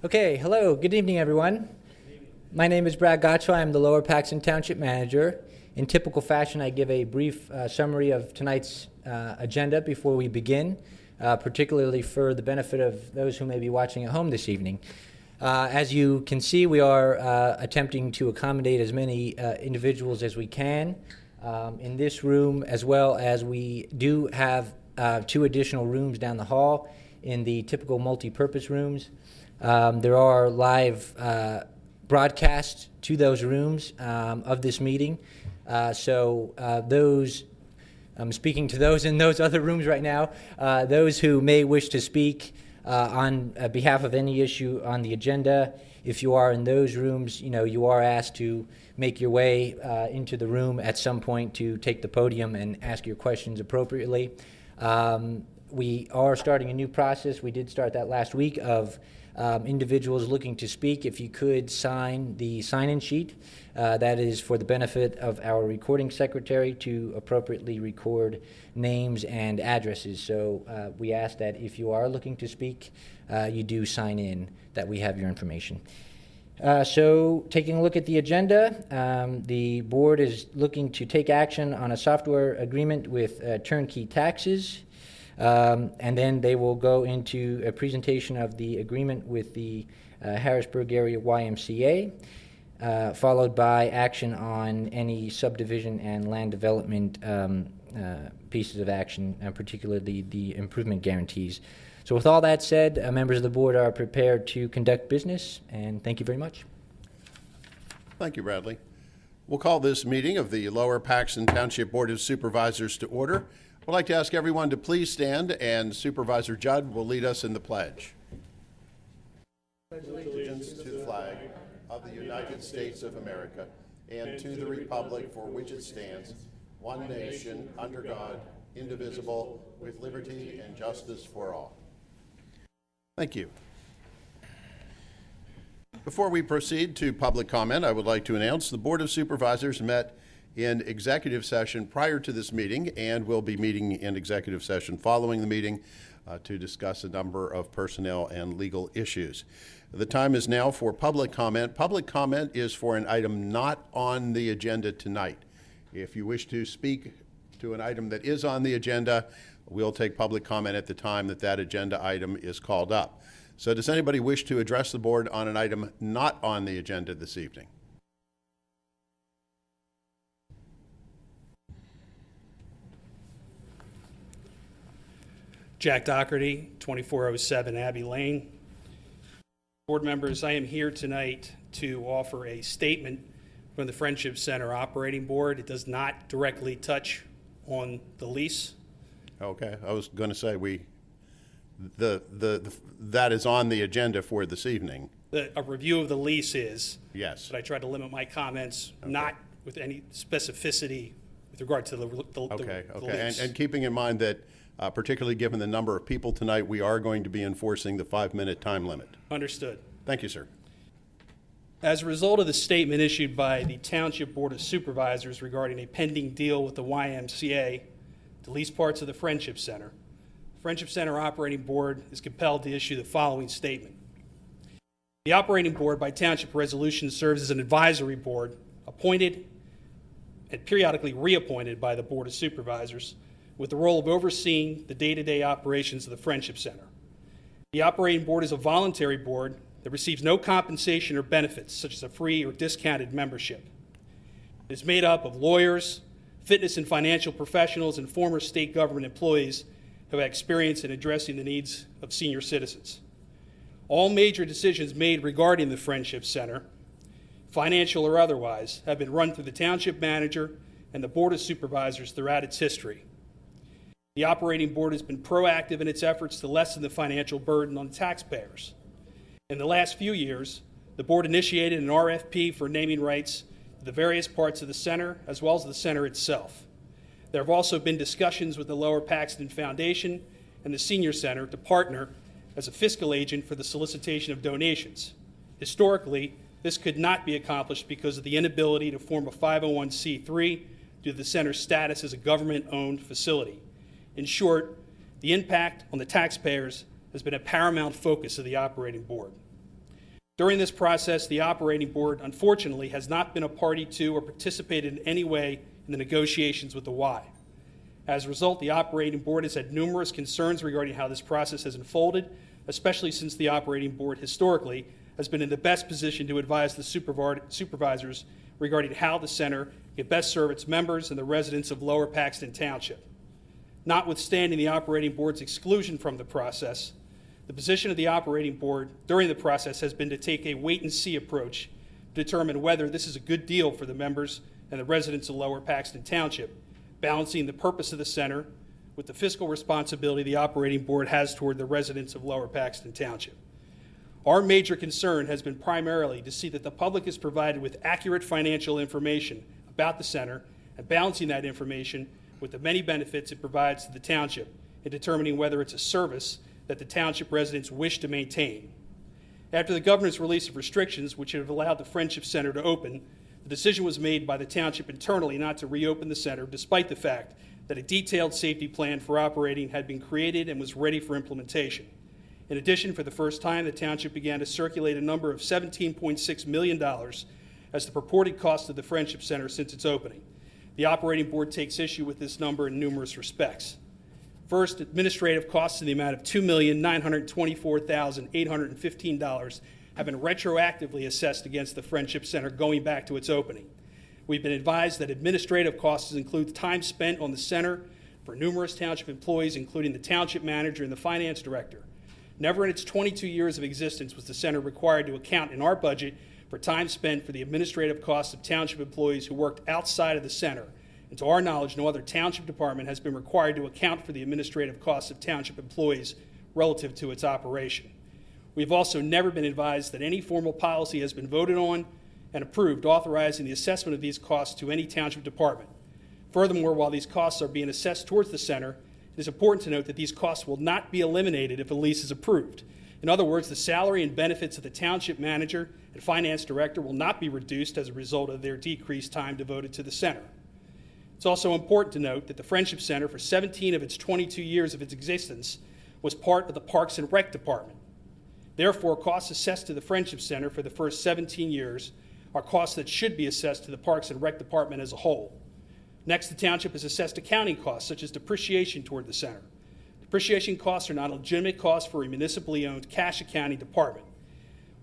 Okay, hello, good evening, everyone. My name is Brad Gotcho. I'm the Lower Paxton Township Manager. In typical fashion, I give a brief summary of tonight's agenda before we begin, particularly for the benefit of those who may be watching at home this evening. As you can see, we are attempting to accommodate as many individuals as we can in this room, as well as we do have 2 additional rooms down the hall in the typical multi-purpose rooms. There are live broadcasts to those rooms of this meeting. So those, I'm speaking to those in those other rooms right now, those who may wish to speak on behalf of any issue on the agenda. If you are in those rooms, you are asked to make your way into the room at some point to take the podium and ask your questions appropriately. We are starting a new process. We did start that last week of individuals looking to speak. If you could sign the sign-in sheet, that is for the benefit of our recording secretary to appropriately record names and addresses. So we ask that if you are looking to speak, you do sign in, that we have your information. So taking a look at the agenda, the board is looking to take action on a software agreement with Turnkey Taxes. And then they will go into a presentation of the agreement with the Harrisburg Area YMCA, followed by action on any subdivision and land development pieces of action, particularly the improvement guarantees. So with all that said, members of the board are prepared to conduct business, and thank you very much. Thank you, Bradley. We'll call this meeting of the Lower Paxton Township Board of Supervisors to order. I'd like to ask everyone to please stand, and Supervisor Judd will lead us in the pledge. Allegiance to the flag of the United States of America and to the republic for which it stands, one nation, under God, indivisible, with liberty and justice for all. Thank you. Before we proceed to public comment, I would like to announce the Board of Supervisors met in executive session prior to this meeting and will be meeting in executive session following the meeting to discuss a number of personnel and legal issues. The time is now for public comment. Public comment is for an item not on the agenda tonight. If you wish to speak to an item that is on the agenda, we'll take public comment at the time that that agenda item is called up. So does anybody wish to address the board on an item not on the agenda this evening? Jack Doherty, 2407 Abbey Lane. Board members, I am here tonight to offer a statement from the Friendship Center Operating Board. It does not directly touch on the lease. Okay, I was going to say that is on the agenda for this evening. A review of the lease is. Yes. But I try to limit my comments, not with any specificity with regard to the lease. And keeping in mind that particularly given the number of people tonight, we are going to be enforcing the 5-minute time limit. Understood. Thank you, sir. As a result of the statement issued by the Township Board of Supervisors regarding a pending deal with the YMCA to lease parts of the Friendship Center, the Friendship Center Operating Board is compelled to issue the following statement. The Operating Board by Township Resolution serves as an advisory board appointed and periodically reappointed by the Board of Supervisors with the role of overseeing the day-to-day operations of the Friendship Center. The Operating Board is a voluntary board that receives no compensation or benefits, such as a free or discounted membership. It is made up of lawyers, fitness and financial professionals, and former state government employees who have experience in addressing the needs of senior citizens. All major decisions made regarding the Friendship Center, financial or otherwise, have been run through the Township Manager and the Board of Supervisors throughout its history. The Operating Board has been proactive in its efforts to lessen the financial burden on taxpayers. In the last few years, the Board initiated an RFP for naming rights to the various parts of the center, as well as the center itself. There have also been discussions with the Lower Paxton Foundation and the Senior Center to partner as a fiscal agent for the solicitation of donations. Historically, this could not be accomplished because of the inability to form a 501c3 due to the center's status as a government-owned facility. In short, the impact on the taxpayers has been a paramount focus of the Operating Board. During this process, the operating board, unfortunately, has not been a party to or participated in any way in the negotiations with the Y. As a result, the operating board has had numerous concerns regarding how this process has unfolded, especially since the operating board historically has been in the best position to advise the supervisors regarding how the center can best serve its members and the residents of Lower Paxton Township. Notwithstanding the operating board's exclusion from the process, the position of the operating board during the process has been to take a wait-and-see approach to determine whether this is a good deal for the members and the residents of Lower Paxton Township, balancing the purpose of the center with the fiscal responsibility the operating board has toward the residents of Lower Paxton Township. Our major concern has been primarily to see that the public is provided with accurate financial information about the center and balancing that information with the many benefits it provides to the township in determining whether it's a service that the township residents wish to maintain. After the governor's release of restrictions which have allowed the Friendship Center to open, the decision was made by the township internally not to reopen the center, despite the fact that a detailed safety plan for operating had been created and was ready for implementation. In addition, for the first time, the township began to circulate a number of $17.6 million as the purported cost of the Friendship Center since its opening. The operating board takes issue with this number in numerous respects. First, administrative costs in the amount of $2,924,815 have been retroactively assessed against the Friendship Center going back to its opening. We've been advised that administrative costs include time spent on the center for numerous township employees, including the township manager and the finance director. Never in its 22 years of existence was the center required to account in our budget for time spent for the administrative costs of township employees who worked outside of the center. And to our knowledge, no other township department has been required to account for the administrative costs of township employees relative to its operation. We've also never been advised that any formal policy has been voted on and approved authorizing the assessment of these costs to any township department. Furthermore, while these costs are being assessed towards the center, it is important to note that these costs will not be eliminated if a lease is approved. In other words, the salary and benefits of the township manager and finance director will not be reduced as a result of their decreased time devoted to the center. It's also important to note that the Friendship Center, for 17 of its 22 years of its existence, was part of the Parks and Rec Department. Therefore, costs assessed to the Friendship Center for the first 17 years are costs that should be assessed to the Parks and Rec Department as a whole. Next, the township has assessed accounting costs, such as depreciation toward the center. Depreciation costs are not a legitimate cost for a municipally owned cash accounting department.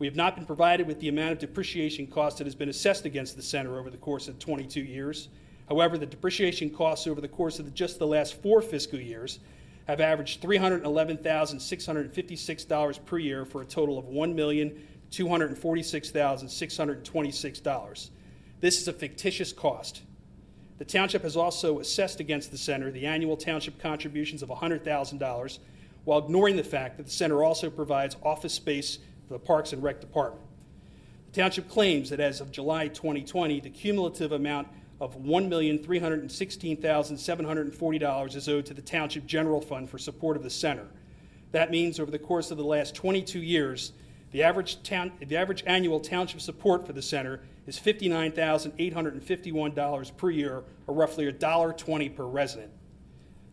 We have not been provided with the amount of depreciation cost that has been assessed against the center over the course of 22 years. However, the depreciation costs over the course of just the last 4 fiscal years have averaged $311,656 per year for a total of $1,246,626. This is a fictitious cost. The township has also assessed against the center the annual township contributions of $100,000, while ignoring the fact that the center also provides office space for the Parks and Rec Department. The township claims that as of July 2020, the cumulative amount of $1,316,740 is owed to the Township General Fund for support of the center. That means over the course of the last 22 years, the average annual township support for the center is $59,851 per year, or roughly $1.20 per resident.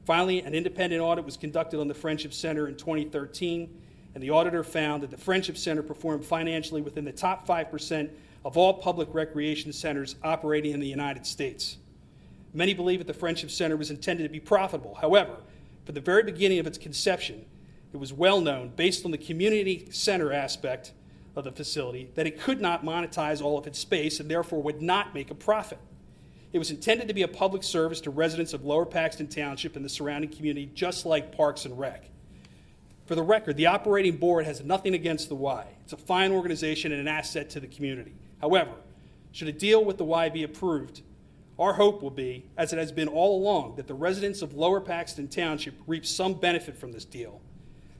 Finally, an independent audit was conducted on the Friendship Center in 2013, and the auditor found that the Friendship Center performed financially within the top 5% of all public recreation centers operating in the United States. Many believe that the Friendship Center was intended to be profitable. However, from the very beginning of its conception, it was well known, based on the community center aspect of the facility, that it could not monetize all of its space and therefore would not make a profit. It was intended to be a public service to residents of Lower Paxton Township and the surrounding community, just like Parks and Rec. For the record, the operating board has nothing against the Y. It's a fine organization and an asset to the community. However, should a deal with the Y be approved, our hope will be, as it has been all along, that the residents of Lower Paxton Township reap some benefit from this deal.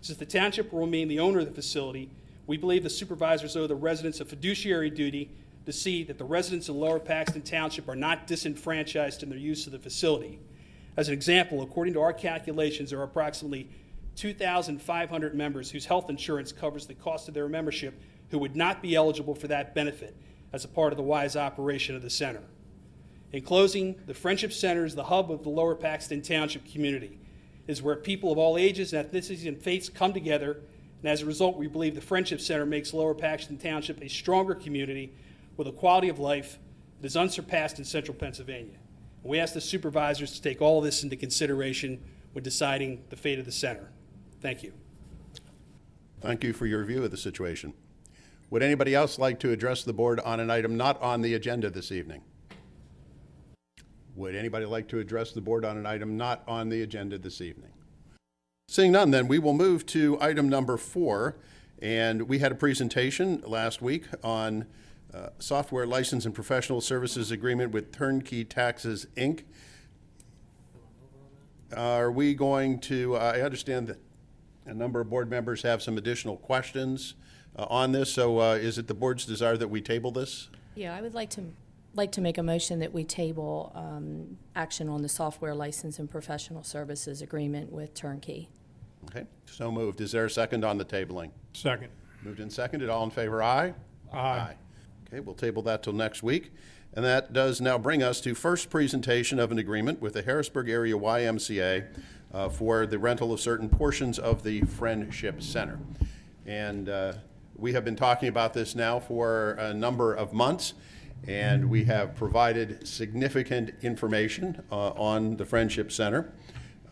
Since the township will remain the owner of the facility, we believe the supervisors owe the residents a fiduciary duty to see that the residents of Lower Paxton Township are not disenfranchised in their use of the facility. As an example, according to our calculations, there are approximately 2,500 members whose health insurance covers the cost of their membership who would not be eligible for that benefit as a part of the Y's operation of the center. In closing, the Friendship Center is the hub of the Lower Paxton Township community. It is where people of all ages, ethnicities, and faiths come together And as a result, we believe the Friendship Center makes Lower Paxton Township a stronger community with a quality of life that is unsurpassed in central Pennsylvania. And we ask the supervisors to take all of this into consideration when deciding the fate of the center. Thank you. Thank you for your review of the situation. Would anybody else like to address the board on an item not on the agenda this evening? Would anybody like to address the board on an item not on the agenda this evening? Seeing none, then we will move to item number 4. And we had a presentation last week on software license and professional services agreement with Turnkey Taxes, Inc. Are we going to, I understand that a number of board members have some additional questions on this, so is it the board's desire that we table this? Yeah, I would like to make a motion that we table action on the software license and professional services agreement with Turnkey. Okay, so moved. Is there a second on the tabling? Second. Moved and seconded. All in favor, aye? Aye. Okay, we'll table that till next week. And that does now bring us to first presentation of an agreement with the Harrisburg Area YMCA for the rental of certain portions of the Friendship Center. And we have been talking about this now for a number of months, and we have provided significant information on the Friendship Center.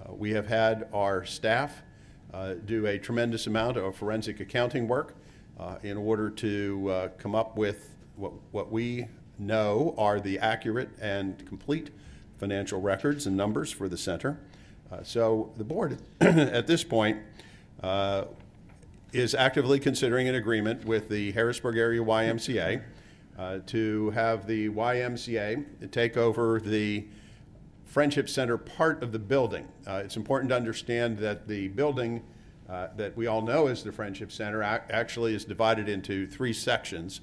We have had our staff do a tremendous amount of forensic accounting work in order to come up with what we know are the accurate and complete financial records and numbers for the center. So the board at this point is actively considering an agreement with the Harrisburg Area YMCA to have the YMCA take over the Friendship Center part of the building. It's important to understand that the building that we all know as the Friendship Center actually is divided into 3 sections.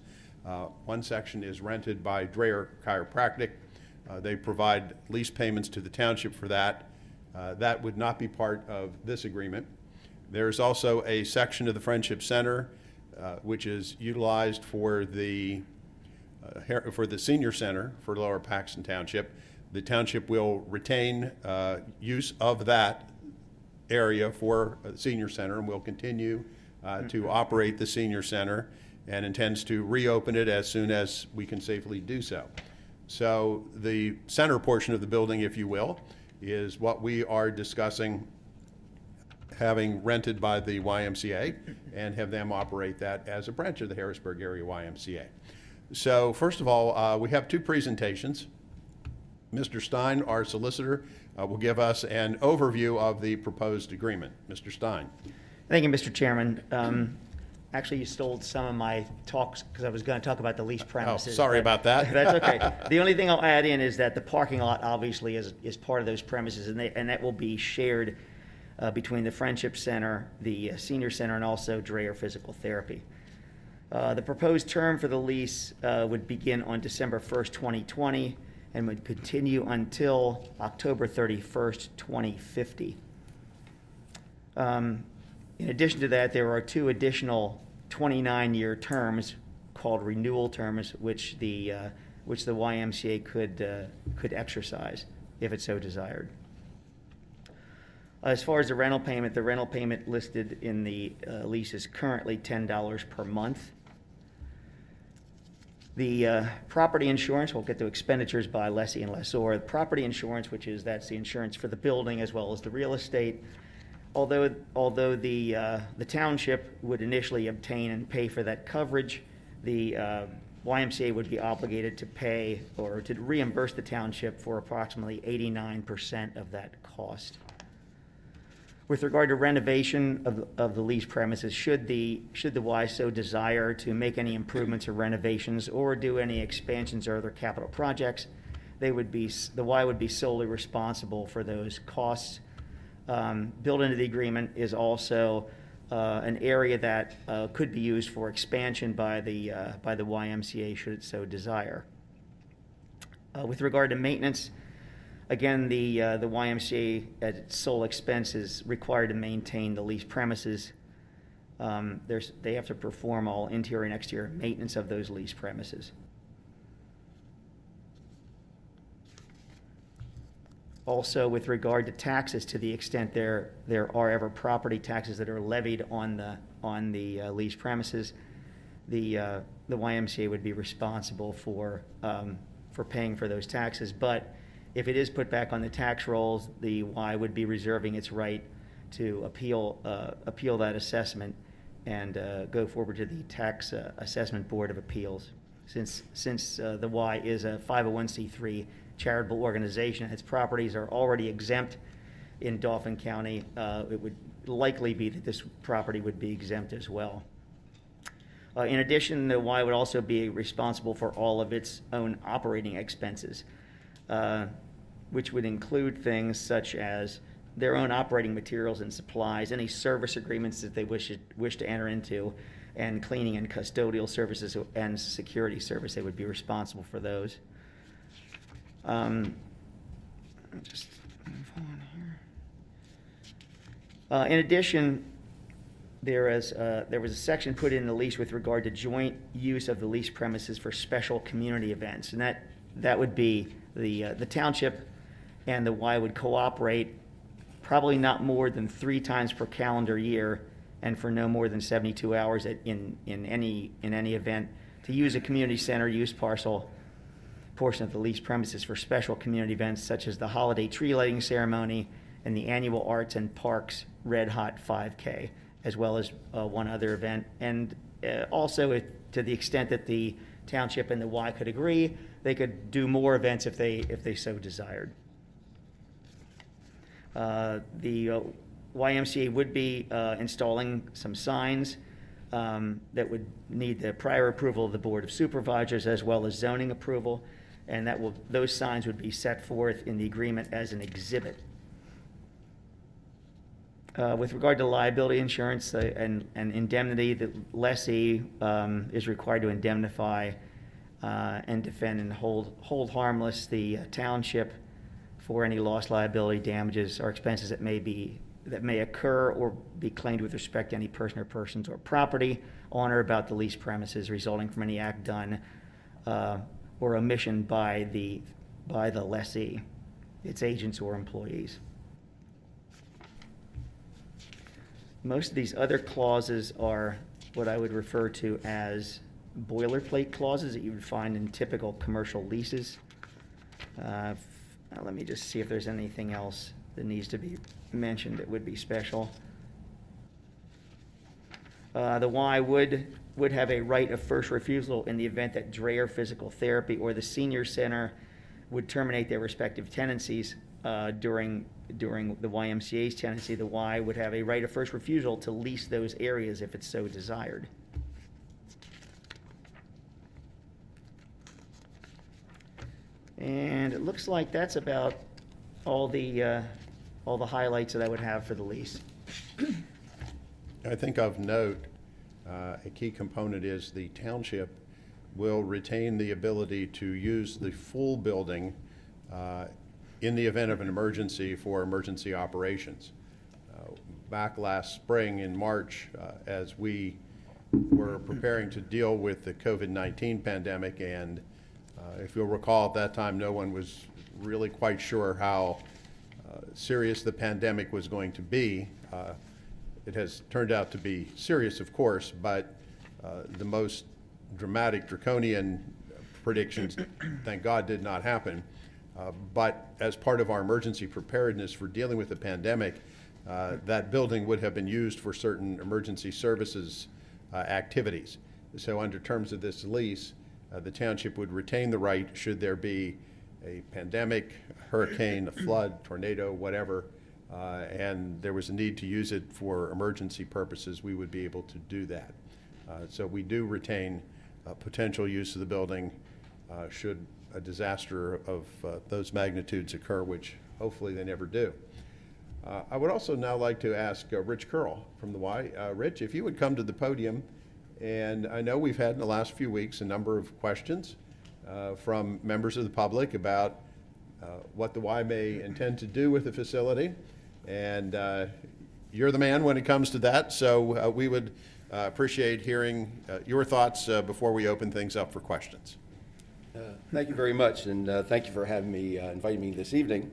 One section is rented by Dreher Chiropractic. They provide lease payments to the township for that. That would not be part of this agreement. There's also a section of the Friendship Center which is utilized for the senior center for Lower Paxton Township. The township will retain use of that area for the senior center and will continue to operate the senior center and intends to reopen it as soon as we can safely do so. So the center portion of the building, if you will, is what we are discussing having rented by the YMCA and have them operate that as a branch of the Harrisburg Area YMCA. So first of all, we have 2 presentations. Mr. Stein, our solicitor, will give us an overview of the proposed agreement. Mr. Stein. Thank you, Mr. Chairman. Actually, you stole some of my talks because I was going to talk about the lease premises. Oh, sorry about that. That's okay. The only thing I'll add in is that the parking lot obviously is part of those premises, and that will be shared between the Friendship Center, the Senior Center, and also Dreher Physical Therapy. The proposed term for the lease would begin on December 1st, 2020, and would continue until October 31st, 2050. In addition to that, there are 2 additional 29-year terms called renewal terms, which the YMCA could exercise if it so desired. As far as the rental payment listed in the lease is currently $10 per month. The property insurance, we'll get to expenditures by lessee and lessor. The property insurance, that's the insurance for the building as well as the real estate. Although the township would initially obtain and pay for that coverage, the YMCA would be obligated to pay or to reimburse the township for approximately 89% of that cost. With regard to renovation of the leased premises, should the Y so desire to make any improvements or renovations or do any expansions or other capital projects, the Y would be solely responsible for those costs. Built into the agreement is also an area that could be used for expansion by the YMCA should it so desire. With regard to maintenance, again, the YMCA at its sole expense is required to maintain the leased premises. They have to perform all interior and exterior maintenance of those leased premises. Also, with regard to taxes, to the extent there are ever property taxes that are levied on the leased premises, the YMCA would be responsible for paying for those taxes. But if it is put back on the tax rolls, the Y would be reserving its right to appeal that assessment and go forward to the Tax Assessment Board of Appeals. Since the Y is a 501c3 charitable organization, its properties are already exempt in Dauphin County, it would likely be that this property would be exempt as well. In addition, the Y would also be responsible for all of its own operating expenses, which would include things such as their own operating materials and supplies, any service agreements that they wish to enter into, and cleaning and custodial services and security service. They would be responsible for those. Just move on here. In addition, there was a section put in the lease with regard to joint use of the leased premises for special community events, and that would be the township and the Y would cooperate probably not more than 3 times per calendar year and for no more than 72 hours in any event to use a community center use portion of the leased premises for special community events such as the holiday tree lighting ceremony and the annual Arts and Parks Red Hot 5K, as well as one other event. And also, to the extent that the township and the Y could agree, they could do more events if they so desired. The YMCA would be installing some signs that would need the prior approval of the Board of Supervisors as well as zoning approval, and those signs would be set forth in the agreement as an exhibit. With regard to liability insurance and indemnity, the lessee is required to indemnify and defend and hold harmless the township for any loss, liability, damages, or expenses that may occur or be claimed with respect to any person or persons or property on or about the leased premises resulting from any act done or omission by the lessee, its agents or employees. Most of these other clauses are what I would refer to as boilerplate clauses that you would find in typical commercial leases. Let me just see if there's anything else that needs to be mentioned that would be special. The Y would have a right of first refusal in the event that Dreher Physical Therapy or the Senior Center would terminate their respective tenancies during the YMCA's tenancy. The Y would have a right of first refusal to lease those areas if it's so desired. And it looks like that's about all the highlights that I would have for the lease. I think of note, a key component is the township will retain the ability to use the full building in the event of an emergency for emergency operations. Back last spring in March, as we were preparing to deal with the COVID-19 pandemic, and if you'll recall, at that time, no one was really quite sure how serious the pandemic was going to be. It has turned out to be serious, of course, but the most dramatic draconian predictions, thank God, did not happen. But as part of our emergency preparedness for dealing with the pandemic, that building would have been used for certain emergency services activities. So under terms of this lease, the township would retain the right should there be a pandemic, a hurricane, a flood, tornado, whatever, and there was a need to use it for emergency purposes, we would be able to do that. So we do retain potential use of the building should a disaster of those magnitudes occur, which hopefully they never do. I would also now like to ask Rich Curl from the Y. Rich, if you would come to the podium, and I know we've had in the last few weeks a number of questions from members of the public about what the Y may intend to do with the facility, and you're the man when it comes to that, so we would appreciate hearing your thoughts before we open things up for questions. Thank you very much, and thank you for having me, inviting me this evening.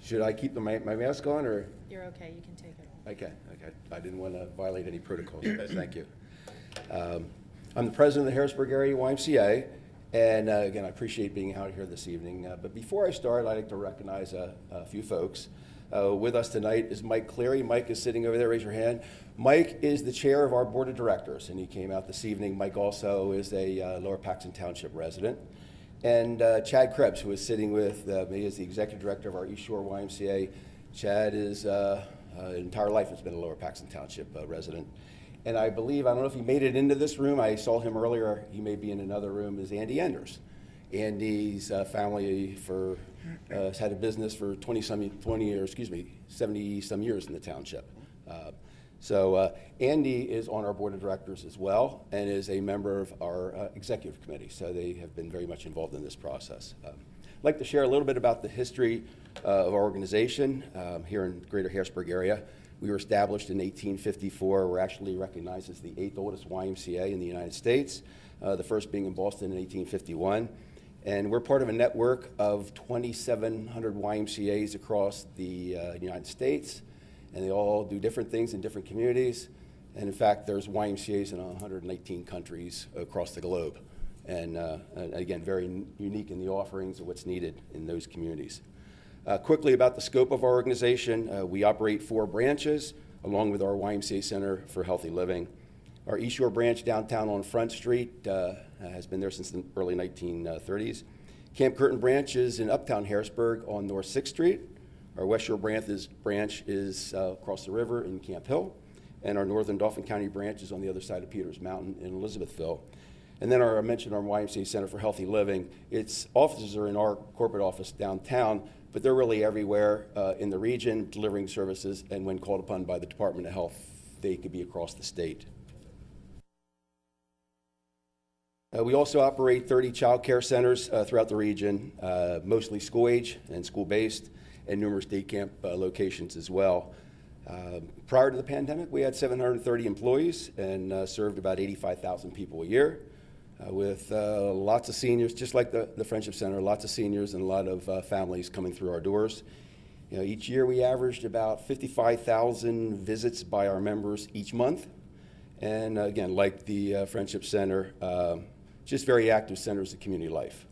Should I keep my mask on, or? You're okay, you can take it off. Okay. I didn't want to violate any protocols, guys. Thank you. I'm the president of the Harrisburg Area YMCA, and again, I appreciate being out here this evening. But before I start, I'd like to recognize a few folks. With us tonight is Mike Cleary. Mike is sitting over there. Raise your hand. Mike is the chair of our board of directors, and he came out this evening. Mike also is a Lower Paxton Township resident. And Chad Krebs, who is sitting with me as the executive director of our East Shore YMCA. Chad is entire life has been a Lower Paxton Township resident. And I believe, I don't know if he made it into this room. I saw him earlier. He may be in another room. Is Andy Enders. Andy's family has had a business for 70 some years in the township. So Andy is on our board of directors as well, and is a member of our executive committee. So they have been very much involved in this process. I'd like to share a little bit about the history of our organization here in Greater Harrisburg area. We were established in 1854. We're actually recognized as the 8th oldest YMCA in the United States, the first being in Boston in 1851. And we're part of a network of 2,700 YMCAs across the United States, and they all do different things in different communities. And in fact, there's YMCAs in 118 countries across the globe. And again, very unique in the offerings of what's needed in those communities. Quickly about the scope of our organization, we operate 4 branches, along with our YMCA Center for Healthy Living. Our East Shore branch downtown on Front Street has been there since the early 1930s. Camp Curtin branch is in Uptown Harrisburg on North 6th Street. Our West Shore branch is across the river in Camp Hill. And our Northern Dauphin County branch is on the other side of Peters Mountain in Elizabethville. And then I mentioned our YMCA Center for Healthy Living. Its offices are in our corporate office downtown, but they're really everywhere in the region, delivering services, and when called upon by the Department of Health, they could be across the state. We also operate 30 child care centers throughout the region, mostly school age and school-based, and numerous day camp locations as well. Prior to the pandemic, we had 730 employees and served about 85,000 people a year, with lots of seniors, just like the Friendship Center, lots of seniors and a lot of families coming through our doors. You know, each year we averaged about 55,000 visits by our members each month. And again, like the Friendship Center, just very active centers of community life.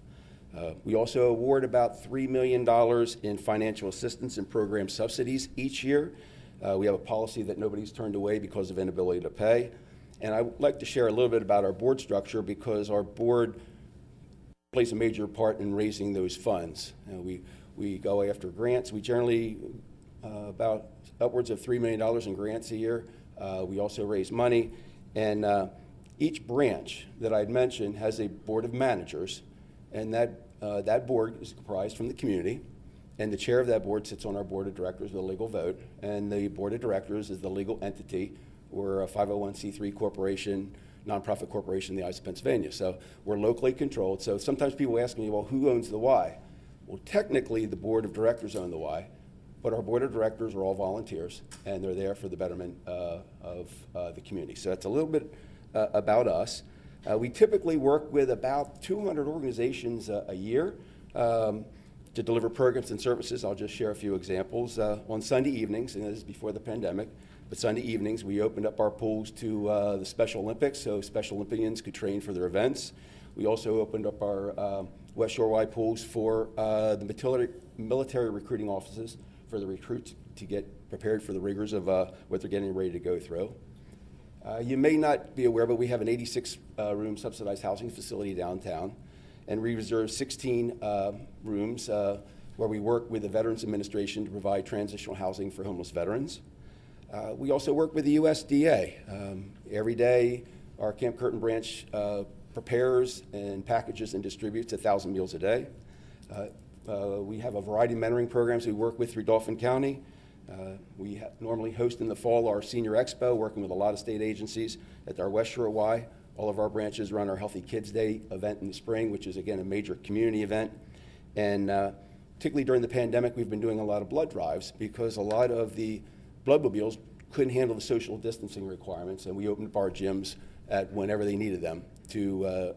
We also award about $3 million in financial assistance and program subsidies each year. We have a policy that nobody's turned away because of inability to pay. And I would like to share a little bit about our board structure, because our board plays a major part in raising those funds. We go after grants. We generally about upwards of $3 million in grants a year. We also raise money. And each branch that I'd mentioned has a board of managers, and that board is comprised from the community, and the chair of that board sits on our board of directors with a legal vote, and the board of directors is the legal entity. We're a 501c3 corporation, nonprofit corporation in the eyes of Pennsylvania, so we're locally controlled. So sometimes people ask me, well, who owns the Y? Well, technically the board of directors own the Y, but our board of directors are all volunteers, and they're there for the betterment of the community. So that's a little bit about us. We typically work with about 200 organizations a year to deliver programs and services. I'll just share a few examples. On Sunday evenings, and this is before the pandemic, but Sunday evenings we opened up our pools to the Special Olympics, so Special Olympians could train for their events. We also opened up our West Shore Y pools for the military recruiting offices, for the recruits to get prepared for the rigors of what they're getting ready to go through. You may not be aware, but we have an 86-room subsidized housing facility downtown, and we reserve 16 rooms where we work with the Veterans Administration to provide transitional housing for homeless veterans. We also work with the USDA. Every day, our Camp Curtin branch prepares and packages and distributes 1,000 meals a day. We have a variety of mentoring programs we work with through Dauphin County. We normally host in the fall our Senior Expo, working with a lot of state agencies at our West Shore Y. All of our branches run our Healthy Kids Day event in the spring, which is, again, a major community event. And particularly during the pandemic, we've been doing a lot of blood drives, because a lot of the bloodmobiles couldn't handle the social distancing requirements, and we opened up our gyms at whenever they needed them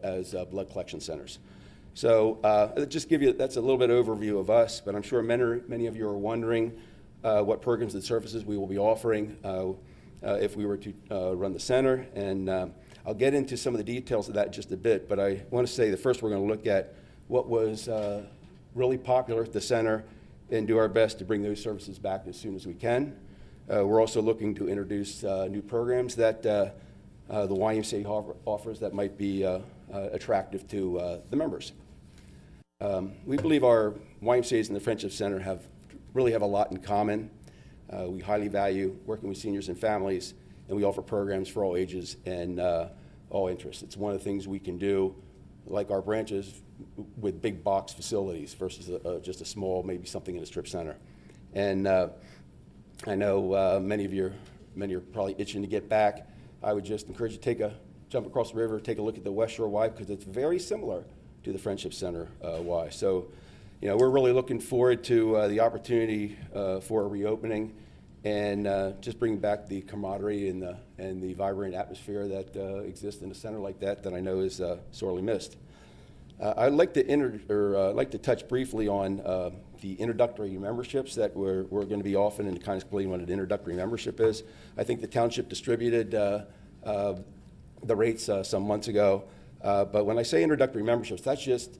as blood collection centers. So just give you, that's a little bit overview of us, but I'm sure many of you are wondering what programs and services we will be offering if we were to run the center. And I'll get into some of the details of that in just a bit, but I want to say that first we're going to look at what was really popular at the center and do our best to bring those services back as soon as we can. We're also looking to introduce new programs that the YMCA offers that might be attractive to the members. We believe our YMCAs and the Friendship Center really have a lot in common. We highly value working with seniors and families, and we offer programs for all ages and all interests. It's one of the things we can do, like our branches, with big box facilities versus just a small, maybe something in a strip center. And I know many of you are probably itching to get back. I would just encourage you to jump across the river, take a look at the West Shore Y, because it's very similar to the Friendship Center Y. So, we're really looking forward to the opportunity for a reopening and just bringing back the camaraderie and the vibrant atmosphere that exists in a center like that I know is sorely missed. I'd like to touch briefly on the introductory memberships that we're going to be offering, and kind of explain what an introductory membership is. I think the township distributed the rates some months ago, but when I say introductory memberships, that's just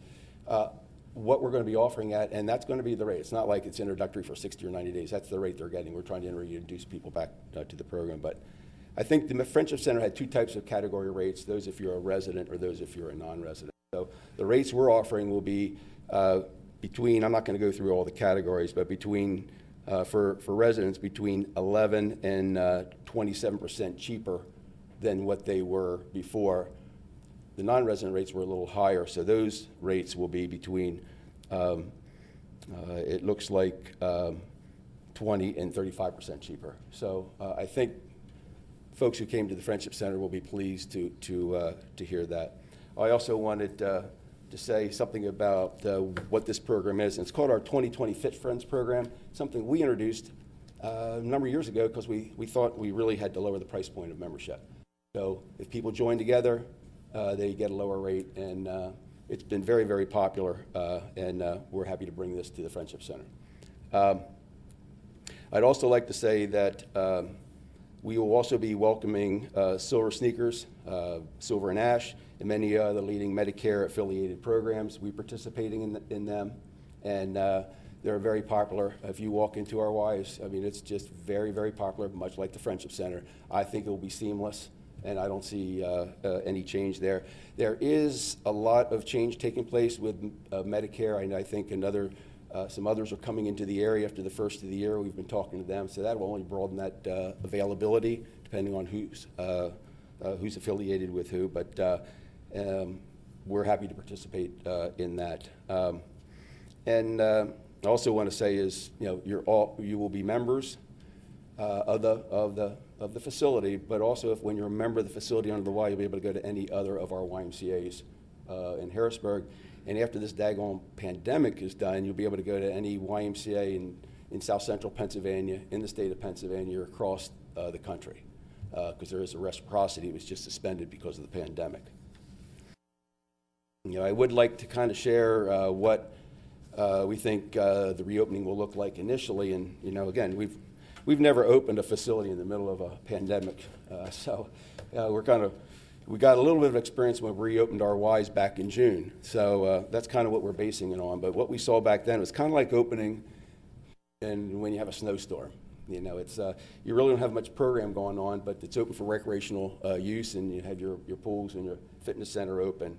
what we're going to be offering at, and that's going to be the rate. It's not like it's introductory for 60 or 90 days. That's the rate they're getting. We're trying to introduce people back to the program. But I think the Friendship Center had two types of category rates, those if you're a resident or those if you're a non-resident. So the rates we're offering will be between, I'm not going to go through all the categories, but between, for residents, between 11 and 27% cheaper than what they were before. The non-resident rates were a little higher, so those rates will be between, it looks like 20 and 35% cheaper. So I think folks who came to the Friendship Center will be pleased to hear that. I also wanted to say something about what this program is. And it's called our 2020 Fit Friends program, something we introduced a number of years ago because we thought we really had to lower the price point of membership. So if people join together, they get a lower rate, and it's been very, very popular, and we're happy to bring this to the Friendship Center. I'd also like to say that we will also be welcoming Silver Sneakers, Silver and Ash, and many other leading Medicare-affiliated programs. We're participating in them, and they're very popular. If you walk into our Ys, I mean, it's just very, very popular, much like the Friendship Center. I think it will be seamless, and I don't see any change there. There is a lot of change taking place with Medicare, and I think some others are coming into the area after the first of the year. We've been talking to them, so that will only broaden that availability, depending on who's affiliated with who. But we're happy to participate in that. And I also want to say is, you will be members of the facility, but also when you're a member of the facility under the Y, you'll be able to go to any other of our YMCAs in Harrisburg. And after this daggone pandemic is done, you'll be able to go to any YMCA in South Central Pennsylvania, in the state of Pennsylvania, or across the country, because there is a reciprocity. It was just suspended because of the pandemic. I would like to kind of share what we think the reopening will look like initially. And again, we've never opened a facility in the middle of a pandemic, so we got a little bit of experience when we reopened our Ys back in June. So that's kind of what we're basing it on. But what we saw back then was kind of like opening and when you have a snowstorm. It's you really don't have much program going on, but it's open for recreational use, and you have your pools and your fitness center open.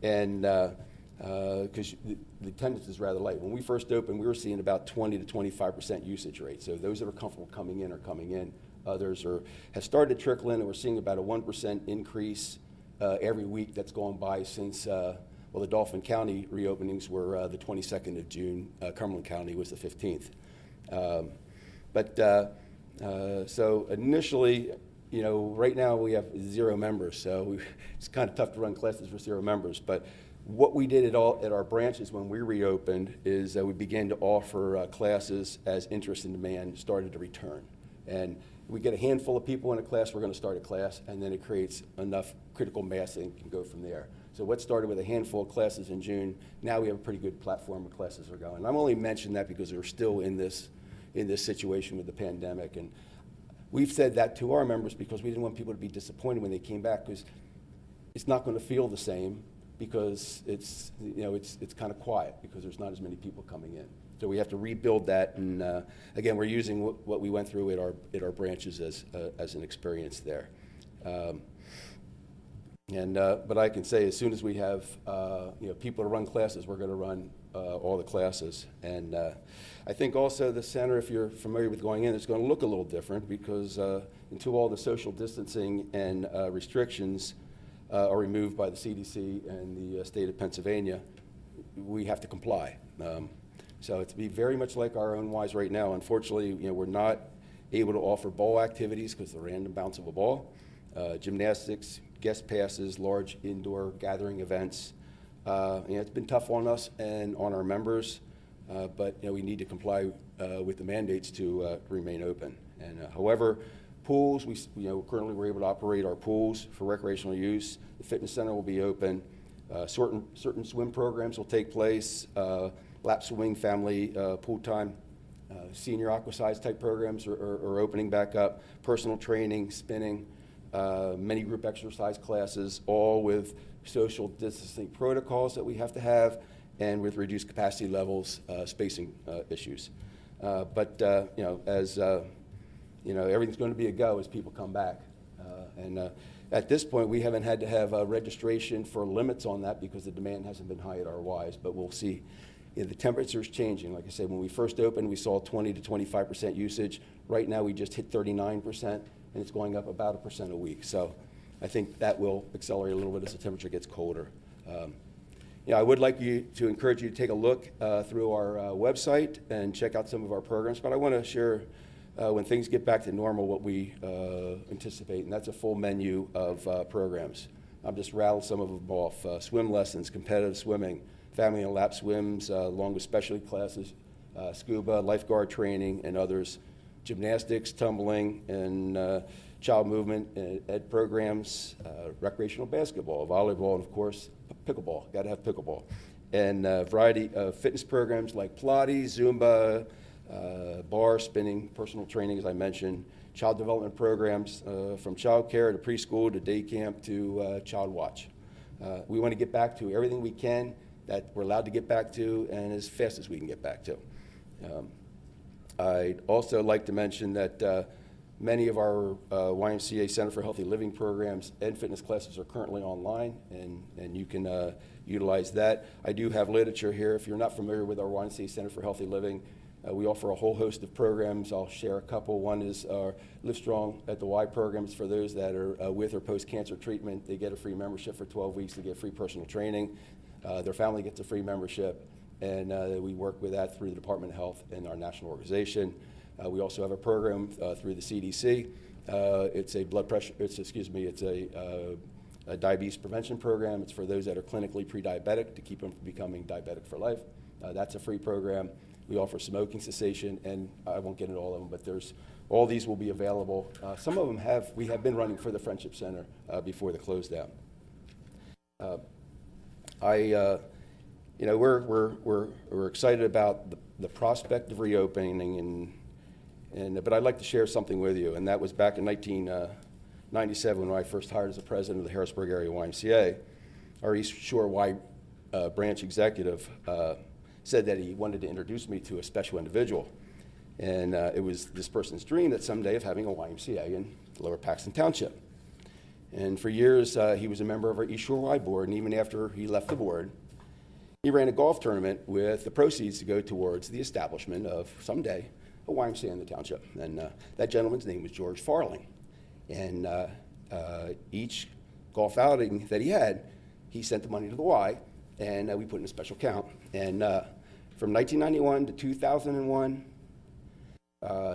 And because the attendance is rather light. When we first opened, we were seeing about 20 to 25% usage rate. So those that are comfortable coming in are coming in. Others have started to trickle in, and we're seeing about a 1% increase every week that's gone by since, the Dauphin County reopenings were the 22nd of June. Cumberland County was the 15th. So initially, right now we have 0 members, so it's kind of tough to run classes with 0 members. But what we did at our branches when we reopened is we began to offer classes as interest and demand started to return. And we get a handful of people in a class, we're going to start a class, and then it creates enough critical mass and can go from there. So what started with a handful of classes in June, now we have a pretty good platform of classes are going. I'm only mentioning that because we're still in this situation with the pandemic. And we've said that to our members because we didn't want people to be disappointed when they came back, because it's not going to feel the same, because it's kind of quiet because there's not as many people coming in. So we have to rebuild that, and again, we're using what we went through at our branches as an experience there. But I can say, as soon as we have people to run classes, we're going to run all the classes. And I think also the center, if you're familiar with going in, it's going to look a little different, because until all the social distancing and restrictions are removed by the CDC and the state of Pennsylvania, we have to comply. So it's be very much like our own Wise right now. Unfortunately, we're not able to offer ball activities because of the random bounce of a ball, gymnastics, guest passes, large indoor gathering events. It's been tough on us and on our members, but we need to comply with the mandates to remain open. And however, pools, currently we're able to operate our pools for recreational use. The fitness center will be open. Certain swim programs will take place. Lap swimming, family pool time, senior aquasize type programs are opening back up. Personal training, spinning, many group exercise classes, all with social distancing protocols that we have to have, and with reduced capacity levels, spacing issues. But as everything's going to be a go as people come back. At this point, we haven't had to have registration for limits on that because the demand hasn't been high at our Wise, but we'll see. The temperature's changing. Like I said, when we first opened, we saw 20 to 25% usage. Right now, we just hit 39%, and it's going up about 1% a week. So I think that will accelerate a little bit as the temperature gets colder. I would like to encourage you to take a look through our website and check out some of our programs, but I want to share when things get back to normal what we anticipate, and that's a full menu of programs. I'll just rattle some of them off. Swim lessons, competitive swimming, family and lap swims, along with specialty classes, scuba, lifeguard training, and others, gymnastics, tumbling, and child movement and ed programs, recreational basketball, volleyball, and of course, pickleball. Got to have pickleball. And a variety of fitness programs like Pilates, Zumba, bar, spinning, personal training, as I mentioned, child development programs from child care to preschool to day camp to child watch. We want to get back to everything we can that we're allowed to get back to, and as fast as we can get back to. I'd also like to mention that many of our YMCA Center for Healthy Living programs and fitness classes are currently online, and you can utilize that. I do have literature here. If you're not familiar with our YMCA Center for Healthy Living, we offer a whole host of programs. I'll share a couple. One is our Live Strong at the Y programs for those that are with or post-cancer treatment. They get a free membership for 12 weeks. They get free personal training. Their family gets a free membership, and we work with that through the Department of Health and our national organization. We also have a program through the CDC. It's a blood pressure. It's a diabetes prevention program. It's for those that are clinically pre-diabetic to keep them from becoming diabetic for life. That's a free program. We offer smoking cessation, and I won't get into all of them, but all these will be available. Some of them we have been running for the Friendship Center before the close down. We're excited about the prospect of reopening, but I'd like to share something with you, and that was back in 1997 when I first hired as the president of the Harrisburg Area YMCA. Our East Shore Y branch executive said that he wanted to introduce me to a special individual, and it was this person's dream that someday of having a YMCA in Lower Paxton Township. And for years, he was a member of our East Shore Y board, and even after he left the board, he ran a golf tournament with the proceeds to go towards the establishment of, someday, a YMCA in the township. And that gentleman's name was George Farling. And each golf outing that he had, he sent the money to the Y, and we put in a special account. And from 1991 to 2001,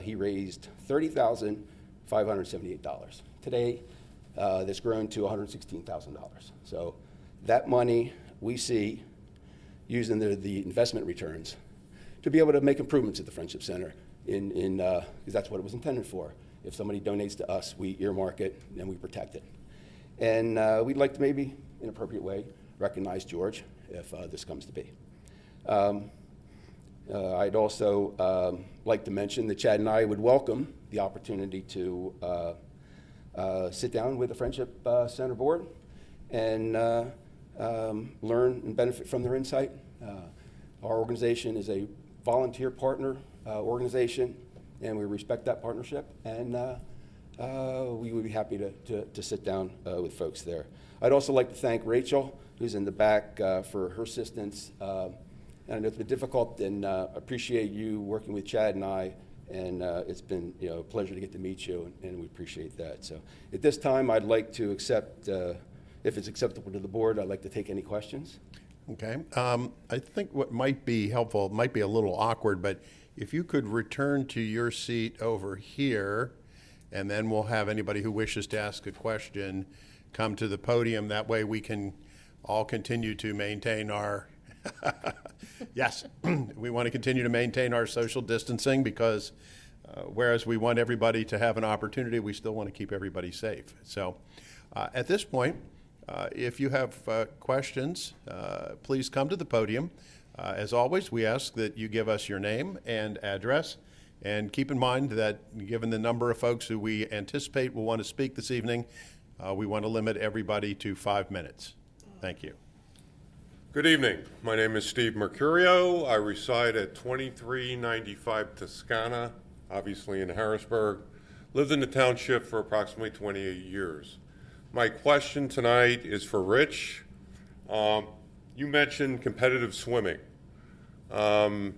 he raised $30,578. Today, that's grown to $116,000. So that money we see using the investment returns to be able to make improvements at the Friendship Center because that's what it was intended for. If somebody donates to us, we earmark it and we protect it. And we'd like to maybe, in an appropriate way, recognize George if this comes to be. I'd also like to mention that Chad and I would welcome the opportunity to sit down with the Friendship Center Board and learn and benefit from their insight. Our organization is a volunteer partner organization, and we respect that partnership, and we would be happy to sit down with folks there. I'd also like to thank Rachel, who's in the back, for her assistance. And I know it's been difficult, and appreciate you working with Chad and I, and it's been a pleasure to get to meet you, and we appreciate that. So at this time, I'd like to accept, if it's acceptable to the board, I'd like to take any questions. Okay. I think what might be helpful, might be a little awkward, but if you could return to your seat over here, and then we'll have anybody who wishes to ask a question come to the podium. That way we can all continue to maintain our, yes, we want to continue to maintain our social distancing because whereas we want everybody to have an opportunity, we still want to keep everybody safe. So at this point, if you have questions, please come to the podium. As always, we ask that you give us your name and address. And keep in mind that given the number of folks who we anticipate will want to speak this evening, we want to limit everybody to 5 minutes. Thank you. Good evening. My name is Steve Mercurio. I reside at 2395 Toscana, obviously in Harrisburg. Lived in the township for approximately 28 years. My question tonight is for Rich. You mentioned competitive swimming. The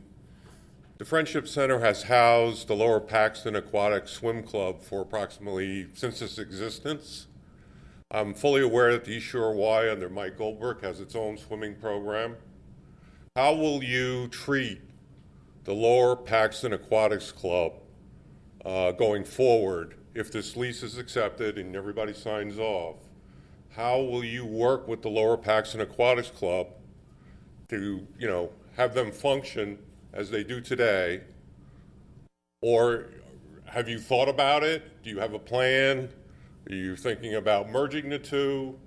Friendship Center has housed the Lower Paxton Aquatic Swim Club for approximately since its existence. I'm fully aware that the East Shore Y under Mike Goldberg has its own swimming program. How will you treat the Lower Paxton Aquatics Club going forward if this lease is accepted and everybody signs off? How will you work with the Lower Paxton Aquatics Club to, have them function as they do today? Or have you thought about it? Do you have a plan? Are you thinking about merging the two?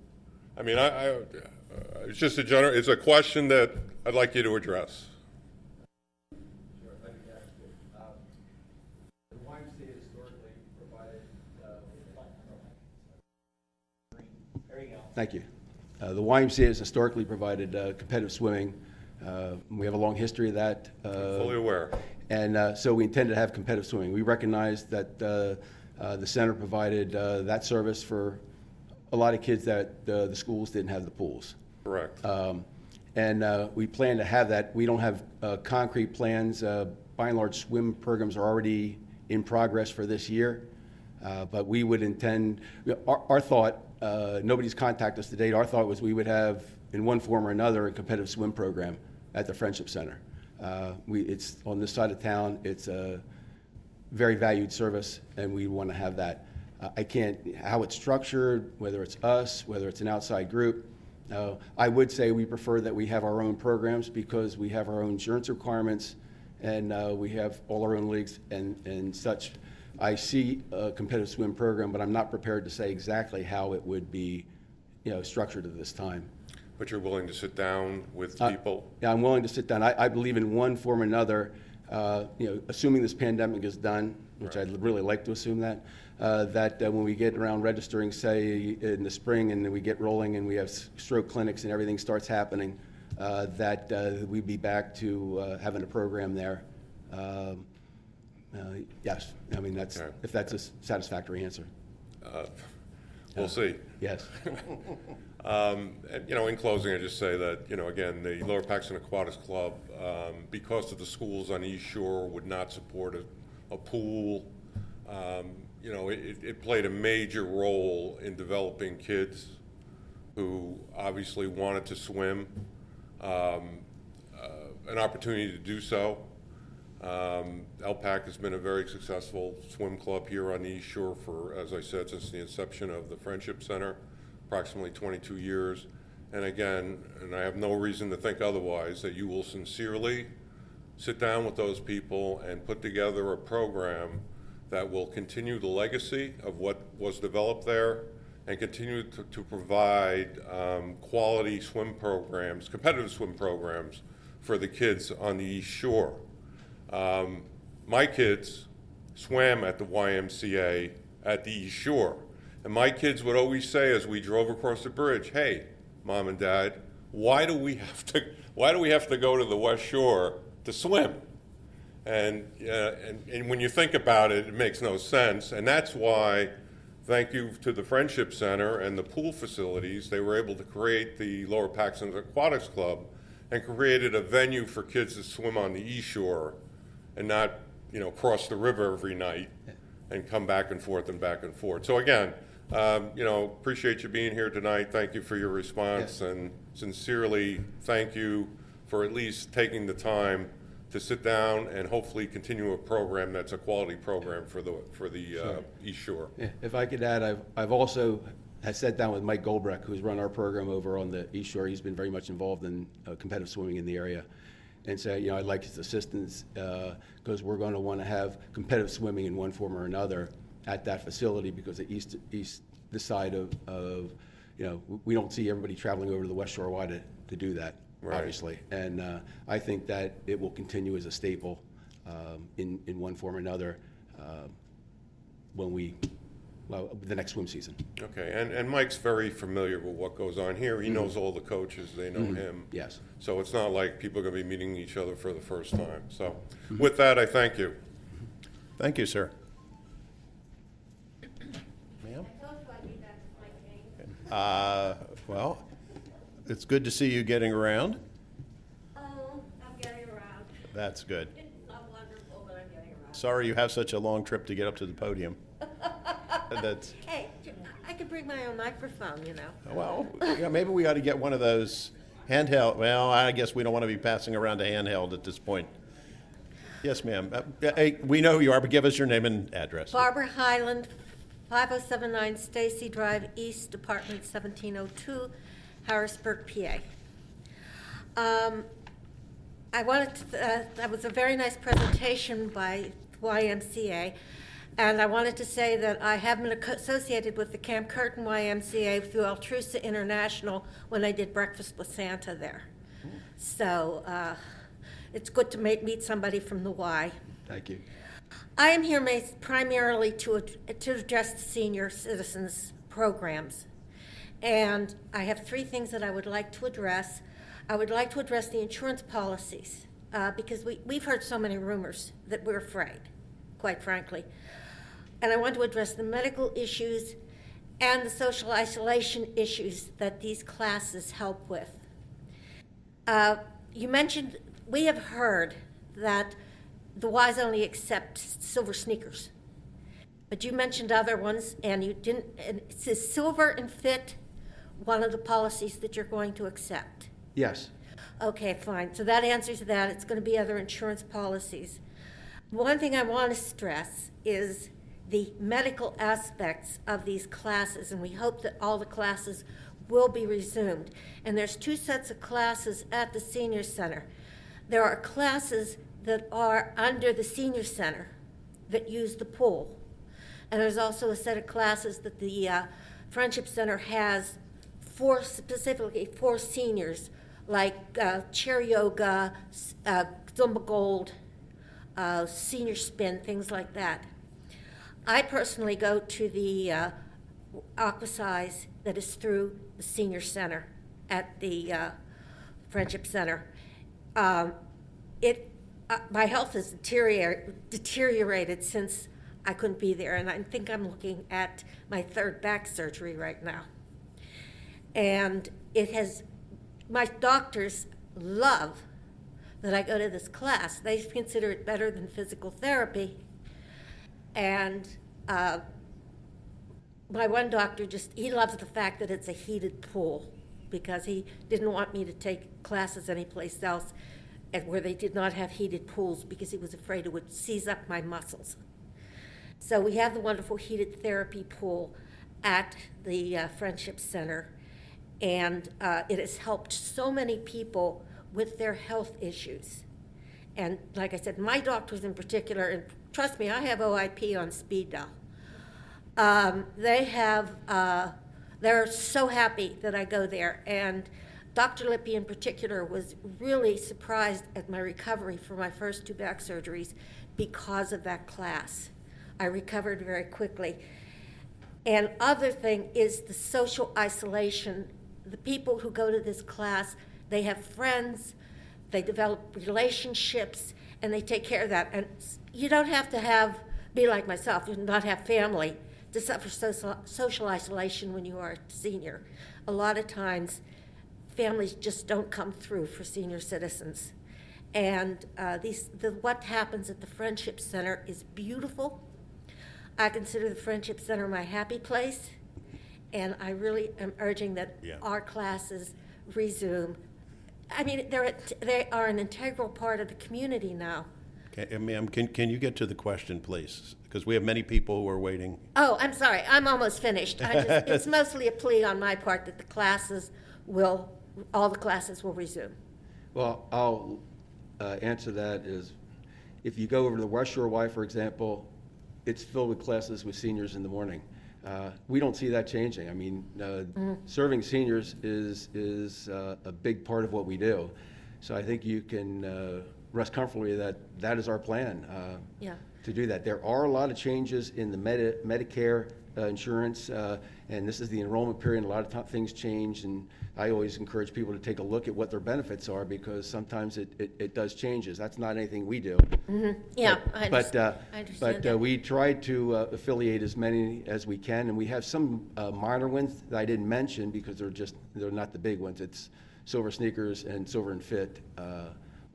I mean, it's just it's a question that I'd like you to address. The YMCA historically provided. Thank you. The YMCA has historically provided competitive swimming. We have a long history of that. Fully aware. And so we intend to have competitive swimming. We recognize that the center provided that service for a lot of kids that the schools didn't have the pools. Correct. And we plan to have that. We don't have concrete plans. By and large, swim programs are already in progress for this year. But we would intend, our thought, nobody's contacted us to date, our thought was we would have, in one form or another, a competitive swim program at the Friendship Center. It's on this side of town. It's a very valued service, and we want to have that. How it's structured, whether it's us, whether it's an outside group. I would say we prefer that we have our own programs because we have our own insurance requirements, and we have all our own leagues and such. I see a competitive swim program, but I'm not prepared to say exactly how it would be, structured at this time. But you're willing to sit down with people? Yeah, I'm willing to sit down. I believe in one form or another, assuming this pandemic is done, which Right. I'd really like to assume that when we get around registering, say, in the spring, and then we get rolling and we have stroke clinics and everything starts happening, that we'd be back to having a program there. Yes, I mean, Okay. if that's a satisfactory answer. We'll see. Yes. And, in closing, I just say that, again, the Lower Paxton Aquatics Club, because of the schools on East Shore, would not support a pool. It played a major role in developing kids who obviously wanted to swim, an opportunity to do so. LPAC has been a very successful swim club here on the East Shore for, as I said, since the inception of the Friendship Center, approximately 22 years. And again, and I have no reason to think otherwise, that you will sincerely sit down with those people and put together a program that will continue the legacy of what was developed there and continue to provide quality swim programs, competitive swim programs for the kids on the East Shore. My kids swam at the YMCA at the East Shore. And my kids would always say as we drove across the bridge, hey, Mom and Dad, why do we have to go to the West Shore to swim? And when you think about it, it makes no sense. And that's why, thank you to the Friendship Center and the pool facilities, they were able to create the Lower Paxton Aquatics Club and created a venue for kids to swim on the East Shore and not, cross the river every night and come back and forth and back and forth. So again, appreciate you being here tonight. Thank you for your response, and sincerely thank you for at least taking the time to sit down and hopefully continue a program that's a quality program for the East Shore. Yeah, if I could add, I've also had sat down with Mike Goldbrecht, who's run our program over on the East Shore. He's been very much involved in competitive swimming in the area, and say, I'd like his assistance because we're going to want to have competitive swimming in one form or another at that facility, because the this side of we don't see everybody traveling over to the West Shore Y to do that. Right. Obviously, and I think that it will continue as a staple in one form or another the next swim season. Okay, and Mike's very familiar with what goes on here. He knows all the coaches, they know him. Yes. So it's not like people are going to be meeting each other for the first time. So with that, I thank you. Thank you, sir. Ma'am? Well, it's good to see you getting around. Oh, I'm getting around. That's good. It's not wonderful, but I'm getting around. Sorry you have such a long trip to get up to the podium. That's, Hey, I could bring my own microphone, well, yeah, maybe we ought to get one of those handheld. Well, I guess we don't want to be passing around a handheld at this point. Yes, ma'am. Hey, we know who you are, but give us your name and address. Barbara Highland, 5079 Stacy Drive East, Apartment 1702, Harrisburg, PA. That was a very nice presentation by YMCA, and I wanted to say that I have been associated with the Camp Curtin YMCA through Altrusa International when I did Breakfast with Santa there. So it's good to meet somebody from the Y. Thank you. I am here primarily to address the senior citizens programs. And I have three things that I would like to address. I would like to address the insurance policies because we've heard so many rumors that we're afraid, quite frankly. And I want to address the medical issues and the social isolation issues that these classes help with. You mentioned, we have heard that the Ys only accept silver sneakers. But you mentioned other ones, and you didn't, and it says silver and fit, one of the policies that you're going to accept. Yes. Okay, fine. So that answers that. It's going to be other insurance policies. One thing I want to stress is the medical aspects of these classes, and we hope that all the classes will be resumed. And there's two sets of classes at the senior center. There are classes that are under the senior center that use the pool. And there's also a set of classes that the Friendship Center has specifically for seniors, like chair yoga, Zumba Gold, senior spin, things like that. I personally go to the Aquasize that is through the senior center at the Friendship Center. My health has deteriorated since I couldn't be there, and I think I'm looking at my third back surgery right now. And my doctors love that I go to this class. They consider it better than physical therapy. And my one doctor he loves the fact that it's a heated pool, because he didn't want me to take classes anyplace else where they did not have heated pools, because he was afraid it would seize up my muscles. So we have the wonderful heated therapy pool at the Friendship Center, and it has helped so many people with their health issues. And like I said, my doctors in particular, and trust me, I have OIP on speed dial. They have They're so happy that I go there. And Dr. Lippy in particular was really surprised at my recovery for my first 2 back surgeries because of that class. I recovered very quickly. And other thing is the social isolation. The people who go to this class, they have friends, they develop relationships, and they take care of that. And you don't have to be like myself, you not have family to suffer social isolation when you are a senior. A lot of times, families just don't come through for senior citizens. And what happens at the Friendship Center is beautiful. I consider the Friendship Center my happy place, and I really am urging that our classes resume. I mean, they are an integral part of the community now. Okay, ma'am, can you get to the question, please? Because we have many people who are waiting. Oh, I'm sorry, I'm almost finished. It's mostly a plea on my part that all the classes will resume. Well, I'll answer that is, if you go over to the West Shore Y, for example, it's filled with classes with seniors in the morning. We don't see that changing. I mean, serving seniors is a big part of what we do. So I think you can rest comfortably that that is our plan to do that. There are a lot of changes in the Medicare insurance, and this is the enrollment period. A lot of things change, and I always encourage people to take a look at what their benefits are, because sometimes it does changes. That's not anything we do. Yeah, I understand But that. we try to affiliate as many as we can, and we have some minor ones that I didn't mention because they're not the big ones. It's Silver Sneakers and Silver and Fit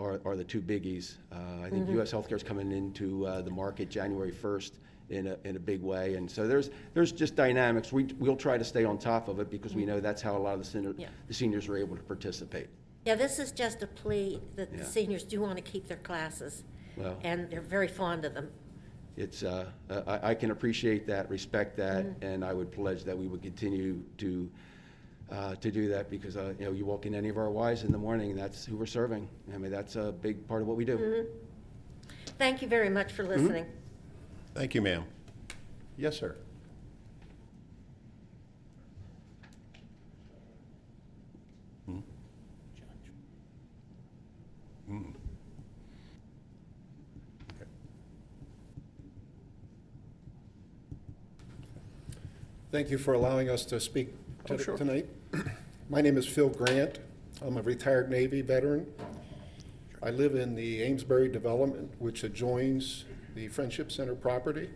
are the 2 biggies. I think U.S. Healthcare is coming into the market January 1st in a big way, and so there's just dynamics. We'll try to stay on top of it because we know that's how a lot of the seniors are able to participate. Yeah, this is just a plea that the Yeah. seniors do want to keep their classes, Well, and they're very fond of them. it's I can appreciate that, respect that, and I would pledge that we would continue to do that, because you walk in any of our Ys in the morning, and that's who we're serving. I mean, that's a big part of what we do. Thank you very much for listening. Thank you, ma'am. Yes, sir. Thank you for allowing us to speak sure. tonight. My name is Phil Grant. I'm a retired Navy veteran. I live in the Amesbury development, which adjoins the Friendship Center property.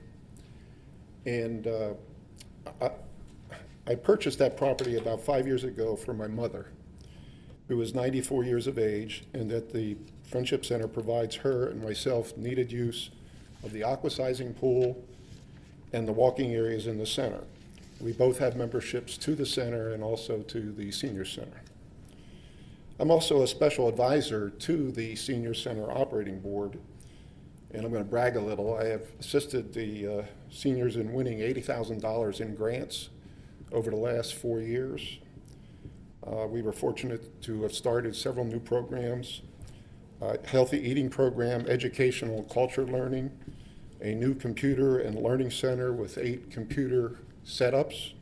And I purchased that property about 5 years ago for my mother, who is 94 years of age, and that the Friendship Center provides her and myself needed use of the aquasizing pool and the walking areas in the center. We both have memberships to the center and also to the senior center. I'm also a special advisor to the senior center operating board, and I'm going to brag a little. I have assisted the seniors in winning $80,000 in grants over the last 4 years. We were fortunate to have started several new programs, healthy eating program, educational culture learning, a new computer and learning center with 8 computer setups.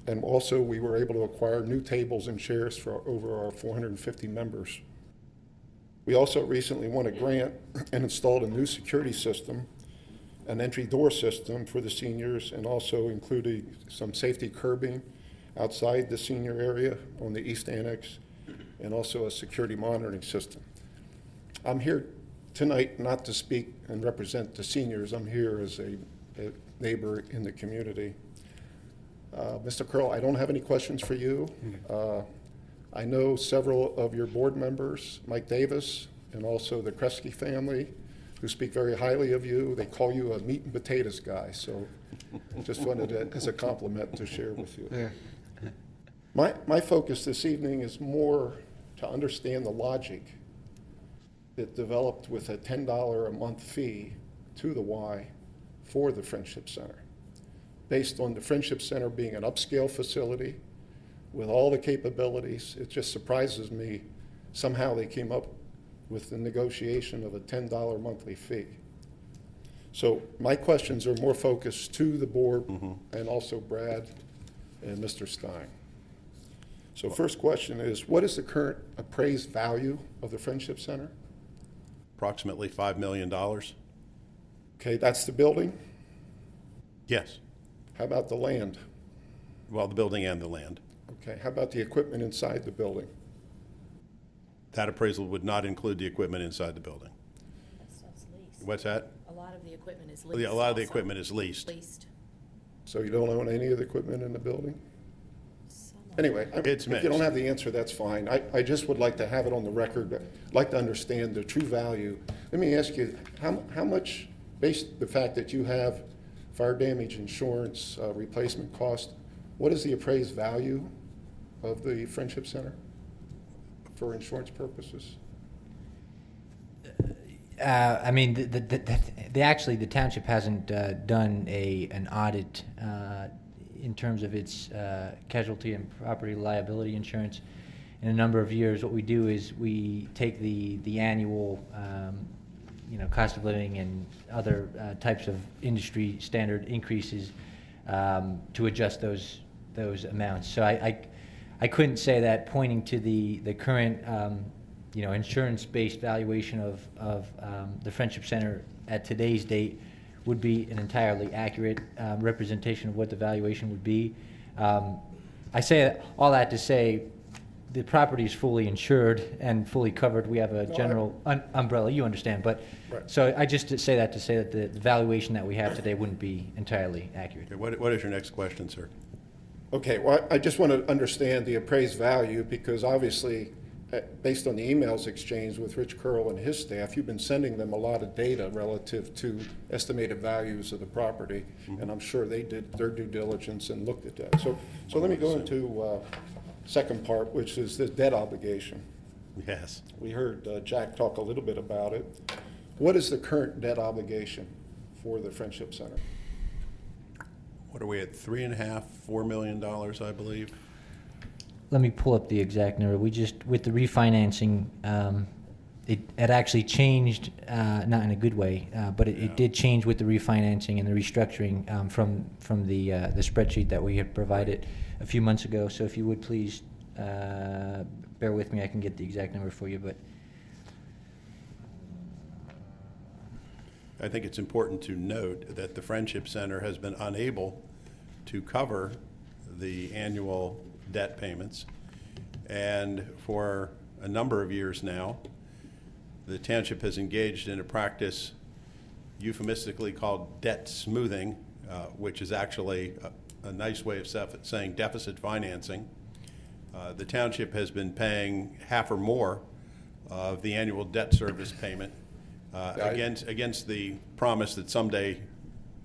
And also we were able to acquire new tables and chairs for over our 450 members. We also recently won a grant and installed a new security system, an entry door system for the seniors, and also included some safety curbing outside the senior area on the East Annex, and also a security monitoring system. I'm here tonight not to speak and represent the seniors. I'm here as a neighbor in the community. Mr. Curl, I don't have any questions for you. I know several of your board members, Mike Davis, and also the Kresge family, who speak very highly of you. They call you a meat and potatoes guy, so just wanted it as a compliment to share with you. Yeah. My focus this evening is more to understand the logic that developed with a $10 a month fee to the Y for the Friendship Center, based on the Friendship Center being an upscale facility with all the capabilities. It just surprises me somehow they came up with the negotiation of a $10 monthly fee. So my questions are more focused to the board and also Brad and Mr. Stein. So first question is, what is the current appraised value of the Friendship Center? Approximately $5 million. Okay, that's the building. Yes. How about the land? Well, the building and the land. Okay, how about the equipment inside the building? That appraisal would not include the equipment inside the building. That stuff's leased. What's that? A lot of the equipment is A leased. lot of the also. equipment is leased. Leased. So you don't own any of the equipment in the building? Some of Anyway, It's if you don't mixed. have the answer, that's fine. I just would like to have it on the record, I'd like to understand the true value. Let me ask you, how much, based on the fact that you have fire damage insurance replacement cost, what is the appraised value of the Friendship Center for insurance purposes? I mean, actually, the township hasn't done an audit in terms of its casualty and property liability insurance in a number of years. What we do is we take the annual, cost of living and other types of industry standard increases to adjust those amounts. So I couldn't say that pointing to the current insurance-based valuation of the Friendship Center at today's date would be an entirely accurate representation of what the valuation would be. I say all that to say the property is fully insured and fully covered. We have a general umbrella, you understand, but Right. so I just say that the valuation that we have today wouldn't be entirely accurate. Okay, what is your next question, sir? Okay, well, I just want to understand the appraised value, because obviously, based on the emails exchanged with Rich Curl and his staff, you've been sending them a lot of data relative to estimated values of the property, and I'm sure they did their due diligence and looked at that. So let me go into second part, which is the debt obligation. Yes. We heard Jack talk a little bit about it. What is the current debt obligation for the Friendship Center? What are we at, $3.5–4 million, I believe? Let me pull up the exact number. We just, with the refinancing, it actually changed, not in a good way, but it did change with the refinancing and the restructuring from the spreadsheet that we had provided a few months ago. So if you would please bear with me, I can get the exact number for you. But I think it's important to note that the Friendship Center has been unable to cover the annual debt payments. And for a number of years now, the township has engaged in a practice euphemistically called debt smoothing, which is actually a nice way of saying deficit financing. The township has been paying half or more of the annual debt service payment against the promise that someday,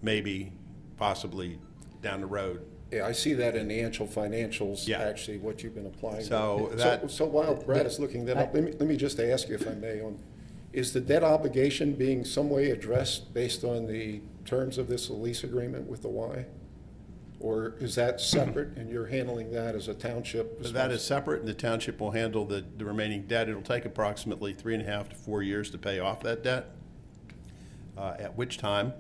maybe, possibly down the road. Yeah, I see that in the annual financials, Yeah. actually, what you've been applying. So So while Brad is looking that up, let me just ask you, if I may, is the debt obligation being some way addressed based on the terms of this lease agreement with the Y? Or is that separate, and you're handling that as a township? That is separate, and the township will handle the remaining debt. It'll take approximately 3.5 to 4 years to pay off that debt, at which time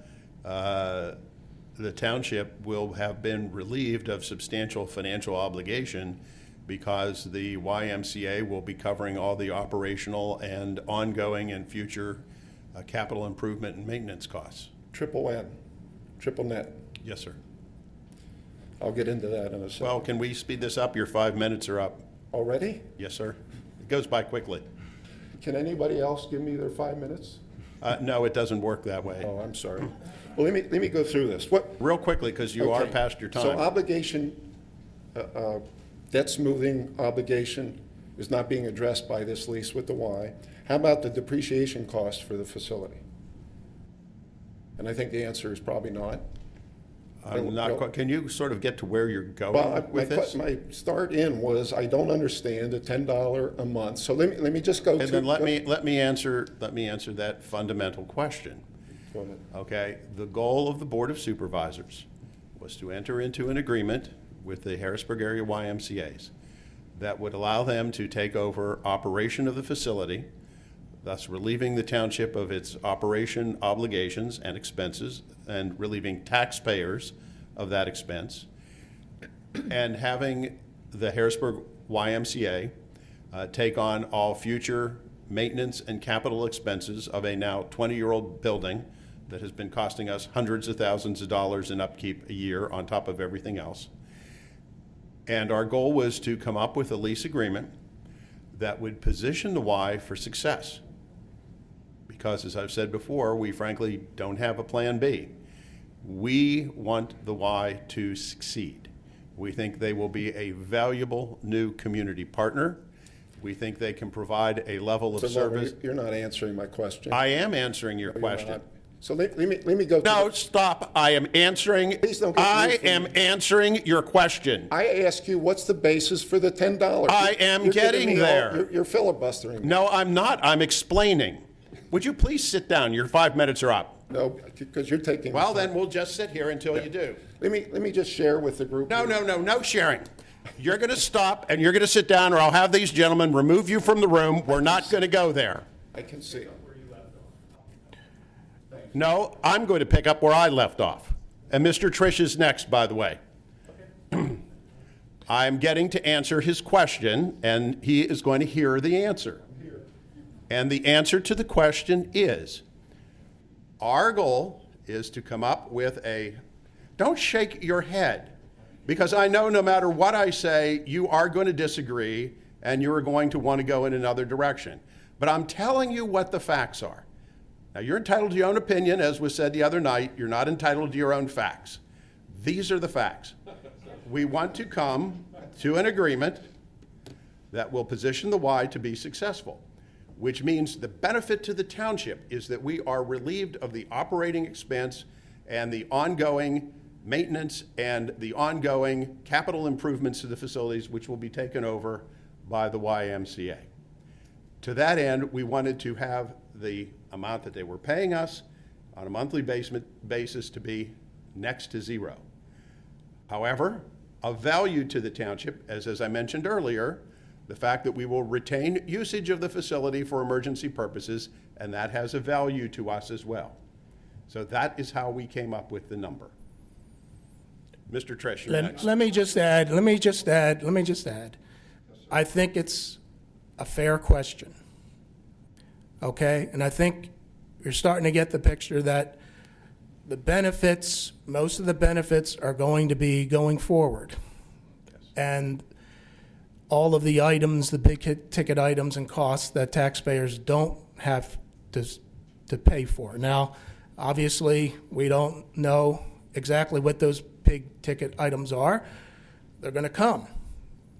the township will have been relieved of substantial financial obligation, because the YMCA will be covering all the operational and ongoing and future capital improvement and maintenance costs. Triple net. Yes, sir. I'll get into that in a second. Well, can we speed this up? Your 5 minutes are up. Already? Yes, sir. It goes by quickly. Can anybody else give me their 5 minutes? No, it doesn't work that way. Oh, I'm sorry. Well, let me go through this. What? Real quickly, because you are Okay. past your So time. obligation, debt smoothing obligation is not being addressed by this lease with the Y. How about the depreciation cost for the facility? And I think the answer is probably not. I'm not quite, can you sort of get to where you're Well, going with this? my start in was, I don't understand the $10 a month. So let me just go through. And then let me answer that fundamental question. Go ahead. Okay, the goal of the Board of Supervisors was to enter into an agreement with the Harrisburg area YMCA's that would allow them to take over operation of the facility, thus relieving the township of its operation obligations and expenses, and relieving taxpayers of that expense, and having the Harrisburg YMCA take on all future maintenance and capital expenses of a now 20-year-old building that has been costing us hundreds of thousands of dollars in upkeep a year on top of everything else. And our goal was to come up with a lease agreement that would position the Y for success. Because, as I've said before, we frankly don't have a plan B. We want the Y to succeed. We think they will be a valuable new community partner. We think they can provide a level of So, service. you're not answering my question. I am answering your You're question. not. So let me go. No, stop. I am answering. Please don't get I rude from am me. answering your question. I ask you, what's the basis for the $10? I am You're giving getting me there. You're filibustering me. No, I'm not. I'm explaining. Would you please sit down? Your 5 minutes are up. No, because you're taking. Well, then we'll just sit here until you do. Let me just share with the group. No sharing. You're going to stop and you're going to sit down, or I'll have these gentlemen remove you from the room. We're not going to go there. I can see. No, I'm going to pick up where I left off. And Mr. Trish is next, by the way. I'm getting to answer his question, and he is going to hear the answer. And the answer to the question is, our goal is to come up with a, don't shake your head, because I know no matter what I say, you are going to disagree, and you are going to want to go in another direction. But I'm telling you what the facts are. Now, you're entitled to your own opinion, as was said the other night. You're not entitled to your own facts. These are the facts. We want to come to an agreement that will position the Y to be successful, which means the benefit to the township is that we are relieved of the operating expense and the ongoing maintenance and the ongoing capital improvements to the facilities, which will be taken over by the YMCA. To that end, we wanted to have the amount that they were paying us on a monthly basis to be next to zero. However, of value to the township, as I mentioned earlier, the fact that we will retain usage of the facility for emergency purposes, and that has a value to us as well. So that is how we came up with the number. Mr. Trish, you're next. Let me just add. I think it's a fair question. Okay? And I think you're starting to get the picture that the benefits, most of the benefits are going to be going forward. And all of the items, the big ticket items and costs that taxpayers don't have to pay for. Now, obviously, we don't know exactly what those big ticket items are. They're going to come.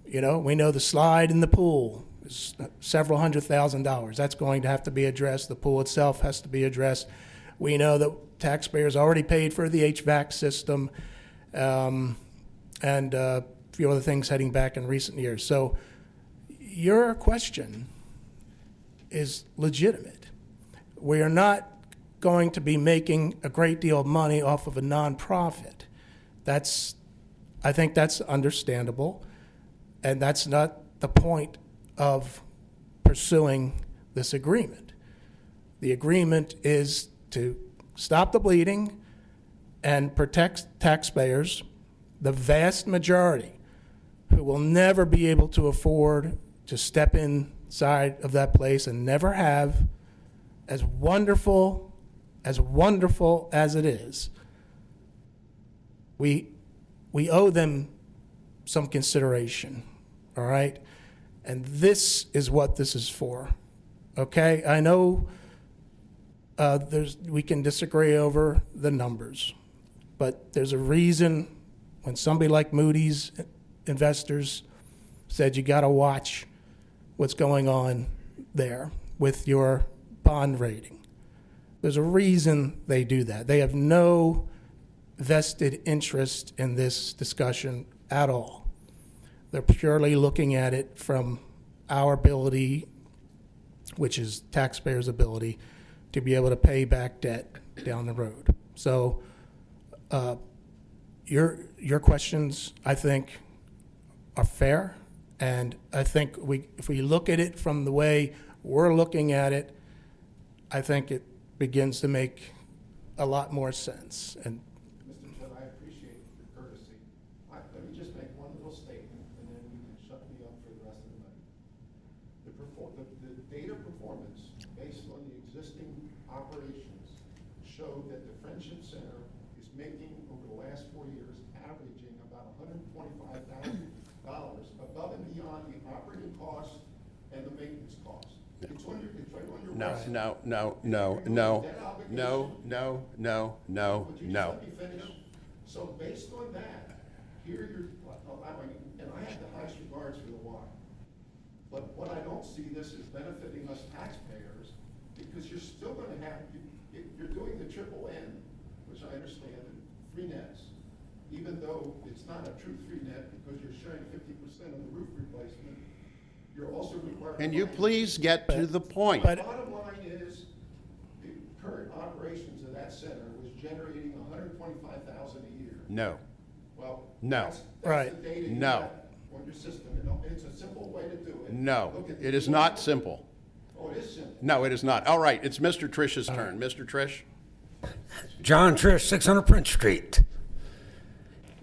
You know, we know the slide in the pool is several $100,000. That's going to have to be addressed. The pool itself has to be addressed. We know that taxpayers already paid for the HVAC system and a few other things heading back in recent years. So your question is legitimate. We are not going to be making a great deal of money off of a nonprofit. I think that's understandable, and that's not the point of pursuing this agreement. The agreement is to stop the bleeding and protect taxpayers, the vast majority who will never be able to afford to step inside of that place and never have, as wonderful as it is. We owe them some consideration, all right? And this is what this is for, okay? I know we can disagree over the numbers, but there's a reason when somebody like Moody's investors said you got to watch what's going on there with your bond rating. There's a reason they do that. They have no vested interest in this discussion at all. They're purely looking at it from our ability, which is taxpayers' ability, to be able to pay back debt down the road. So your questions, I think, are fair, and I think if we look at it from the way we're looking at it, I think it begins to make a lot more sense. And Mr. Chairman, I appreciate the courtesy. Let me just make one showed that the Friendship Center is making, over the last 4 years, averaging about $125,000 above and beyond the operating costs and the maintenance costs. It's right on your website. No. Would you just let me finish? So based on that, here you're allowing, and I have the highest regards for the Y. But what I don't see this is benefiting us taxpayers, because you're still gonna have, you're doing the triple N, which I understand, and 3 nets, even though it's not a true 3 net because you're sharing 50% of the roof replacement. You're also required. Can you please get to the point? The bottom line is, the current operations of that center was generating $125,000 a year. No. Well, No. that's Right. the data you No. have on your system. It's a simple way to do it. No, Look at it the- is not simple. Oh, it is simple. No, it is not. All right, it's Mr. Trish's turn. Mr. Trish? John Trish, 600 Prince Street.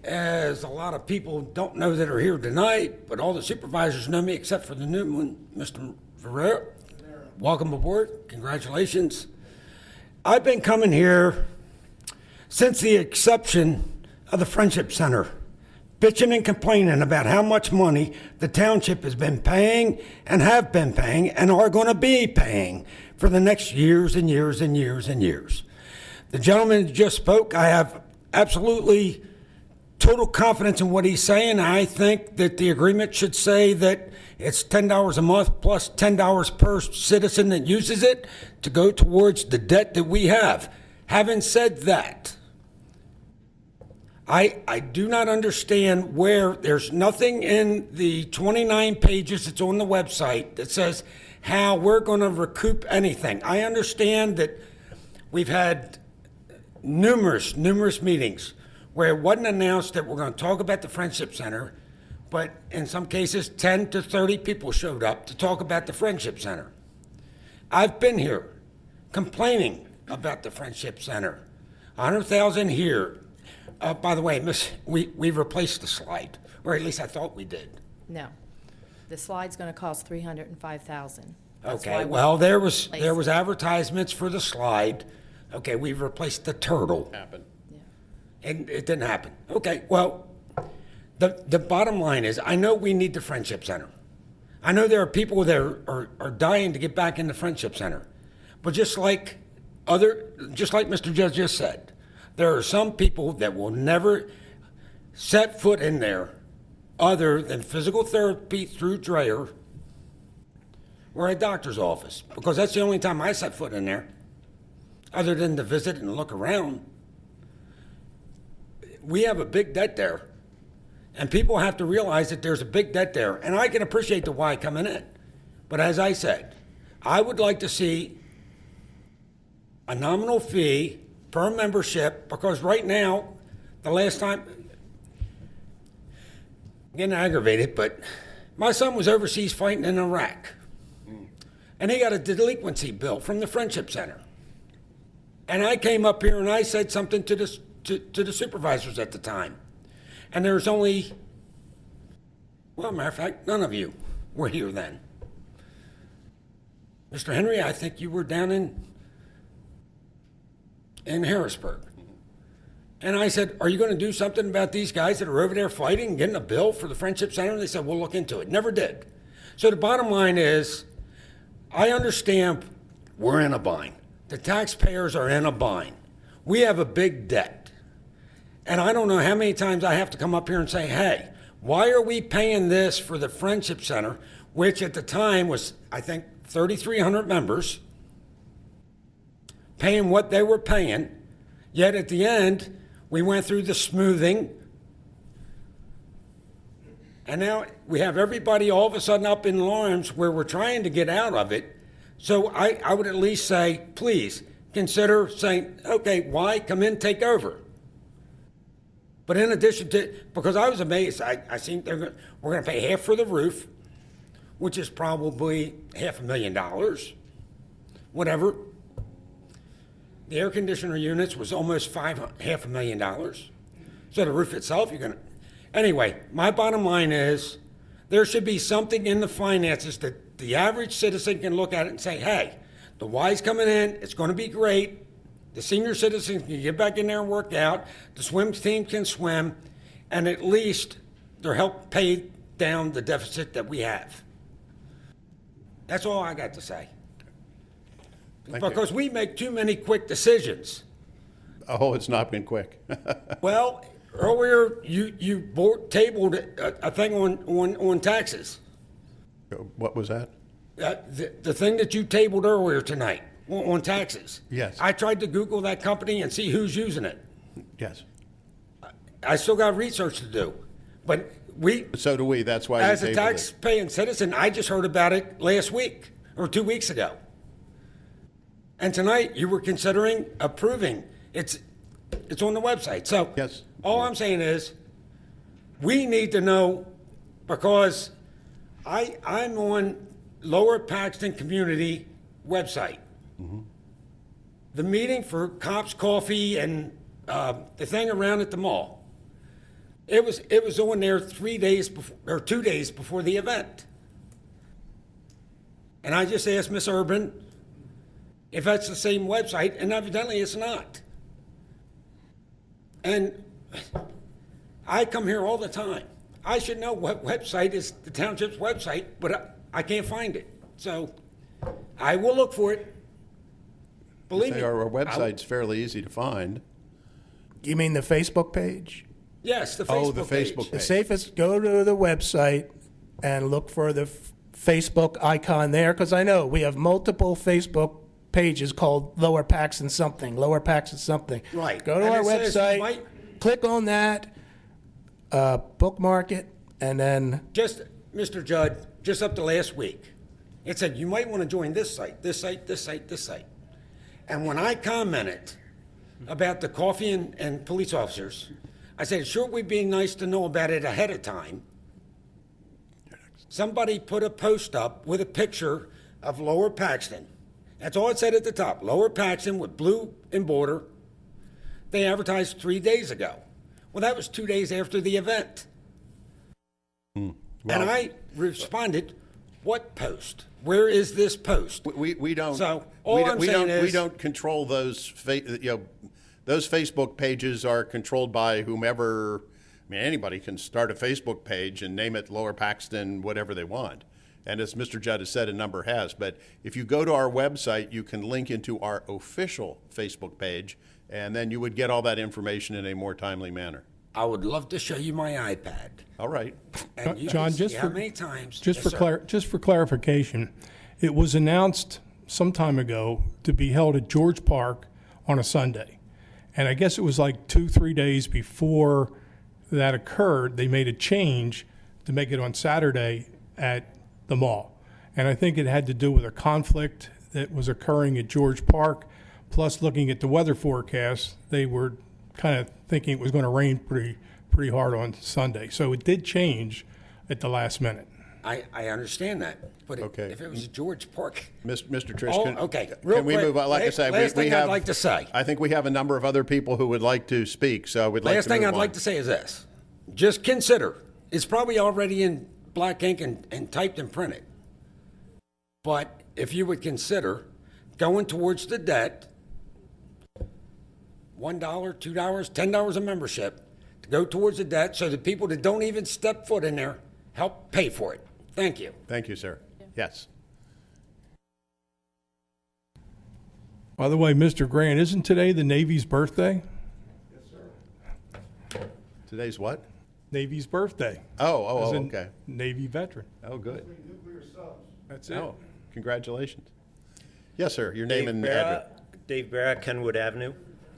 As a lot of people don't know that are here tonight, but all the supervisors know me except for the new one, Mr. Ferrer. Welcome aboard. Congratulations. I've been coming here since the exception of the Friendship Center, bitching and complaining about how much money the township has been paying and have been paying and are going to be paying for the next years and years and years and years. The gentleman who just spoke, I have absolutely total confidence in what he's saying. I think that the agreement should say that it's $10 a month plus $10 per citizen that uses it to go towards the debt that we have. Having said that, I do not understand where there's nothing in the 29 pages that's on the website that says how we're going to recoup anything. I understand that we've had numerous meetings where it wasn't announced that we're going to talk about the Friendship Center, but in some cases 10 to 30 people showed up to talk about the Friendship Center. I've been here complaining about the Friendship Center. 100,000 here. By the way, we replaced the slide, or at least I thought we did. No. The slide's going to cost $305,000. Okay, well, there was advertisements for the slide. Okay, we've replaced the turtle. Happened. And it didn't happen. Okay, well, the bottom line is, I know we need the Friendship Center. I know there are people that are dying to get back in the Friendship Center. But just like Mr. Judge just said, there are some people that will never set foot in there other than physical therapy through Dreyer or a doctor's office, because that's the only time I set foot in there, other than to visit and look around. We have a big debt there, and people have to realize that there's a big debt there. And I can appreciate the Y coming in, but as I said, I would like to see a nominal fee per membership, because right now, the last time, I'm getting aggravated, but my son was overseas fighting in Iraq, and he got a delinquency bill from the Friendship Center. And I came up here and I said something to the supervisors at the time. And there was only, well, matter of fact, none of you were here then. Mr. Henry, I think you were down in Harrisburg. And I said, are you going to do something about these guys that are over there fighting and getting a bill for the Friendship Center? And they said, we'll look into it. Never did. So the bottom line is, I understand we're in a bind. The taxpayers are in a bind. We have a big debt. And I don't know how many times I have to come up here and say, hey, why are we paying this for the Friendship Center, which at the time was, I think, 3,300 members, paying what they were paying, yet at the end, we went through the smoothing, and now we have everybody all of a sudden up in arms where we're trying to get out of it. So I would at least say, please, consider saying, okay, why come in, take over? But in addition to, because I was amazed, I seen we're going to pay half for the roof, which is probably $500,000, whatever. The air conditioner units was almost $500,000. So the roof itself, you're going to, anyway, my bottom line is there should be something in the finances that the average citizen can look at it and say, hey, the Y's coming in, it's going to be great, The senior citizens can get back in there and work out, the swim team can swim, and at least they're help pay down the deficit that we have. That's all I got to say. Thank you. Because we make too many quick decisions. Oh, it's not been quick. Well, earlier you tabled a thing on taxes. What was that? The thing that you tabled earlier tonight on taxes. Yes. I tried to Google that company and see who's using it. Yes. I still got research to do. But So do we. That's why we as a tabled it. tax-paying citizen, I just heard about it last week or 2 weeks ago. And tonight you were considering approving. It's on the website. So Yes. all I'm saying is we need to know, because I'm on Lower Paxton Community website. The meeting for Cops Coffee and the thing around at the mall. It was on there 3 days before, or 2 days before the event. And I just asked Miss Urban if that's the same website, and evidently it's not. And I come here all the time. I should know what website is the township's website, but I can't find it. So I will look for it. Believe me. Our I will- website's fairly easy to find. You mean the Facebook page? Yes, the Facebook Oh, the page. Facebook The page. safest, go to the website and look for the Facebook icon there, because I know we have multiple Facebook pages called Lower Paxton something, Lower Paxton something. Right. Go to And our it says you website, might- click on that, bookmark it, and then Just, Mr. Judd, just up to last week, it said you might want to join this site, this site, this site, this site. And when I commented about the coffee and police officers, I said, sure would be nice to know about it ahead of time. Somebody put a post up with a picture of Lower Paxton. That's all it said at the top, Lower Paxton with blue and border. They advertised 3 days ago. Well, that was 2 days after the event. And I responded, what post? Where is this post? We don't. So, all we don't, I'm we saying don't, we is- don't control those. Those Facebook pages are controlled by whomever. I mean, anybody can start a Facebook page and name it Lower Paxton, whatever they want. And as Mr. Judd has said, a number has. But if you go to our website, you can link into our official Facebook page, and then you would get all that information in a more timely manner. I would love to show you my iPad. All right. And you John, can just see how for- many times. Just Yes, sir. just for clarification, it was announced some time ago to be held at George Park on a Sunday. And I guess it was like 2-3 days before that occurred, they made a change to make it on Saturday at the mall. And I think it had to do with a conflict that was occurring at George Park. Plus, looking at the weather forecast, they were kind of thinking it was going to rain pretty hard on Sunday. So it did change at the last minute. I understand that. But Okay. if it was George Park, Mr. Trish, Oh, can, okay. Real can we quick, move on? Like I la- say, last we thing have. I'd like to say. I think we have a number of other people who would like to speak, so I would like last to thing move I'd on. like to say is this. Just consider, it's probably already in black ink and typed and printed. But if you would consider going towards the debt, $1, $2, $10 a membership, to go towards the debt so that people that don't even step foot in there help pay for it. Thank you. Thank you, sir. Yes. By the way, Mr. Grant, isn't today the Navy's birthday? Today's what? Navy's birthday. Oh, As a okay. Navy veteran. Oh, good. That's it. Oh, congratulations. Yes, sir. Your name and address. Dave Barrett, Kenwood Avenue.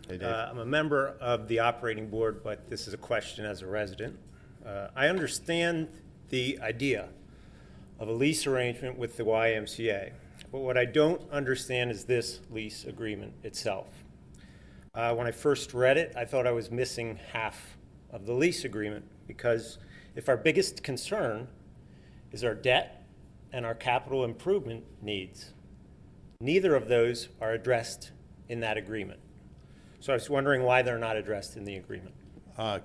Hey, Dave. I'm a member of the operating board, but this is a question as a resident. I understand the idea of a lease arrangement with the YMCA, but what I don't understand is this lease agreement itself. When I first read it, I thought I was missing half of the lease agreement, because if our biggest concern is our debt and our capital improvement needs, neither of those are addressed in that agreement. So I was wondering why they're not addressed in the agreement.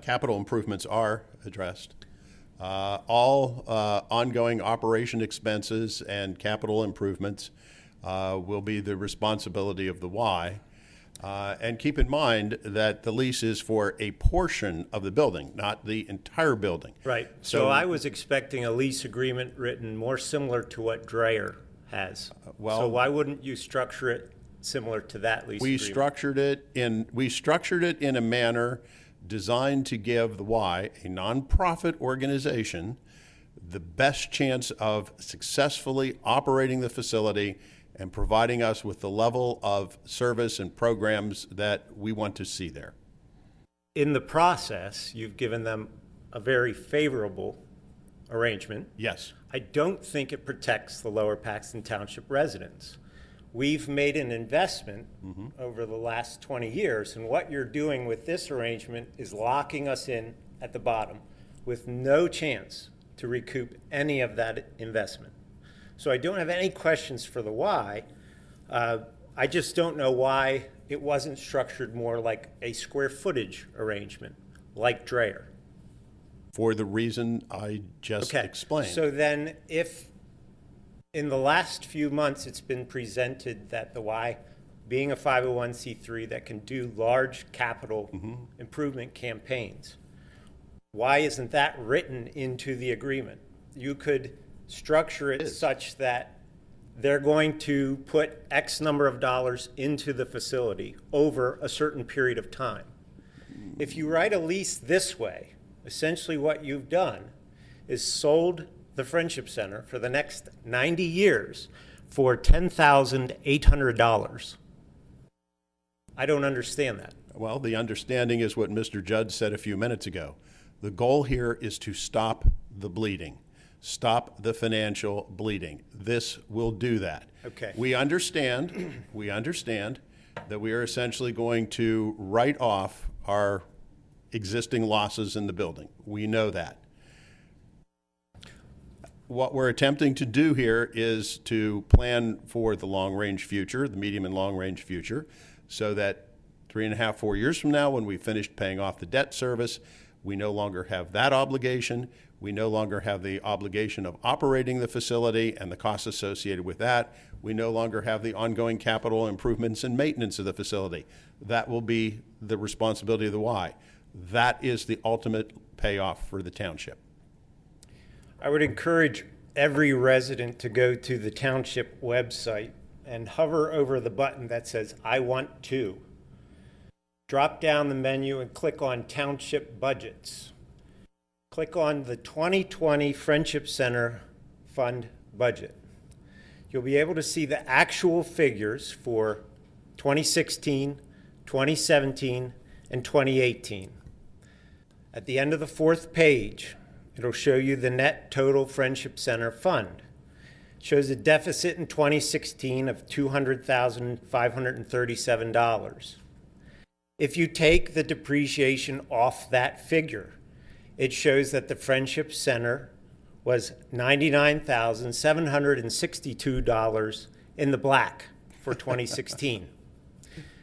Capital improvements are addressed. All ongoing operation expenses and capital improvements will be the responsibility of the Y. And keep in mind that the lease is for a portion of the building, not the entire building. Right. So I was expecting a lease agreement written more similar to what Dreyer has. well- So why wouldn't you structure it similar to that lease We agreement? structured it in a manner designed to give the Y, a nonprofit organization, the best chance of successfully operating the facility and providing us with the level of service and programs that we want to see there. In the process, you've given them a very favorable arrangement. Yes. I don't think it protects the Lower Paxton Township residents. We've made an investment over the last 20 years, and what you're doing with this arrangement is locking us in at the bottom with no chance to recoup any of that investment. So I don't have any questions for the why. I just don't know why it wasn't structured more like a square footage arrangement, like Dreyer. For the reason I just explained. So then if in the last few months it's been presented that the Y, being a 501c3 that can do large capital improvement campaigns, why isn't that written into the agreement? You could structure it such that they're going to put X number of dollars into the facility over a certain period of time. If you write a lease this way, essentially what you've done is sold the Friendship Center for the next 90 years for $10,800. I don't understand that. Well, the understanding is what Mr. Judd said a few minutes ago. The goal here is to stop the bleeding, stop the financial bleeding. This will do that. Okay. We understand that we are essentially going to write off our existing losses in the building. We know that. What we're attempting to do here is to plan for the long-range future, the medium and long-range future, so that 3.5, 4 years from now, when we've finished paying off the debt service, we no longer have that obligation. We no longer have the obligation of operating the facility and the costs associated with that. We no longer have the ongoing capital improvements and maintenance of the facility. That will be the responsibility of the Y. That is the ultimate payoff for the township. I would encourage every resident to go to the township website and hover over the button that says, I want to. Drop down the menu and click on Township Budgets. Click on the 2020 Friendship Center Fund budget. You'll be able to see the actual figures for 2016, 2017, and 2018. At the end of the fourth page, it'll show you the net total Friendship Center fund. It shows a deficit in 2016 of $200,537. If you take the depreciation off that figure, it shows that the Friendship Center was $99,762 in the black for 2016.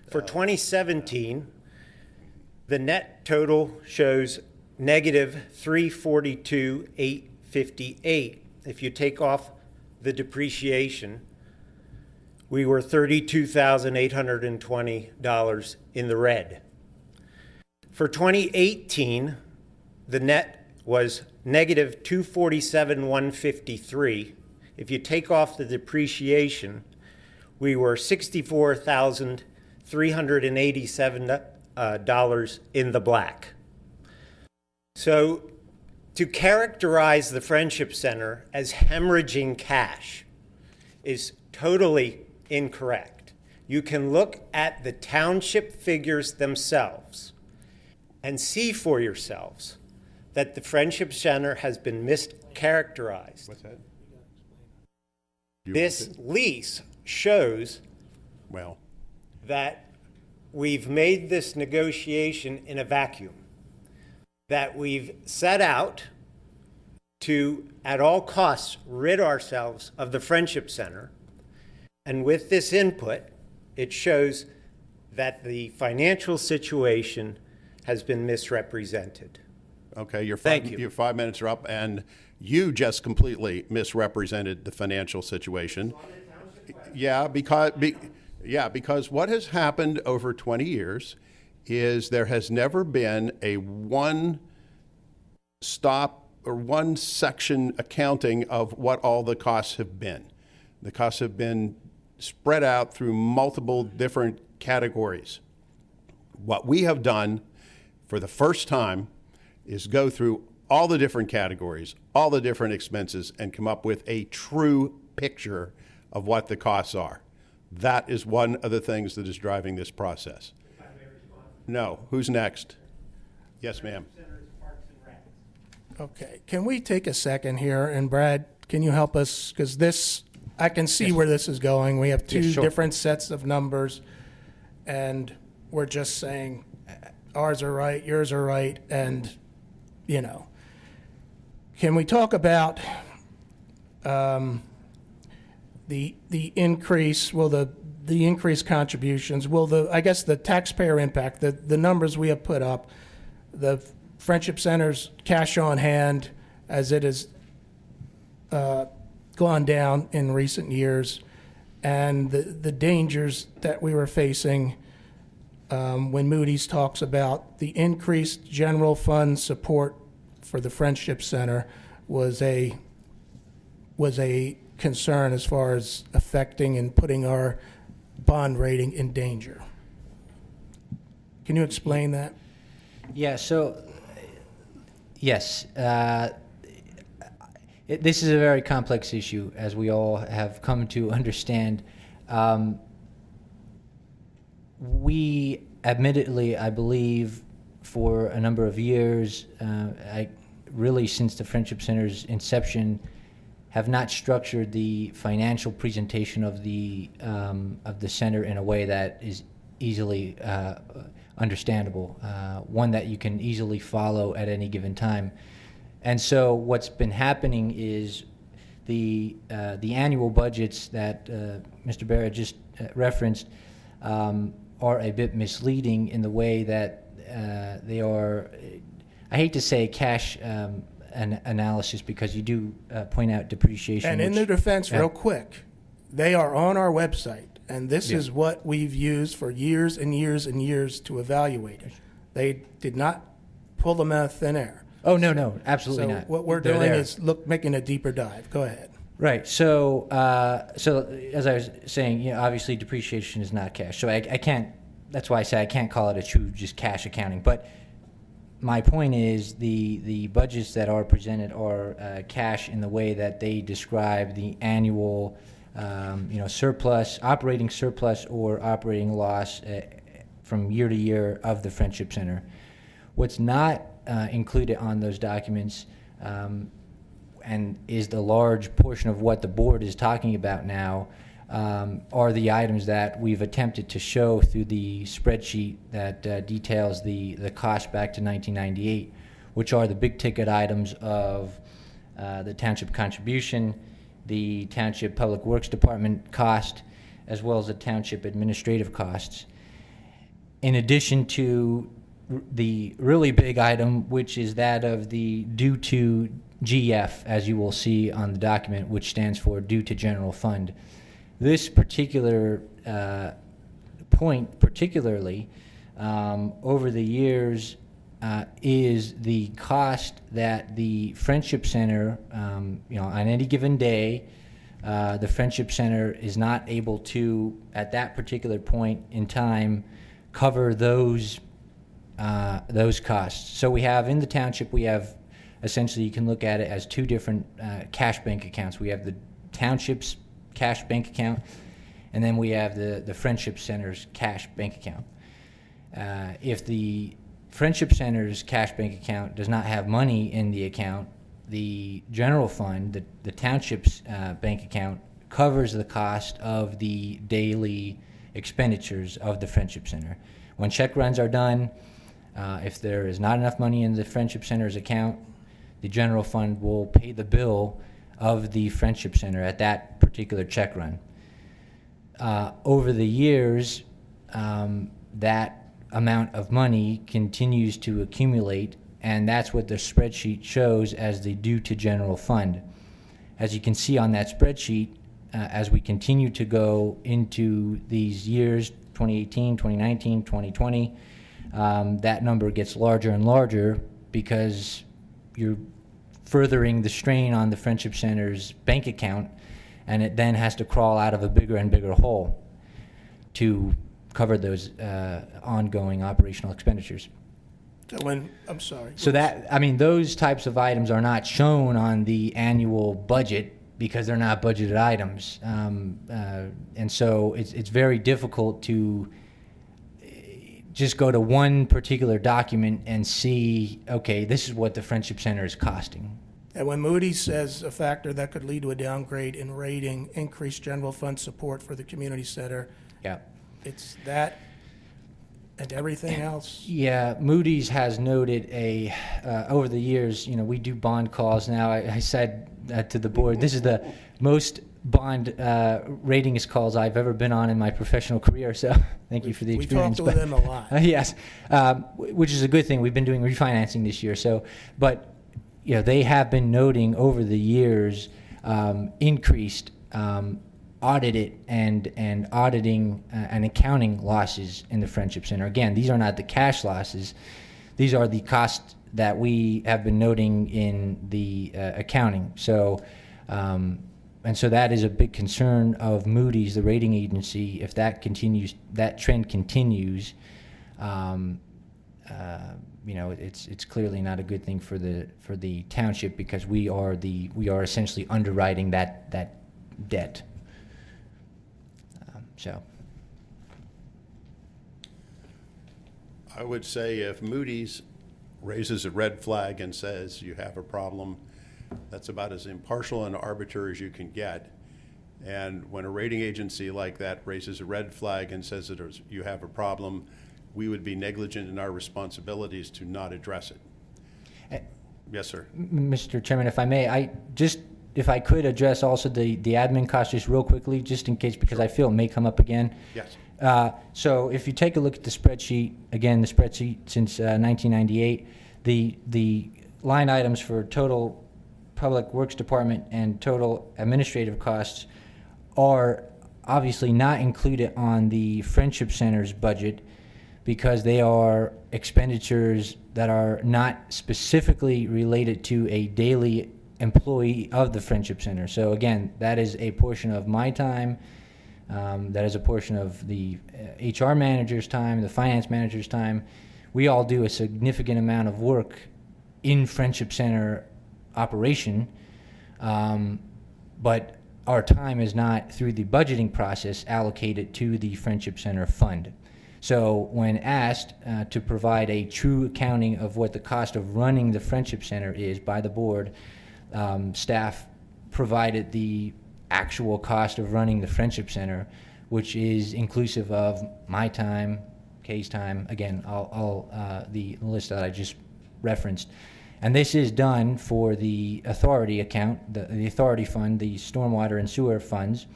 For 2017, the net total shows negative $342,858. If you take off the depreciation, we were $32,820 in the red. For 2018, the net was negative $247,153. If you take off the depreciation, we were $64,387 in the black. So to characterize the Friendship Center as hemorrhaging cash is totally incorrect. You can look at the township figures themselves and see for yourselves that the Friendship Center has been mischaracterized. What's that? This lease shows that we've made this negotiation in a vacuum, that we've set out to, at all costs, rid ourselves of the Friendship Center. And with this input, it shows that the financial situation has been misrepresented. Okay, your Thank you. 5 minutes are up, and you just completely misrepresented the financial situation. Yeah, because Yeah, because what has happened over 20 years is there has never been a one stop or one section accounting of what all the costs have been. The costs have been spread out through multiple different categories. What we have done for the first time is go through all the different categories, all the different expenses, and come up with a true picture of what the costs are. That is one of the things that is driving this process. No. Who's next? Yes, ma'am. Okay, can we take a second here, and Brad, can you help us? Because this, I can see where this is going. We have two Yes, sure. different sets of numbers, and we're just saying ours are right, yours are right, and, you know. Can we talk about the increase, the increased contributions, I guess the taxpayer impact, the numbers we have put up, the Friendship Center's cash on hand as it has gone down in recent years, and the dangers that we were facing when Moody's talks about the increased general fund support for the Friendship Center was a concern as far as affecting and putting our bond rating in danger. Can you explain that? Yeah, so, yes, this is a very complex issue, as we all have come to understand. We admittedly, I believe, for a number of years, really since the Friendship Center's inception, have not structured the financial presentation of the center in a way that is easily understandable, one that you can easily follow at any given time. And so what's been happening is the annual budgets that Mr. Barrett just referenced are a bit misleading in the way that they are, I hate to say cash an analysis, because you do point out depreciation. And in which- their defense, Yeah. real quick, they are on our website, and this Yeah. is what we've used for years and years and years to evaluate it. They did not pull them out of thin air. Oh, no, absolutely So not. what we're They're doing there. is making a deeper dive. Go ahead. Right. So, as I was saying, obviously depreciation is not cash. So I can't. That's why I say I can't call it a true just cash accounting. But my point is the budgets that are presented are cash in the way that they describe the annual, surplus, operating surplus or operating loss from year to year of the Friendship Center. What's not included on those documents, and is the large portion of what the board is talking about now, are the items that we've attempted to show through the spreadsheet that details the cost back to 1998, which are the big ticket items of the township contribution, the township public works department cost, as well as the township administrative costs. In addition to the really big item, which is that of the due to GF, as you will see on the document, which stands for due to general fund. This particular point, particularly over the years, is the cost that the Friendship Center, on any given day, the Friendship Center is not able to, at that particular point in time, cover those costs. So we have in the township, we have essentially, you can look at it as two different cash bank accounts. We have the township's cash bank account, and then we have the Friendship Center's cash bank account. If the Friendship Center's cash bank account does not have money in the account, the general fund, the township's bank account, covers the cost of the daily expenditures of the Friendship Center. When check runs are done, if there is not enough money in the Friendship Center's account, the general fund will pay the bill of the Friendship Center at that particular check run. Over the years, that amount of money continues to accumulate, and that's what the spreadsheet shows as the due to general fund. As you can see on that spreadsheet, as we continue to go into these years, 2018, 2019, 2020, that number gets larger and larger because you're furthering the strain on the Friendship Center's bank account, and it then has to crawl out of a bigger and bigger hole to cover those ongoing operational expenditures. So I'm sorry. So that, I mean, those types of items are not shown on the annual budget because they're not budgeted items. And so it's very difficult to just go to one particular document and see, okay, this is what the Friendship Center is costing. And when Moody's says a factor that could lead to a downgrade in rating, increased general fund support for the community center, Yeah. it's that and everything else. Yeah, Moody's has noted over the years, we do bond calls now. I said to the board, this is the most bond ratings calls I've ever been on in my professional career, so thank you for the experience. We talked with them a lot. Yes, which is a good thing. We've been doing refinancing this year, but they have been noting over the years increased audited and auditing and accounting losses in the Friendship Center. Again, these are not the cash losses. These are the costs that we have been noting in the accounting. So, and so that is a big concern of Moody's, the rating agency. If that continues, that trend continues, it's clearly not a good thing for the township because we are essentially underwriting that debt. So I would say if Moody's raises a red flag and says you have a problem, that's about as impartial and arbiter as you can get. And when a rating agency like that raises a red flag and says that you have a problem, we would be negligent in our responsibilities to not address it. Yes, sir. Mr. Chairman, if I may, if I could address also the admin costs just real quickly, just in case, because I feel it may come up again. Yes. So if you take a look at the spreadsheet, again, the spreadsheet since 1998, the line items for total Public Works Department and total administrative costs are obviously not included on the Friendship Center's budget because they are expenditures that are not specifically related to a daily employee of the Friendship Center. So again, that is a portion of my time, that is a portion of the HR manager's time, the finance manager's time. We all do a significant amount of work in Friendship Center operation, but our time is not, through the budgeting process, allocated to the Friendship Center fund. So when asked to provide a true accounting of what the cost of running the Friendship Center is by the board, staff provided the actual cost of running the Friendship Center, which is inclusive of my time, Kay's time, again, the list that I just referenced. And this is done for the authority account, the authority fund, the stormwater and sewer funds,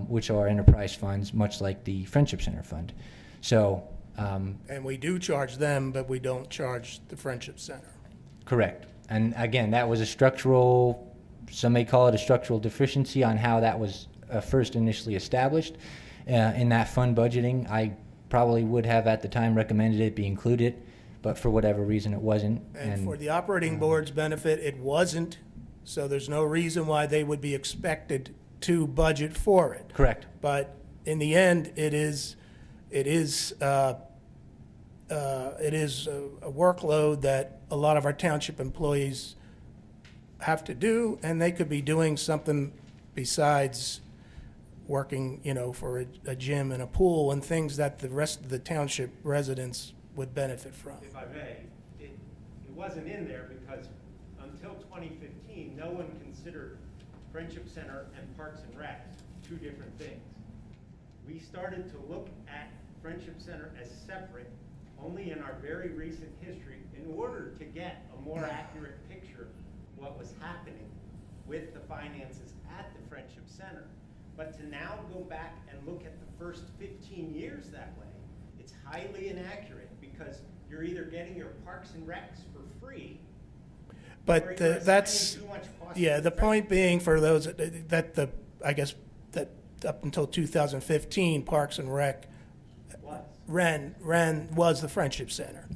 which are enterprise funds, much like the Friendship Center fund. So, and we do charge them, but we don't charge the Friendship Center. Correct. And again, that was a structural, some may call it a structural deficiency on how that was first initially established. In that fund budgeting, I probably would have at the time recommended it be included, but for whatever reason it wasn't. And for the operating board's benefit, it wasn't, so there's no reason why they would be expected to budget for it. Correct. But in the end, it is a workload that a lot of our township employees have to do, and they could be doing something besides working, for a gym and a pool and things that the rest of the township residents would benefit from. If I may, it wasn't in there because until 2015, no one considered Friendship Center and Parks and Rec two different things. We started to look at Friendship Center as separate only in our very recent history in order to get a more accurate picture of what was happening with the finances at the Friendship Center. But to now go back and look at the first 15 years that way, it's highly inaccurate because you're either getting your Parks and Recs for free, But or you're that's, assigning too much cost yeah, to the point being for those, that I guess that up until 2015, Parks and Rec ran was the Friendship Center.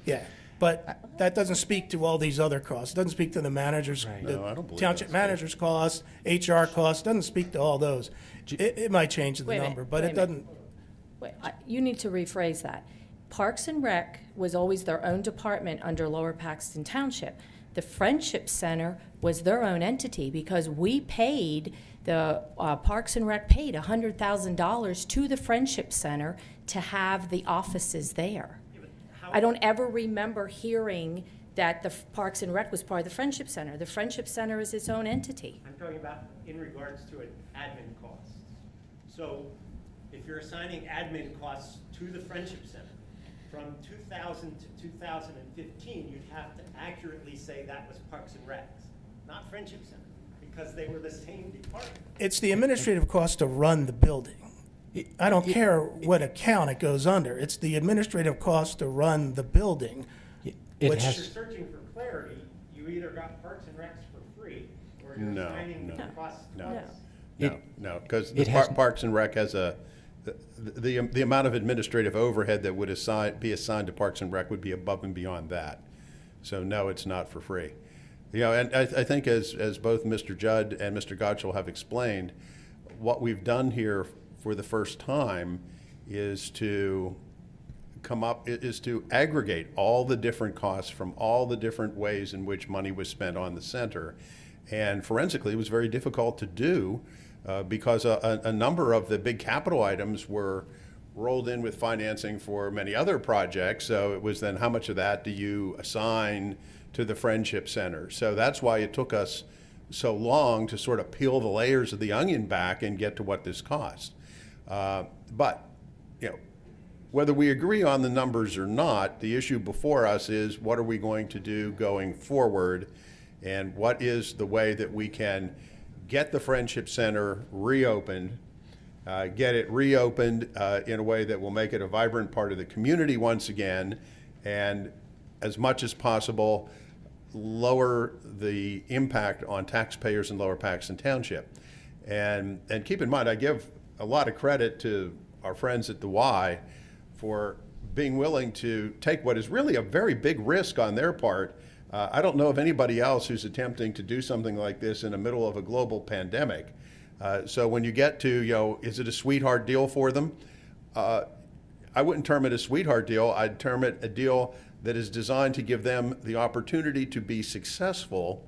Yeah, but that doesn't speak to all these other costs. It doesn't speak to the managers, No, I don't the believe township that's managers' costs, HR costs. Doesn't speak to all those. It might change the Wait a minute, number, but wait a it minute. doesn't. Wait, you need to rephrase that. Parks and Rec was always their own department under Lower Paxton Township. The Friendship Center was their own entity because we paid, the Parks and Rec paid $100,000 to the Friendship Center to have the offices there. I don't ever remember hearing that the Parks and Rec was part of the Friendship Center. The Friendship Center is its own entity. I'm talking about in regards to an admin cost. So if you're assigning admin costs to the Friendship Center, from 2000 to 2015, you'd have to accurately say that was Parks and Recs, not Friendship Center, because they were the same department. It's the administrative cost to run the building. I don't care what account it goes under. It's the administrative cost to run the building. It Which- If has, you're searching for clarity, you either got Parks and Recs for free, or you're No, assigning the no, costs no. twice. No, because it has- Parks and Rec has the amount of administrative overhead that would be assigned to Parks and Rec would be above and beyond that. So no, it's not for free. You know, and I think as both Mr. Judd and Mr. Gottschall have explained, what we've done here for the first time is to aggregate all the different costs from all the different ways in which money was spent on the center. And forensically, it was very difficult to do because a number of the big capital items were rolled in with financing for many other projects. So it was then how much of that do you assign to the Friendship Center? So that's why it took us so long to sort of peel the layers of the onion back and get to what this cost. But, you know, whether we agree on the numbers or not, the issue before us is what are we going to do going forward, and what is the way that we can get the Friendship Center reopened, get it reopened in a way that will make it a vibrant part of the community once again, and as much as possible, lower the impact on taxpayers in Lower Paxton Township. And keep in mind, I give a lot of credit to our friends at the Y for being willing to take what is really a very big risk on their part. I don't know of anybody else who's attempting to do something like this in the middle of a global pandemic. So when you get to, you know, is it a sweetheart deal for them? I wouldn't term it a sweetheart deal. I'd term it a deal that is designed to give them the opportunity to be successful,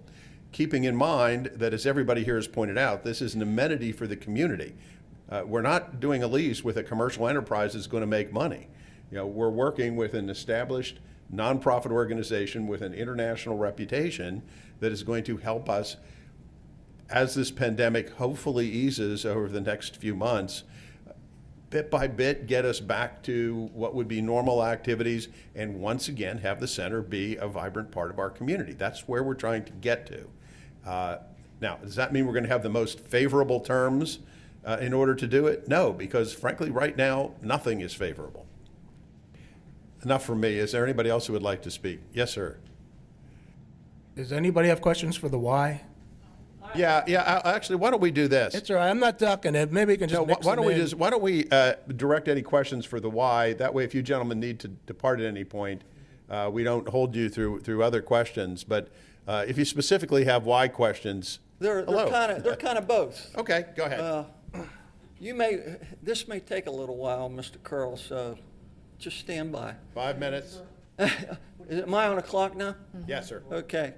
keeping in mind that, as everybody here has pointed out, this is an amenity for the community. We're not doing a lease with a commercial enterprise that's going to make money. You know, we're working with an established nonprofit organization with an international reputation that is going to help us, as this pandemic hopefully eases over the next few months, bit by bit get us back to what would be normal activities and once again have the center be a vibrant part of our community. That's where we're trying to get to. Now, does that mean we're going to have the most favorable terms in order to do it? No, because frankly, right now, nothing is favorable. Enough from me. Is there anybody else who would like to speak? Yes, sir. Does anybody have questions for the Y? Yeah. Actually, why don't we do this? It's all right. I'm not ducking it. Maybe we can just No, mix why don't them we in. why don't we direct any questions for the Y? That way, if you gentlemen need to depart at any point, we don't hold you through other questions. But if you specifically have Y questions, hello. They're kind of both. Okay, go ahead. This may take a little while, Mr. Curl, so just stand by. 5 minutes. Am I on a clock now? Yes, sir. Okay.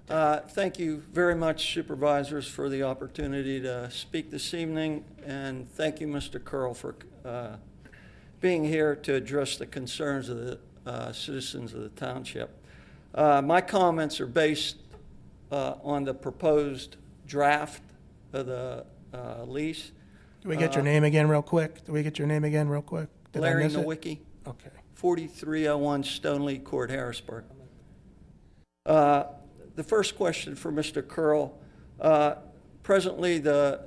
Thank you very much, supervisors, for the opportunity to speak this evening, and thank you, Mr. Curl, for being here to address the concerns of the citizens of the township. My comments are based on the proposed draft of the lease. Do we get your name again real quick? Did I Larry miss it? Nowicki, Okay. 4301 Stoneleigh Court, Harrisburg. The first question for Mr. Curl. Presently, the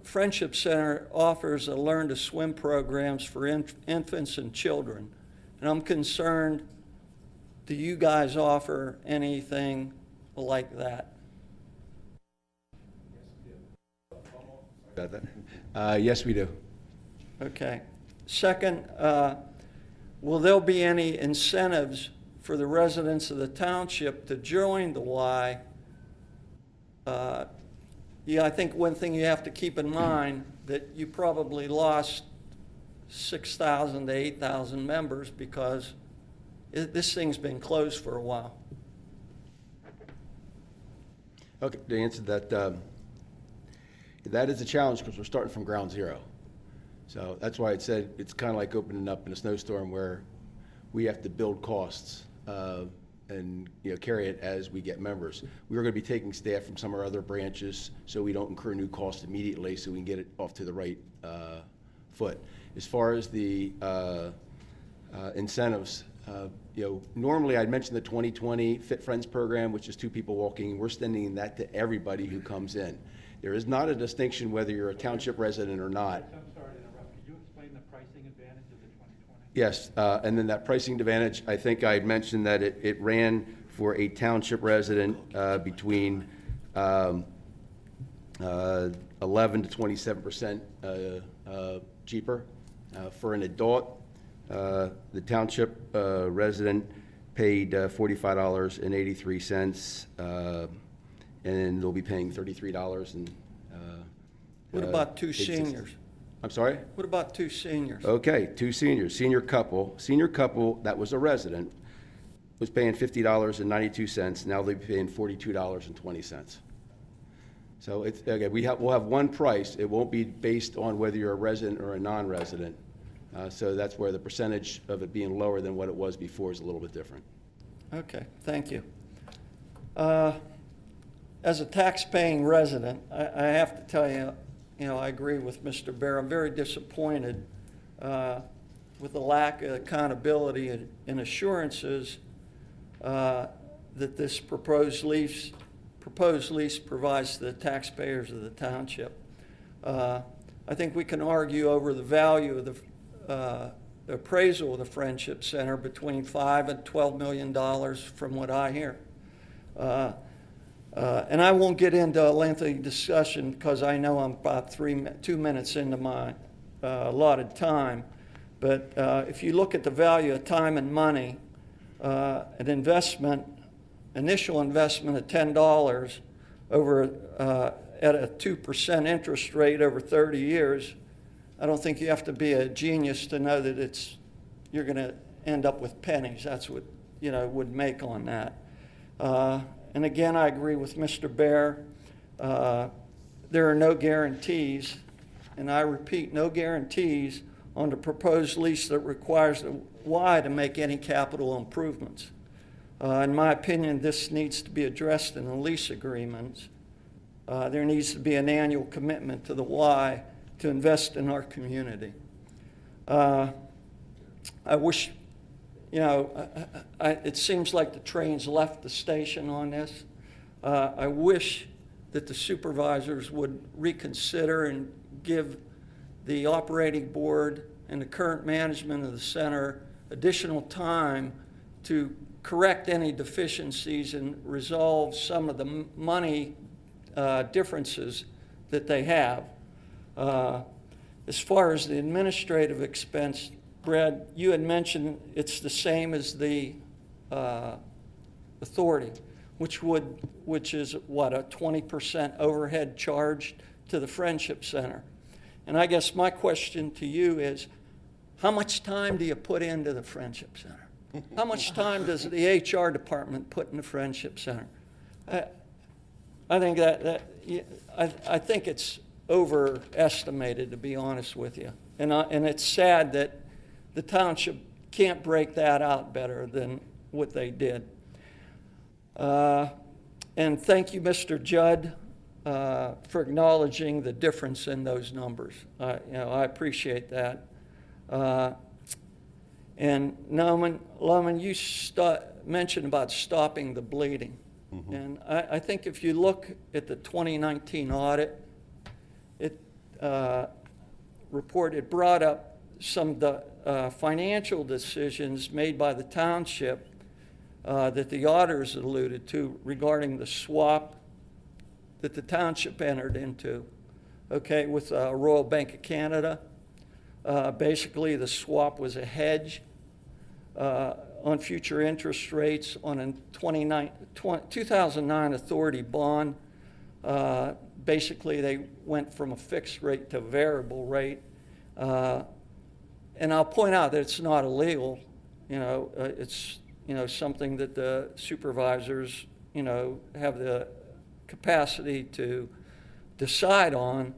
Friendship Center offers a Learn to Swim programs for infants and children. And I'm concerned, do you guys offer anything like that? About that. Yes, we do. Okay. Second, will there be any incentives for the residents of the township to join the Y? Yeah, I think one thing you have to keep in mind that you probably lost 6,000 to 8,000 members because this thing's been closed for a while. Okay, to answer that, that is a challenge because we're starting from ground zero. So that's why I said it's kind of like opening up in a snowstorm where we have to build costs and carry it as we get members. We are going to be taking staff from some of our other branches so we don't incur new costs immediately, so we can get it off to the right foot. As far as the incentives, normally I'd mention the 2020 Fit Friends program, which is 2 people walking. We're extending that to everybody who comes in. There is not a distinction whether you're a township resident or not. I'm sorry to interrupt. Could you explain the pricing advantage of the 2020? Yes, and then that pricing advantage, I think I mentioned that it ran for a township resident between 11 to 27% cheaper. For an adult, the township resident paid $45.83, and they'll be paying $33 and. What about 2 seniors? I'm sorry? What about 2 seniors? Okay, 2 seniors, senior couple that was a resident was paying $50.92. Now they'll be paying $42.20. So it's, again, we'll have one price. It won't be based on whether you're a resident or a non-resident. So that's where the percentage of it being lower than what it was before is a little bit different. Okay, thank you. As a tax-paying resident, I have to tell you, I agree with Mr. Bear. I'm very disappointed with the lack of accountability and assurances that this proposed lease provides to the taxpayers of the township. I think we can argue over the value of the appraisal of the Friendship Center between $5 and $12 million from what I hear. And I won't get into a lengthy discussion because I know I'm about 2 minutes into my allotted time. But if you look at the value of time and money, an initial investment of $10 over at a 2% interest rate over 30 years, I don't think you have to be a genius to know that you're going to end up with pennies. That's what would make on that. And again, I agree with Mr. Bear. There are no guarantees, and I repeat, no guarantees on the proposed lease that requires the Y to make any capital improvements. In my opinion, this needs to be addressed in the lease agreements. There needs to be an annual commitment to the Y to invest in our community. I wish, it seems like the train's left the station on this. I wish that the supervisors would reconsider and give the operating board and the current management of the center additional time to correct any deficiencies and resolve some of the money differences that they have. As far as the administrative expense, Brad, you had mentioned it's the same as the authority, which is what, a 20% overhead charge to the Friendship Center. And I guess my question to you is, how much time do you put into the Friendship Center? How much time does the HR department put in the Friendship Center? I think I think it's overestimated, to be honest with you. And it's sad that the township can't break that out better than what they did. And thank you, Mr. Judd, for acknowledging the difference in those numbers. I appreciate that. And Loman, you mentioned about stopping the bleeding. Mm-hmm. And I think if you look at the 2019 audit, it brought up some of the financial decisions made by the township that the auditors alluded to regarding the swap that the township entered into okay, with Royal Bank of Canada. Basically, the swap was a hedge on future interest rates on a 2009 authority bond. Basically, they went from a fixed rate to a variable rate. And I'll point out that it's not illegal. It's, something that the supervisors, have the capacity to decide on.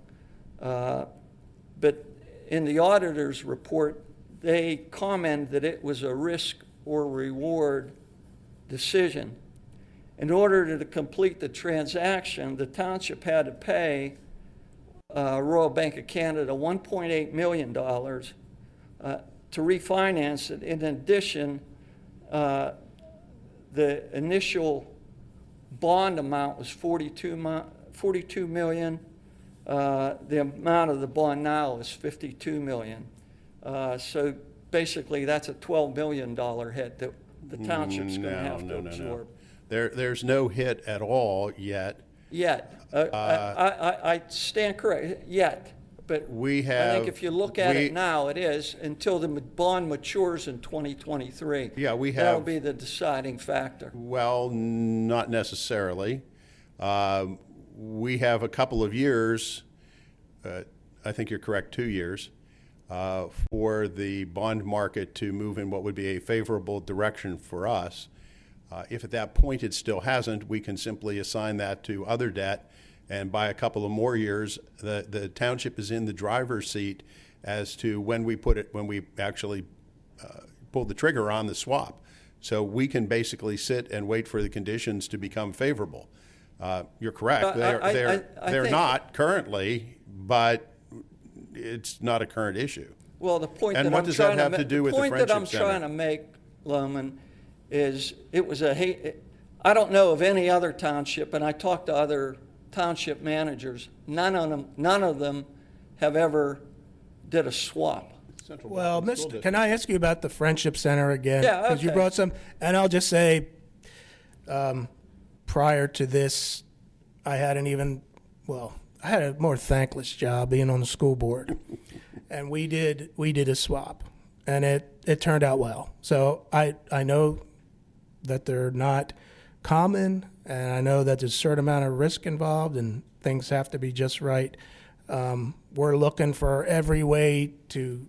But in the auditor's report, they commented that it was a risk or reward decision. In order to complete the transaction, the township had to pay Royal Bank of Canada $1.8 million to refinance it. In addition, the initial bond amount was $42 million. The amount of the bond now is $52 million. So basically, that's a $12 million hit that the township's going to have to absorb. There's no hit at all yet. I stand correct, yet. But I think if you look at it now, it is until the bond matures in 2023. Yeah, that'll be the deciding factor. Well, not necessarily. We have a couple of years, I think you're correct, 2 years, for the bond market to move in what would be a favorable direction for us. If at that point it still hasn't, we can simply assign that to other debt, and by a couple of more years, the township is in the driver's seat as to when we actually pull the trigger on the swap. So we can basically sit and wait for the conditions to become favorable. You're correct. They're not currently, but it's not a current issue. Well, the point and that what I'm does trying that have to to do with the point Friendship that I'm Center? trying to make, Loman, is it was I don't know of any other township, and I talked to other township managers. None of them have ever did a swap. Well, can I ask you about the Friendship Center again? Yeah, Because you okay. brought some, and I'll just say, prior to this, I had a more thankless job being on the school board, and we did a swap, and it turned out well. So I know that they're not common, and I know that there's a certain amount of risk involved, and things have to be just right. We're looking for every way to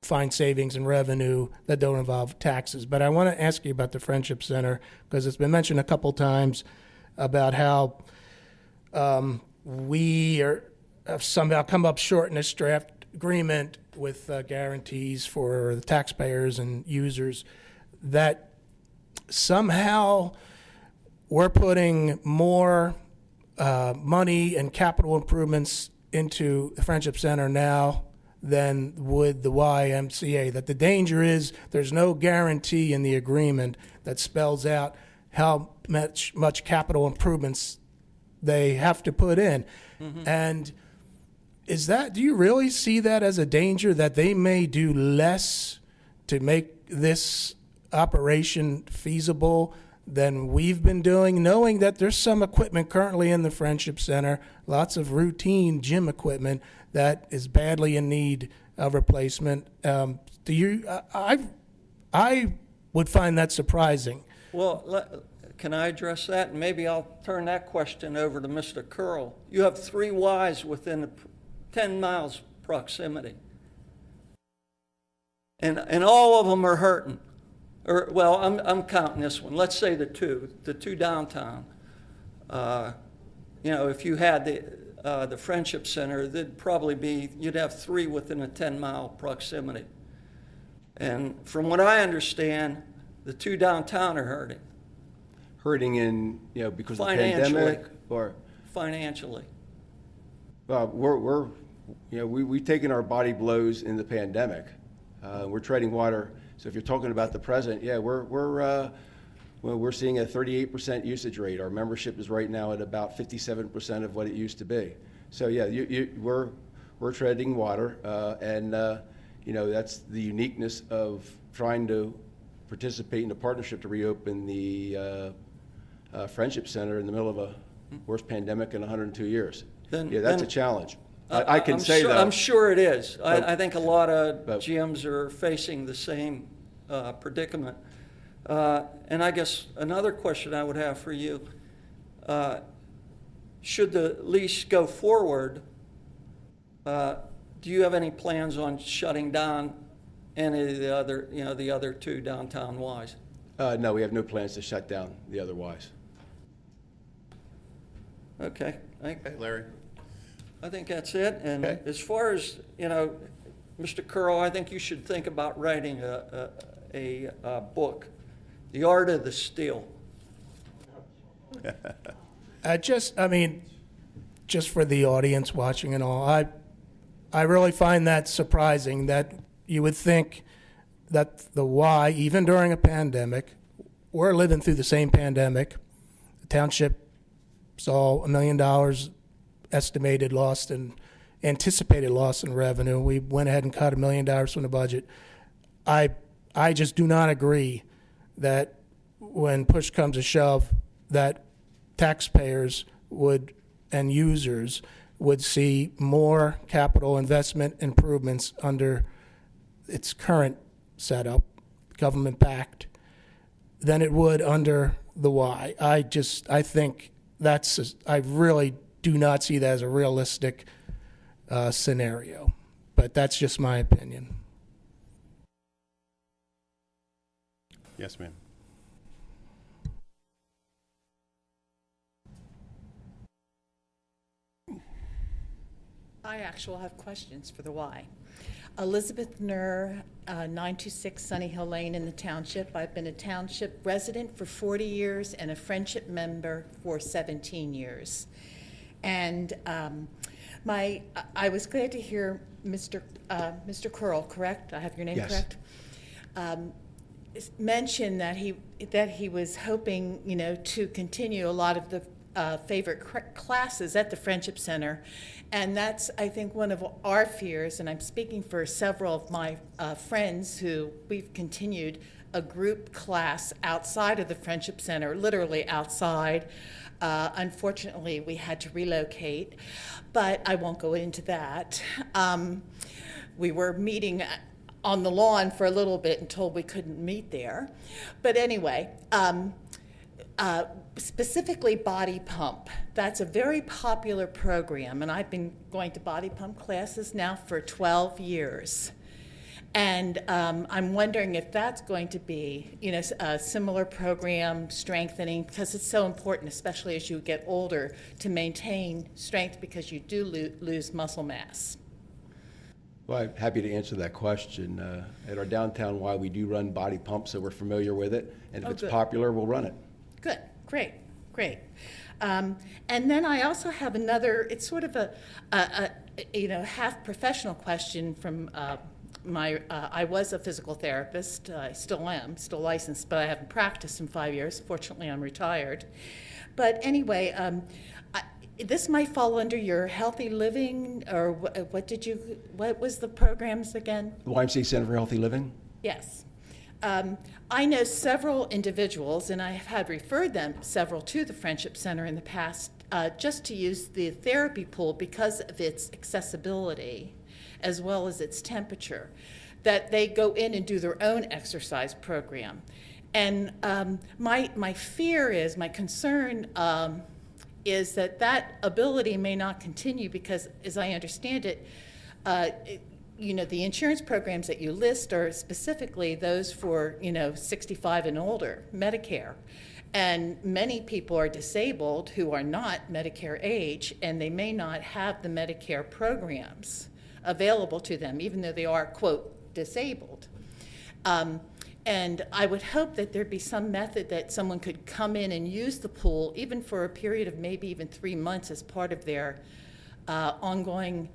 find savings and revenue that don't involve taxes. But I want to ask you about the Friendship Center, because it's been mentioned a couple times about how we have somehow come up short in this draft agreement with guarantees for the taxpayers and users, that somehow we're putting more money and capital improvements into the Friendship Center now than would the YMCA. That the danger is there's no guarantee in the agreement that spells out how much capital improvements they have to put in. Mm-hmm. And do you really see that as a danger, that they may do less to make this operation feasible than we've been doing, knowing that there's some equipment currently in the Friendship Center, lots of routine gym equipment that is badly in need of replacement? I would find that surprising. Well, can I address that? And maybe I'll turn that question over to Mr. Curl. You have 3 Ys within 10 miles proximity. And all of them are hurting. I'm counting this one. Let's say the two downtown. If you had the Friendship Center, you'd have 3 within a 10-mile proximity. And from what I understand, the 2 downtown are hurting. Hurting because of the pandemic, or financially. We've taken our body blows in the pandemic. We're treading water. So if you're talking about the present, we're seeing a 38% usage rate. Our membership is right now at about 57% of what it used to be. So we're treading water, and that's the uniqueness of trying to participate in a partnership to reopen the Friendship Center in the middle of a worst pandemic in 102 years. then... Yeah, that's a then- challenge. I can say sure, though. I'm sure it is. But- I think a lot of but- GMs are facing the same predicament. And I guess another question I would have for you, should the lease go forward, do you have any plans on shutting down any of the other, the other two downtown Ys? No, we have no plans to shut down the otherwise. Okay. Okay, Larry? I think that's it. And Okay. as far as, Mr. Curl, I think you should think about writing a book, The Art of the Steal. Just for the audience watching and all, I really find that surprising that you would think that the Y, even during a pandemic, we're living through the same pandemic. The township saw $1 million estimated loss and anticipated loss in revenue. We went ahead and cut $1 million from the budget. I just do not agree that when push comes to shove, that taxpayers would and users would see more capital investment improvements under its current setup, government-backed, than it would under the Y. I think I really do not see that as a realistic scenario, but that's just my opinion. Yes, ma'am. I actually have questions for the Y. Elizabeth Nur, 926 Sunny Hill Lane in the township. I've been a township resident for 40 years and a friendship member for 17 years. And I was glad to hear Mr. Curl, correct? I have your name Yes. correct? Mention that he was hoping, to continue a lot of the favorite classes at the Friendship Center. And that's, I think, one of our fears, and I'm speaking for several of my friends who we've continued a group class outside of the Friendship Center, literally outside. Unfortunately, we had to relocate, but I won't go into that. We were meeting on the lawn for a little bit and told we couldn't meet there. But anyway, specifically Body Pump. That's a very popular program, and I've been going to Body Pump classes now for 12 years. And I'm wondering if that's going to be, a similar program, strengthening, because it's so important, especially as you get older, to maintain strength because you do lose muscle mass. Well, I'm happy to answer that question. At our downtown Y, we do run Body Pump, so we're familiar with it. And if it's good. popular, we'll run it. Good, great. And then I also have another, it's sort of a half professional question from I was a physical therapist, I still am, still licensed, but I haven't practiced in 5 years. Fortunately, I'm retired. But anyway, this might fall under your healthy living, or what was the programs again? The YMCA Center for Healthy Living? Yes. I know several individuals, and I have had referred them several to the Friendship Center in the past, just to use the therapy pool because of its accessibility as well as its temperature, that they go in and do their own exercise program. And my fear is, my concern is that ability may not continue because, as I understand it, the insurance programs that you list are specifically those for, 65 and older, Medicare. And many people are disabled who are not Medicare age, and they may not have the Medicare programs available to them, even though they are, quote, disabled. And I would hope that there'd be some method that someone could come in and use the pool, even for a period of maybe even 3 months as part of their ongoing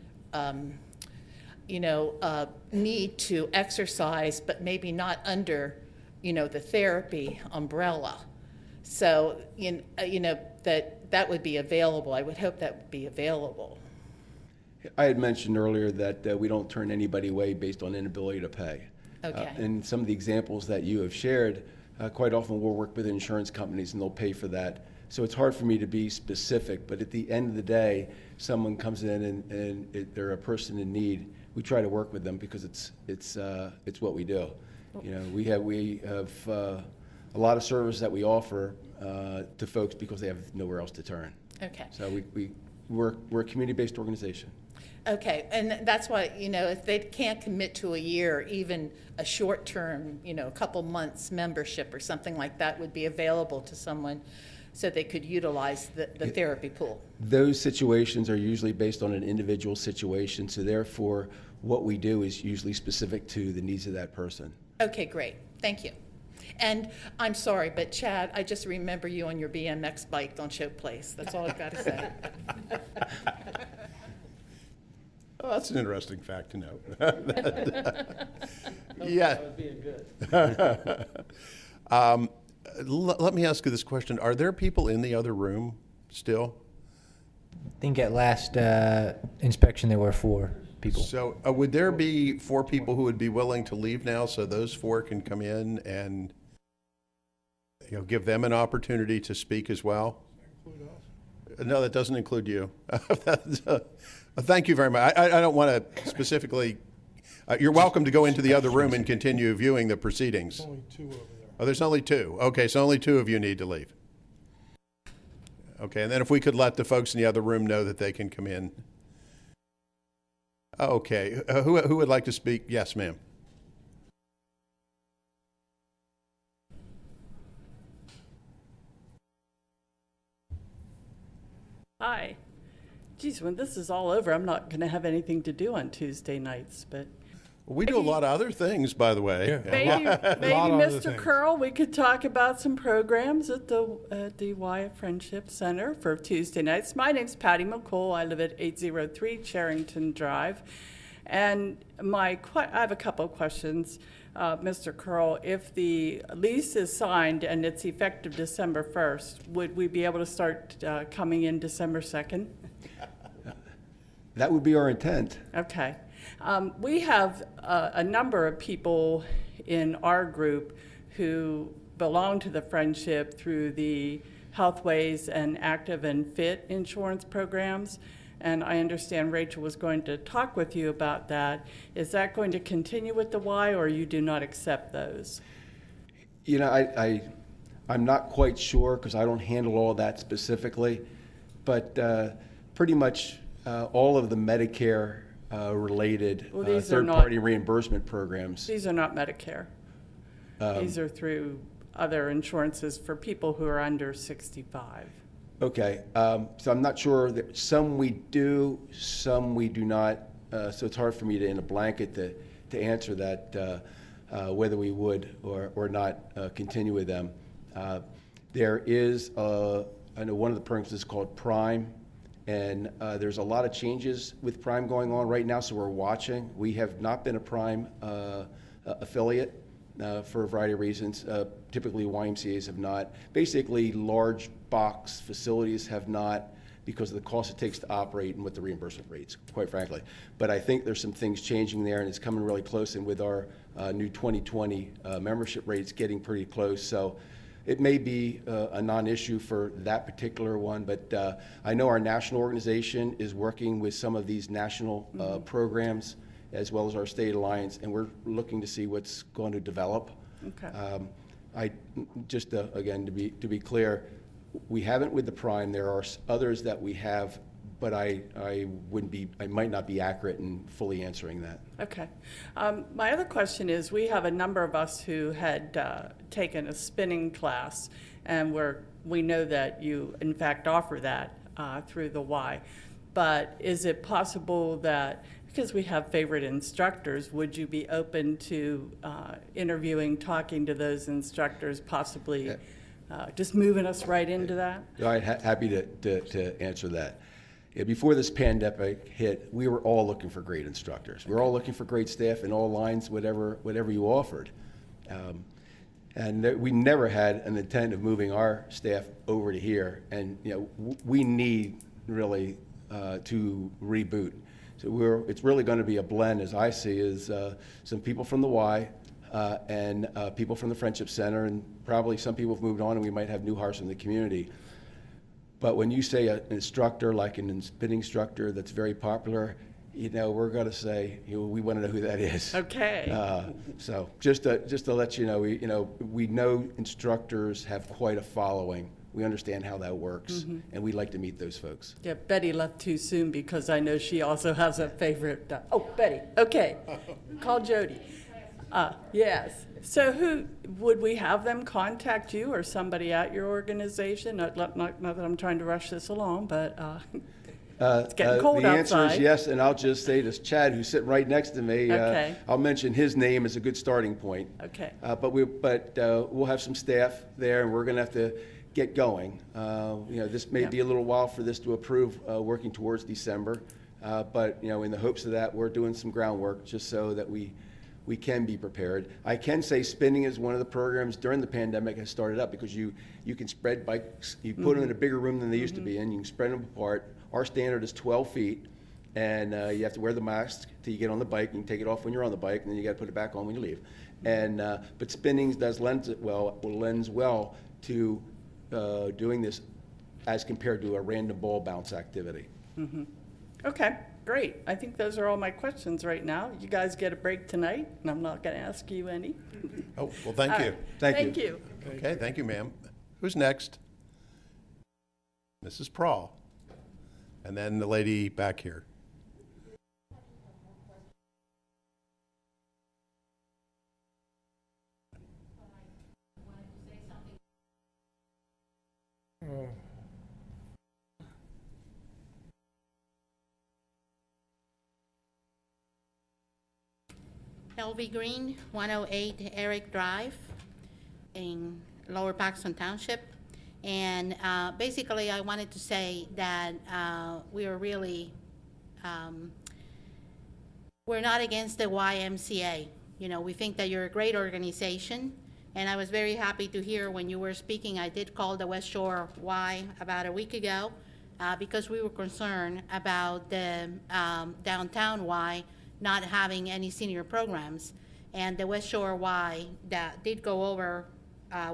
need to exercise, but maybe not under, the therapy umbrella. So, that would be available. I would hope that would be available. I had mentioned earlier that we don't turn anybody away based on inability to pay. Okay. And some of the examples that you have shared, quite often we'll work with insurance companies and they'll pay for that So it's hard for me to be specific, but at the end of the day, someone comes in and they're a person in need, we try to work with them because it's what we do. You know, we have a lot of service that we offer to folks because they have nowhere else to turn. Okay. So we're a community-based organization. Okay, and that's why, you know, if they can't commit to a year, even a short-term, you know, a couple months membership or something like that would be available to someone so they could utilize the therapy pool. Those situations are usually based on an individual situation, so therefore what we do is usually specific to the needs of that person. Okay, great, thank you. And I'm sorry, but Chad, I just remember you on your BMX bike on Show Place. That's all I've got to say. Oh, that's an interesting fact to know. Yeah. That would be good. Let me ask you this question. Are there people in the other room still? I think at last inspection there were 4 people. So would there be 4 people who would be willing to leave now so those 4 can come in and, you know, give them an opportunity to speak as well? No, that doesn't include you. Thank you very much. I don't want to specifically. You're welcome to go into the other room and continue viewing the proceedings. There's only 2 over there. Oh, there's only 2. Okay, so only 2 of you need to leave. Okay, and then if we could let the folks in the other room know that they can come in. Okay, who would like to speak? Yes, ma'am. Hi. Geez, when this is all over, I'm not going to have anything to do on Tuesday nights, but We do a lot of other things, by the way. maybe Mr. Curl, we could talk about some programs at the Wyatt Friendship Center for Tuesday nights. My name's Patty McCool. I live at 803 Charrington Drive. And I have a couple of questions. Mr. Curl, if the lease is signed and it's effective December 1st, would we be able to start coming in December 2nd? That would be our intent. Okay. We have a number of people in our group who belong to the Friendship through the Healthways and Active and Fit insurance programs. And I understand Rachel was going to talk with you about that. Is that going to continue with the Y, or you do not accept those? You know, I'm not quite sure because I don't handle all that specifically, but pretty much all of the Medicare related third-party reimbursement programs. These are not Medicare. These are through other insurances for people who are under 65. Okay, so I'm not sure that some we do, some we do not. So it's hard for me to, in a blanket, to answer that whether we would or not continue with them. There is, I know one of the programs is called Prime, and there's a lot of changes with Prime going on right now, so we're watching. We have not been a Prime affiliate for a variety of reasons. Typically, YMCAs have not. Basically, large box facilities have not because of the cost it takes to operate and what the reimbursement rates, quite frankly. But I think there's some things changing there, and it's coming really close, and with our new 2020 membership rates getting pretty close. So it may be a non-issue for that particular one, but I know our national organization is working with some of these national programs as well as our state alliance, and we're looking to see what's going to develop. Okay. I just again to be clear, we haven't with the Prime. There are others that we have, but I might not be accurate in fully answering that. Okay. My other question is, we have a number of us who had taken a spinning class, and we know that you in fact offer that through the Y. But is it possible that, because we have favorite instructors, would you be open to interviewing, talking to those instructors, possibly just moving us right into that? All right, happy to answer that. Yeah, before this pandemic hit, we were all looking for great instructors. We were all looking for great staff in all lines, whatever you offered. And we never had an intent of moving our staff over to here. And you know, we need really to reboot. So it's really going to be a blend, as I see, is some people from the Y and people from the Friendship Center, and probably some people have moved on, and we might have new hearts in the community. But when you say an instructor, like an spinning instructor that's very popular, we're going to say, we want to know who that is. Okay. So just to let you know, we know instructors have quite a following. We understand how that works, and we'd like to meet those folks. Yeah, Betty left too soon because I know she also has a favorite. Betty. Okay. Call Jody. Yes. So who would we have them contact you or somebody at your organization? Not that I'm trying to rush this along, but it's getting cold the answer outside. is yes, and I'll just say to Chad, who's sitting right next to me, Okay. I'll mention his name as a good starting point. Okay. But we'll have some staff there, and we're going to have to get going. This may be a little while for this to approve, working towards December. But in the hopes of that, we're doing some groundwork just so that we can be prepared. I can say spinning is one of the programs during the pandemic has started up because you can spread bikes, you put them in a bigger room than they used to be in, you can spread them apart. Our standard is 12 feet, and you have to wear the mask till you get on the bike. You can take it off when you're on the bike, and then you got to put it back on when you leave. And but spinning lends well to doing this as compared to a random ball bounce activity. Okay, great. I think those are all my questions right now. You guys get a break tonight, and I'm not going to ask you any. Oh, well, thank you. Thank you. Okay, thank you, ma'am. Who's next? Mrs. Prawl. And then the lady back here. LV Green, 108 Eric Drive in Lower Paxton Township. And basically, I wanted to say that we are really, we're not against the YMCA. We think that you're a great organization. And I was very happy to hear when you were speaking, I did call the West Shore Y about a week ago because we were concerned about the downtown Y not having any senior programs. And the West Shore Y that did go over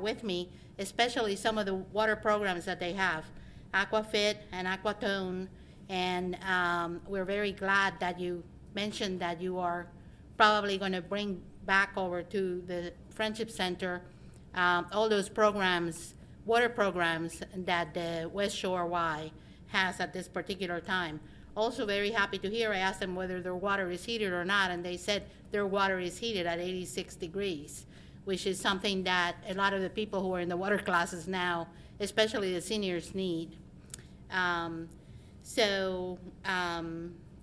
with me, especially some of the water programs that they have, AquaFit and Aquatone. And we're very glad that you mentioned that you are probably going to bring back over to the Friendship Center all those programs, water programs that the West Shore Y has at this particular time. Also very happy to hear, I asked them whether their water is heated or not, and they said their water is heated at 86 degrees, which is something that a lot of the people who are in the water classes now, especially the seniors, need. I'm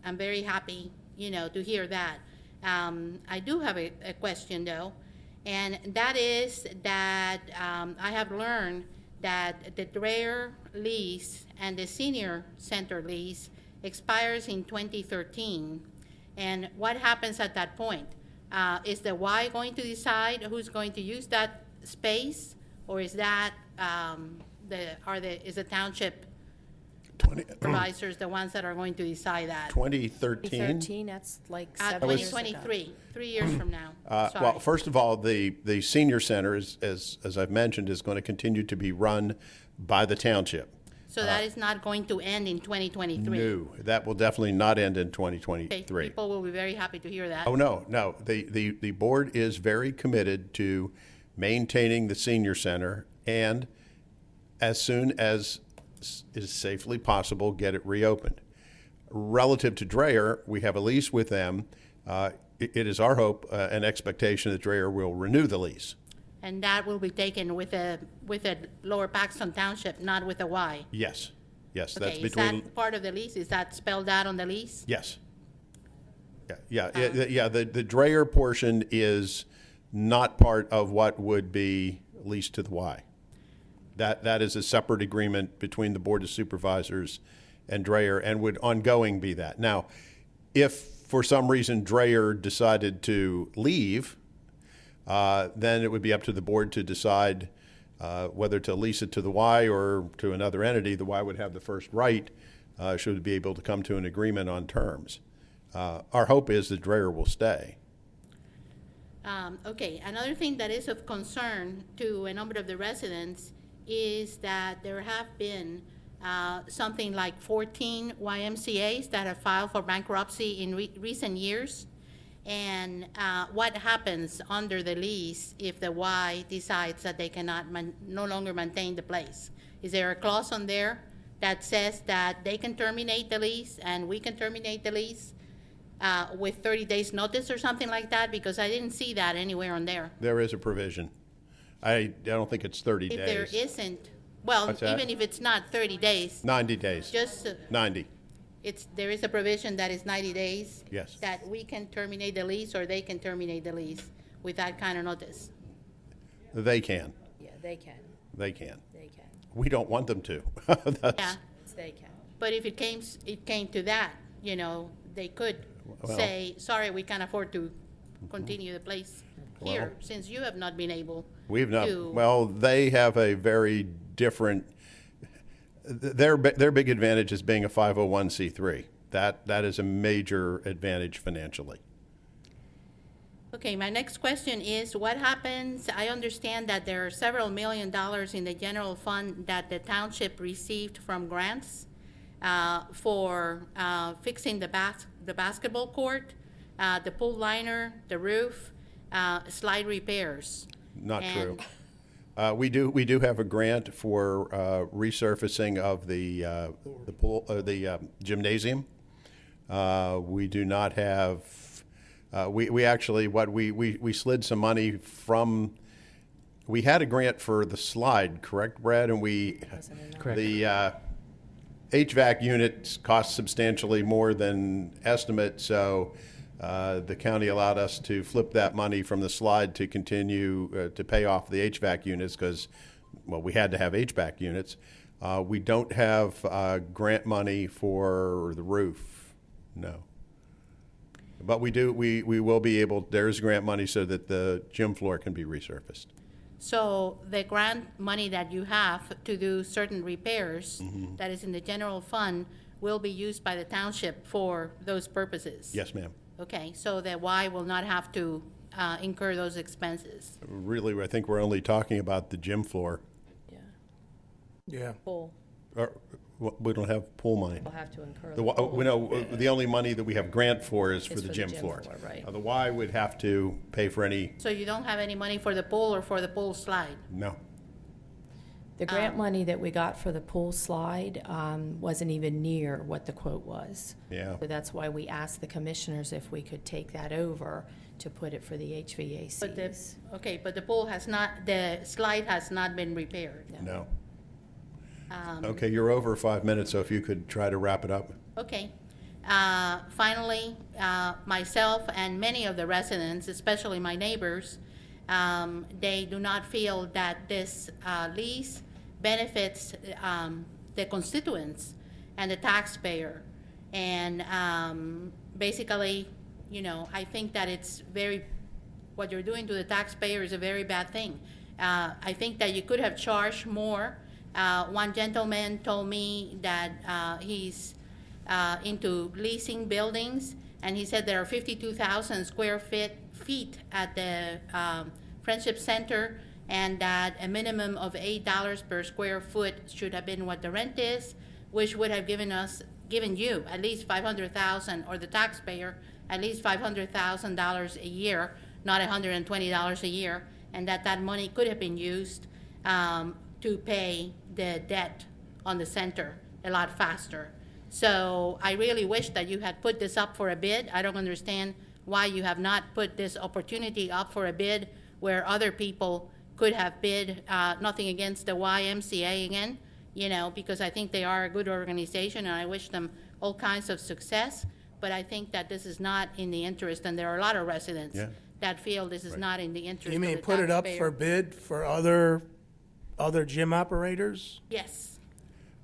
very happy, to hear that. I do have a question though, and that is that I have learned that the Dreher lease and the senior center lease expires in 2013. And what happens at that point? Is the Y going to decide who's going to use that space, or is that is the township supervisors the ones that are going to decide that? 2013? 13, that's like 7 years ago. 2023, 3 years from now. Well, Sorry. first of all, the senior center, as I've mentioned, is going to continue to be run by the township. So that is not going to end in 2023? No, that will definitely not end in Okay, 2023. people will be very happy to hear that. Oh, no. The board is very committed to maintaining the senior center and as soon as is safely possible, get it reopened. Relative to Dreher, we have a lease with them. It is our hope and expectation that Dreher will renew the lease. And that will be taken with a Lower Paxton Township, not with a Y? Yes, that's Okay, between. is that part of the lease? Is that spelled out on the lease? Yes. Yeah. The Dreher portion is not part of what would be leased to the Y. That is a separate agreement between the Board of Supervisors and Dreher and would ongoing be that. Now, if for some reason Dreher decided to leave, then it would be up to the board to decide whether to lease it to the Y or to another entity. The Y would have the first right should it be able to come to an agreement on terms. Our hope is that Dreher will stay. Okay, another thing that is of concern to a number of the residents is that there have been something like 14 YMCA's that have filed for bankruptcy in recent years. And what happens under the lease if the Y decides that they cannot no longer maintain the place? Is there a clause on there that says that they can terminate the lease and we can terminate the lease with 30 days notice or something like that? Because I didn't see that anywhere on there. There is a provision. I don't think it's 30 If days. there isn't, well, What's that? even if it's not 30 days, 90 days. just 90. there is a provision that is 90 days. Yes. That we can terminate the lease or they can terminate the lease with that kind of notice. They can. Yeah, they can, They can. they can, We don't want them to. That's- Yeah, they can. but if it came to that, you know, they could Well- say, sorry, we can't afford to continue the place here, Well- since you have not been able We've not, to. well, they have a very different, their big advantage is being a 501c3. That is a major advantage financially. Okay, my next question is, what happens, I understand that there are several $1 million in the general fund that the township received from grants for fixing the basketball court, the pool liner, the roof, slide repairs. Not And- true. We do have a grant for resurfacing of the pool, the gymnasium. We do not have, we actually, we slid some money from, we had a grant for the slide, correct, Brad? And the HVAC units cost substantially more than estimate, so the county allowed us to flip that money from the slide to continue to pay off the HVAC units because, well, we had to have HVAC units. We don't have grant money for the roof, no. But we do, we will be able, there's grant money so that the gym floor can be resurfaced. So the grant money that you have to do certain repairs Mm-hmm. that is in the general fund will be used by the township for those purposes? Yes, ma'am. Okay, so that Y will not have to incur those expenses? Really, I think we're only talking about the gym floor. Yeah. Pool, We don't have pool money. we'll have to incur The, the Y- pool. we know, the only money that we have grant for is for Is the for the gym gym floor. floor, right. The Y would have to pay for any, So you don't have any money for the pool or for the pool slide? no. The grant money that we got for the pool slide wasn't even near what the quote was. Yeah. So that's why we asked the commissioners if we could take that over to put it for the But the, HVACs. okay, but the pool has not, the slide has not been repaired. No. Um, Okay, you're over 5 minutes, so if you could try to wrap it up. Okay. Finally, myself and many of the residents, especially my neighbors, they do not feel that this lease benefits the constituents and the taxpayer. And basically, you know, I think that it's what you're doing to the taxpayer is a very bad thing. I think that you could have charged more. One gentleman told me that he's into leasing buildings, and he said there are 52,000 square feet at the Friendship Center, and that a minimum of $8 per square foot should have been what the rent is, which would have given you at least $500,000, or the taxpayer at least $500,000 a year, not $120 a year, and that money could have been used to pay the debt on the center a lot faster. So I really wish that you had put this up for a bid. I don't understand why you have not put this opportunity up for a bid where other people could have bid, nothing against the YMCA again, you know, because I think they are a good organization and I wish them all kinds of success. But I think that this is not in the interest, and there are a lot of residents Yeah. that feel this is not in the interest You of mean the put it up taxpayer. for bid for other gym operators? Yes,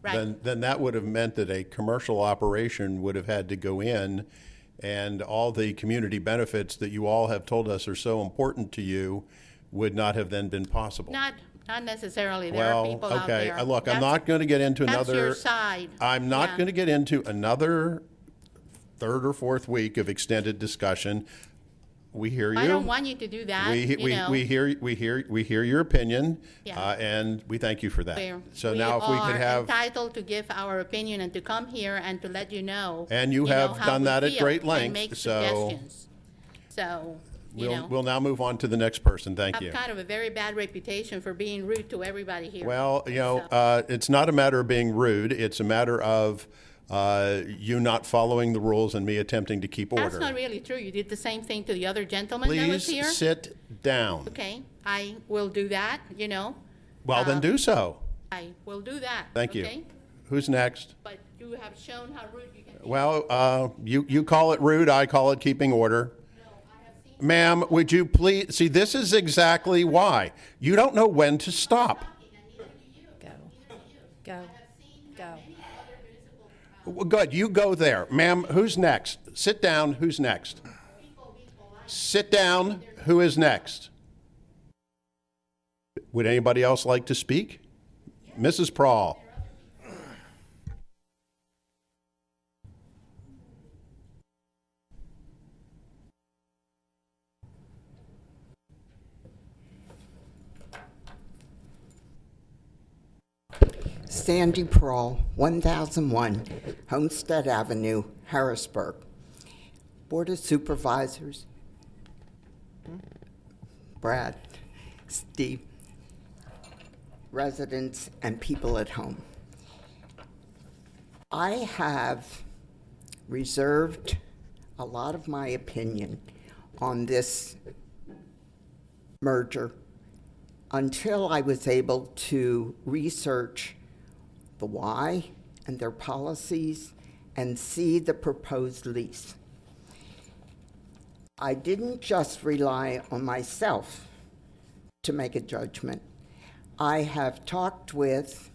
right. Then that would have meant that a commercial operation would have had to go in, and all the community benefits that you all have told us are so important to you would not have then been possible. Not necessarily. There are Well, people out okay, there. look, I'm That's- not going to get into That's another. your side. I'm not Yeah. going to get into another third or fourth week of extended discussion. we hear you. I don't want you to do that, We hear your opinion, Yeah. and we thank you for that. So we now if we are could have, entitled to give our opinion and to come here and to let you know. And you know, have how done we that at feel great and length, make so suggestions. So, you know, we'll now move on to the next person. Thank I you. have kind of a very bad reputation for being rude to everybody here. Well, So- it's not a matter of being rude. It's a matter of you not following the rules and me attempting to keep order. That's not really true. You did the same thing to the other gentleman that was here. Please sit down. Okay, I will do that, you know. Well, then do so. I will do that. Thank you. okay? Who's next? But you have shown how rude you can be. Well, you call it rude, I call it keeping order. Ma'am, would you please, see, this is exactly why. You don't know when to stop. Go. Go. Go. Well, good, you go there. Ma'am, who's next? Sit down, who's next? Sit down, who is next? Would anybody else like to speak? Mrs. Prawl. Sandy Prawl, 1001 Homestead Avenue, Harrisburg. Board of Supervisors, Brad, Steve, residents, and people at home. I have reserved a lot of my opinion on this merger until I was able to research the why and their policies and see the proposed lease. I didn't just rely on myself to make a judgment. I have talked with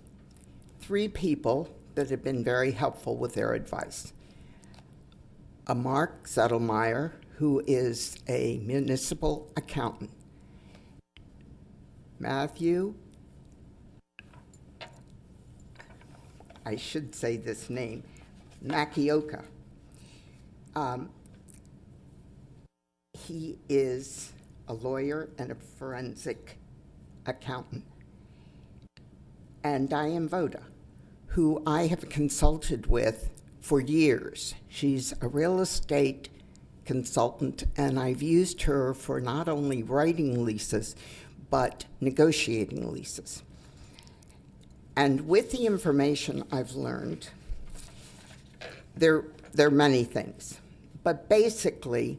3 people that have been very helpful with their advice. A Mark Zettelmeyer, who is a municipal accountant. Matthew, I should say this name, Makioka. He is a lawyer and a forensic accountant. And Diane Voda, who I have consulted with for years. She's a real estate consultant, and I've used her for not only writing leases, but negotiating leases. And with the information I've learned, there are many things. But basically,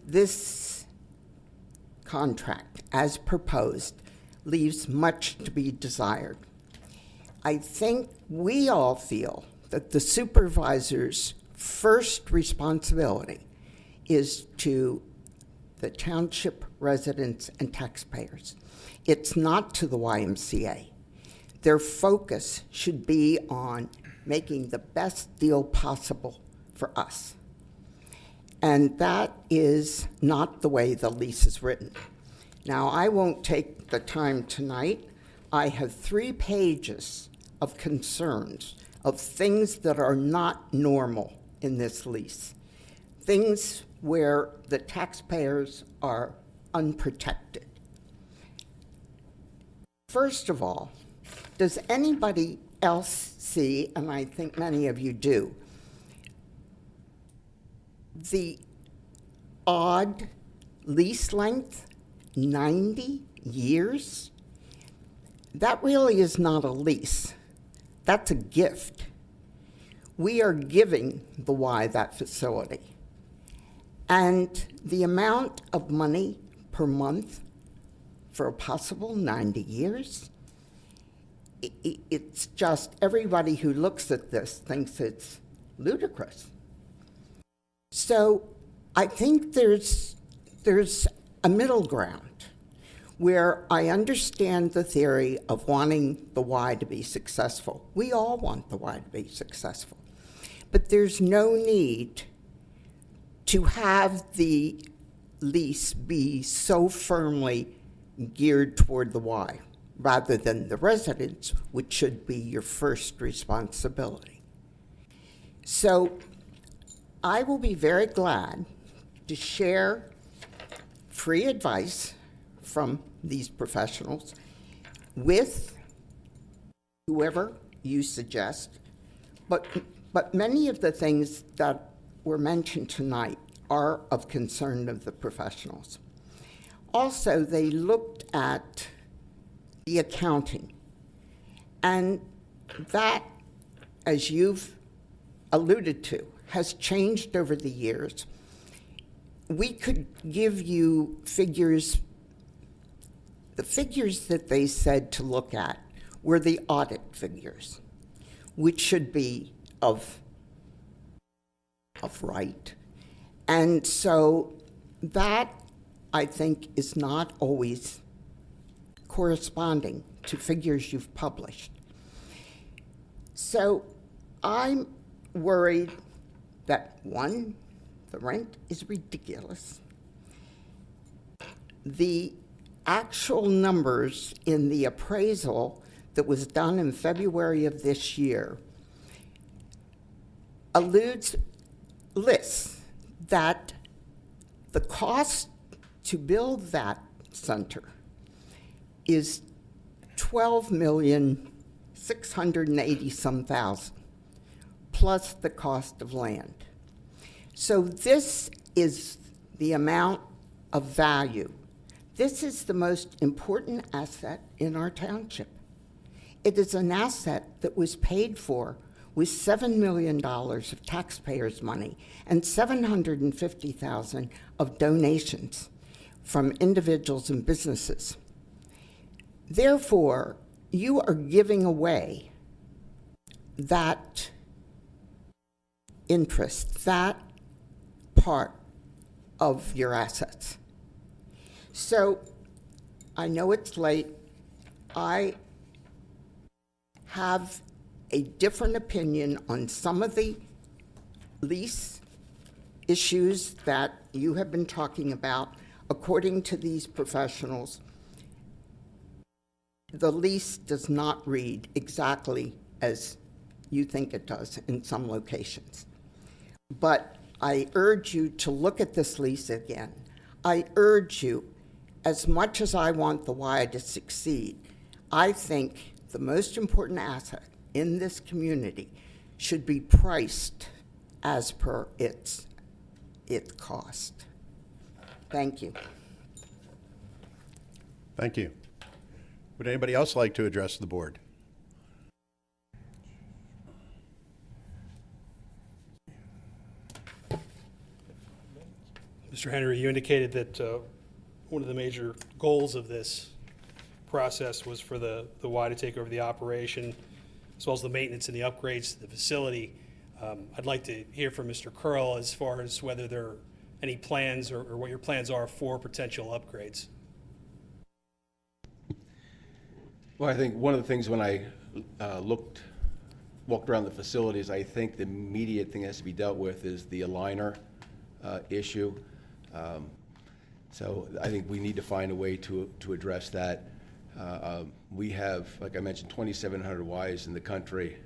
this contract, as proposed, leaves much to be desired. I think we all feel that the supervisor's first responsibility is to the township residents and taxpayers. It's not to the YMCA. Their focus should be on making the best deal possible for us. And that is not the way the lease is written. Now, I won't take the time tonight. I have 3 pages of concerns of things that are not normal in this lease, things where the taxpayers are unprotected. First of all, does anybody else see, and I think many of you do, the odd lease length, 90 years? That really is not a lease. That's a gift. We are giving the Y that facility. And the amount of money per month for a possible 90 years, it's just everybody who looks at this thinks it's ludicrous. So I think there's a middle ground where I understand the theory of wanting the Y to be successful. We all want the Y to be successful. But there's no need to have the lease be so firmly geared toward the Y, rather than the residents, which should be your first responsibility. So I will be very glad to share free advice from these professionals with whoever you suggest. But many of the things that were mentioned tonight are of concern of the professionals. Also, they looked at the accounting, and that, as you've alluded to, has changed over the years. We could give you figures. The figures that they said to look at were the audit figures, which should be of right. And so that, I think, is not always corresponding to figures you've published. So I'm worried that, one, the rent is ridiculous. The actual numbers in the appraisal that was done in February of this year lists that the cost to build that center is $12,680,000 plus the cost of land. So this is the amount of value. This is the most important asset in our township. It is an asset that was paid for with $7 million of taxpayers' money and $750,000 of donations from individuals and businesses. Therefore, you are giving away that interest, that part of your assets. So I know it's late. I have a different opinion on some of the lease issues that you have been talking about. According to these professionals, the lease does not read exactly as you think it does in some locations. But I urge you to look at this lease again. I urge you, as much as I want the Y to succeed, I think the most important asset in this community should be priced as per its cost. Thank you. Thank you. Would anybody else like to address the board? Mr. Henry, you indicated that one of the major goals of this process was for the Y to take over the operation, as well as the maintenance and the upgrades to the facility. I'd like to hear from Mr. Curl as far as whether there are any plans or what your plans are for potential upgrades. Well, I think one of the things when I walked around the facilities, I think the immediate thing that has to be dealt with is the aligner issue. So I think we need to find a way to address that. We have, like I mentioned, 2,700 Ys in the country.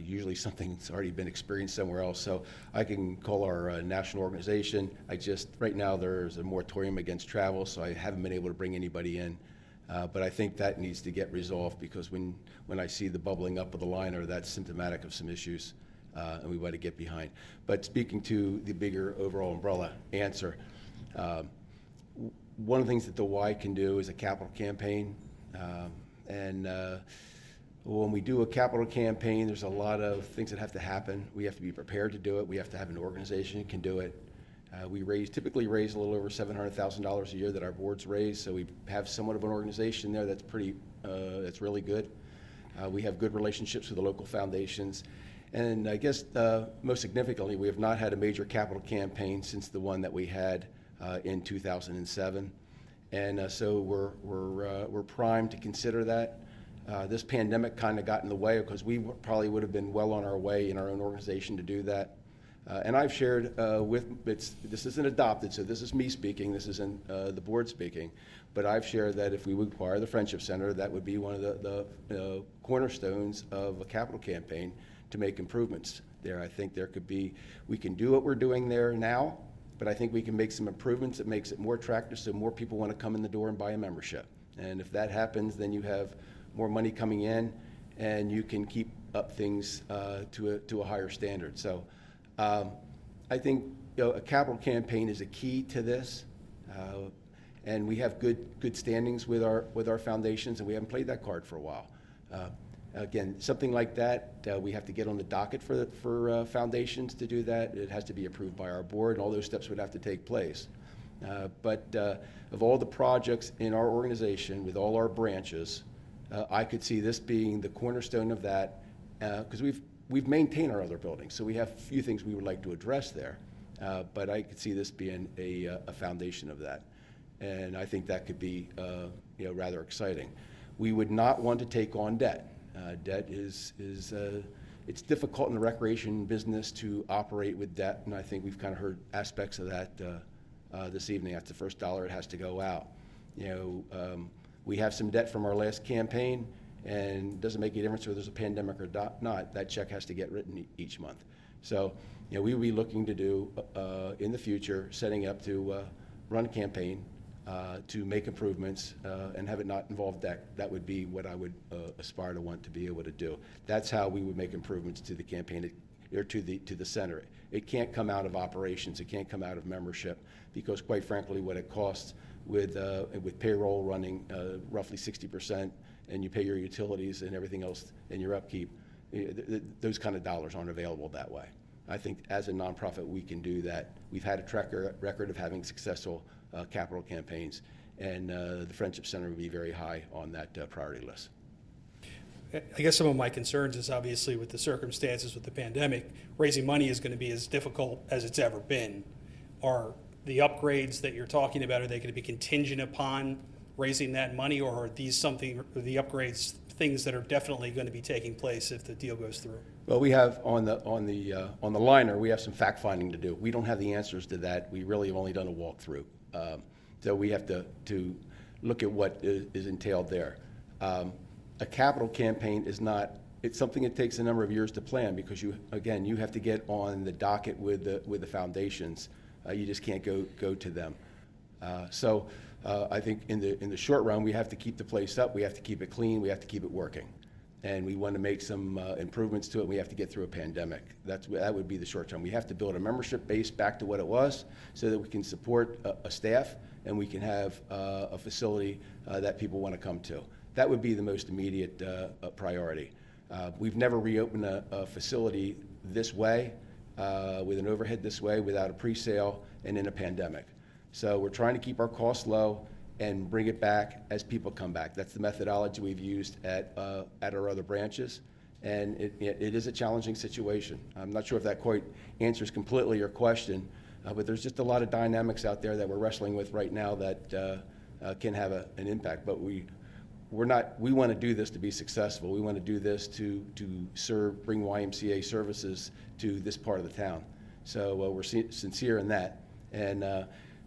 Usually something's already been experienced somewhere else. So I can call our national organization. Right now there's a moratorium against travel, so I haven't been able to bring anybody in. But I think that needs to get resolved, because when I see the bubbling up of the liner, that's symptomatic of some issues, and we want to get behind. But speaking to the bigger overall umbrella answer, one of the things that the Y can do is a capital campaign. When we do a capital campaign, there's a lot of things that have to happen. We have to be prepared to do it. We have to have an organization that can do it. We typically raise a little over $700,000 a year that our boards raise, so we have somewhat of an organization there that's that's really good. We have good relationships with the local foundations. And I guess most significantly, we have not had a major capital campaign since the one that we had in 2007. And so we're primed to consider that. This pandemic kind of got in the way, because we probably would have been well on our way in our own organization to do that. And I've shared this isn't adopted, so this is me speaking, this isn't the board speaking, but I've shared that if we would acquire the Friendship Center, that would be one of the cornerstones of a capital campaign to make improvements there. I think we can do what we're doing there now, but I think we can make some improvements that makes it more attractive so more people want to come in the door and buy a membership. And if that happens, then you have more money coming in, and you can keep up things to a higher standard. So I think a capital campaign is a key to this, and we have good standings with our foundations, and we haven't played that card for a while. Again, something like that, we have to get on the docket for foundations to do that. It has to be approved by our board, and all those steps would have to take place. But of all the projects in our organization, with all our branches, I could see this being the cornerstone of that, because we've maintained our other buildings, so we have a few things we would like to address there. But I could see this being a foundation of that, and I think that could be rather exciting. We would not want to take on debt. Debt is it's difficult in the recreation business to operate with debt, and I think we've kind of heard aspects of that this evening. That's the first dollar it has to go out. We have some debt from our last campaign, and it doesn't make any difference whether there's a pandemic or not. That check has to get written each month. So, we will be looking to do in the future, setting up to run a campaign to make improvements and have it not involve debt. That would be what I would aspire to want to be able to do. That's how we would make improvements to the campaign or to the center. It can't come out of operations. It can't come out of membership, because quite frankly, what it costs with payroll running roughly 60%, and you pay your utilities and everything else and your upkeep, those kind of dollars aren't available that way. I think as a nonprofit, we can do that. We've had a track record of having successful capital campaigns, and the Friendship Center would be very high on that priority list. I guess some of my concerns is obviously with the circumstances with the pandemic, raising money is going to be as difficult as it's ever been. Are the upgrades that you're talking about, are they going to be contingent upon raising that money, or are these the upgrades things that are definitely going to be taking place if the deal goes through? Well, we have on the liner, we have some fact finding to do. We don't have the answers to that. We really have only done a walkthrough, so we have to look at what is entailed there. A capital campaign is not. It's something that takes a number of years to plan, because you have to get on the docket with the foundations. You just can't go to them. So I think in the short run, we have to keep the place up. We have to keep it clean. We have to keep it working, and we want to make some improvements to it. We have to get through a pandemic. That would be the short term. We have to build a membership base back to what it was, so that we can support a staff, and we can have a facility that people want to come to. That would be the most immediate priority. We've never reopened a facility this way, with an overhead this way, without a pre-sale and in a pandemic. So we're trying to keep our costs low and bring it back as people come back. That's the methodology we've used at our other branches, and it is a challenging situation. I'm not sure if that quite answers completely your question, but there's just a lot of dynamics out there that we're wrestling with right now that can have an impact. But we want to do this to be successful. We want to do this to bring YMCA services to this part of the town. So we're sincere in that. And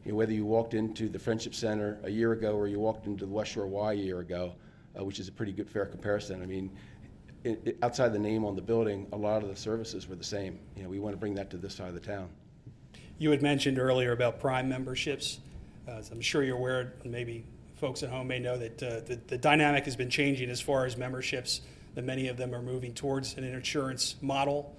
whether you walked into the Friendship Center a year ago or you walked into the West Shore Y a year ago, which is a pretty good fair comparison. I mean, outside the name on the building, a lot of the services were the same. We want to bring that to this side of the town. You had mentioned earlier about Prime memberships. As I'm sure you're aware, and maybe folks at home may know, that the dynamic has been changing as far as memberships, that many of them are moving towards an insurance model.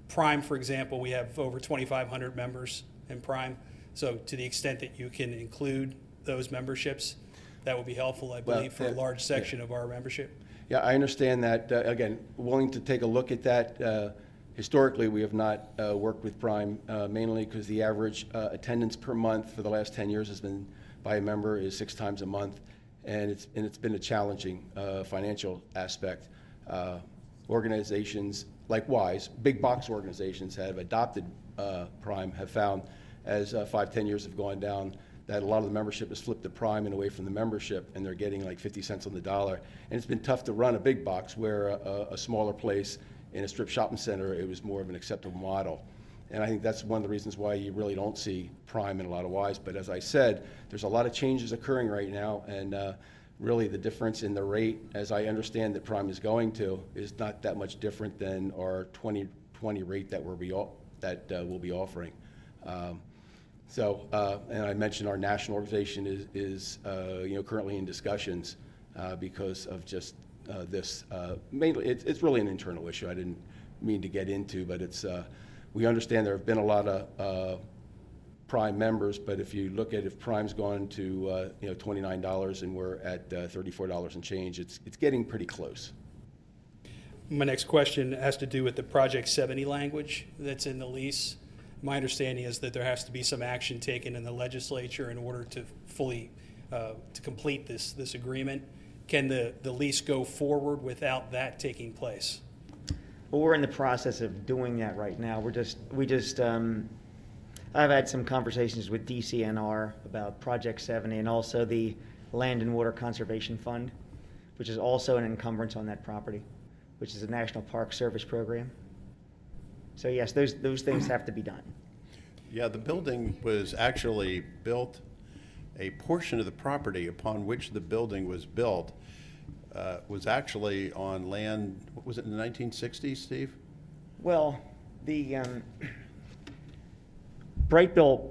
Prime, for example, we have over 2,500 members in Prime. So to the extent that you can include those memberships, that would be helpful, I believe, for a large section of our membership. Yeah, I understand that. Again, willing to take a look at that. Historically, we have not worked with Prime, mainly because the average attendance per month for the last 10 years has been, by a member, is 6 times a month, and it's been a challenging financial aspect. Organizations like WISE, big box organizations, have adopted Prime, have found as 5-10 years have gone down that a lot of the membership has flipped to Prime and away from the membership, and they're getting like 50 cents on the dollar. And it's been tough to run a big box, where a smaller place in a strip shopping center, it was more of an acceptable model. And I think that's one of the reasons why you really don't see Prime in a lot of WISE. But as I said, there's a lot of changes occurring right now, and really the difference in the rate, as I understand that Prime is going to, is not that much different than our 2020 rate that we'll be offering. So, and I mentioned our national organization is currently in discussions because of just this. Mainly, it's really an internal issue. I didn't mean to get into, but it's we understand there have been a lot of Prime members, but if you look at if Prime's gone to $29 and we're at $34 and change, it's getting pretty close. My next question has to do with the Project 70 language that's in the lease. My understanding is that there has to be some action taken in the legislature in order to fully to complete this agreement. Can the lease go forward without that taking place? Well, we're in the process of doing that right now. I've had some conversations with DCNR about Project 70 and also the Land and Water Conservation Fund, which is also an encumbrance on that property, which is a National Park Service program. So yes, those things have to be done. Yeah, the building was actually built, a portion of the property upon which the building was built was actually on land, what was it, in the 1960s, Steve? Well, the Brightville,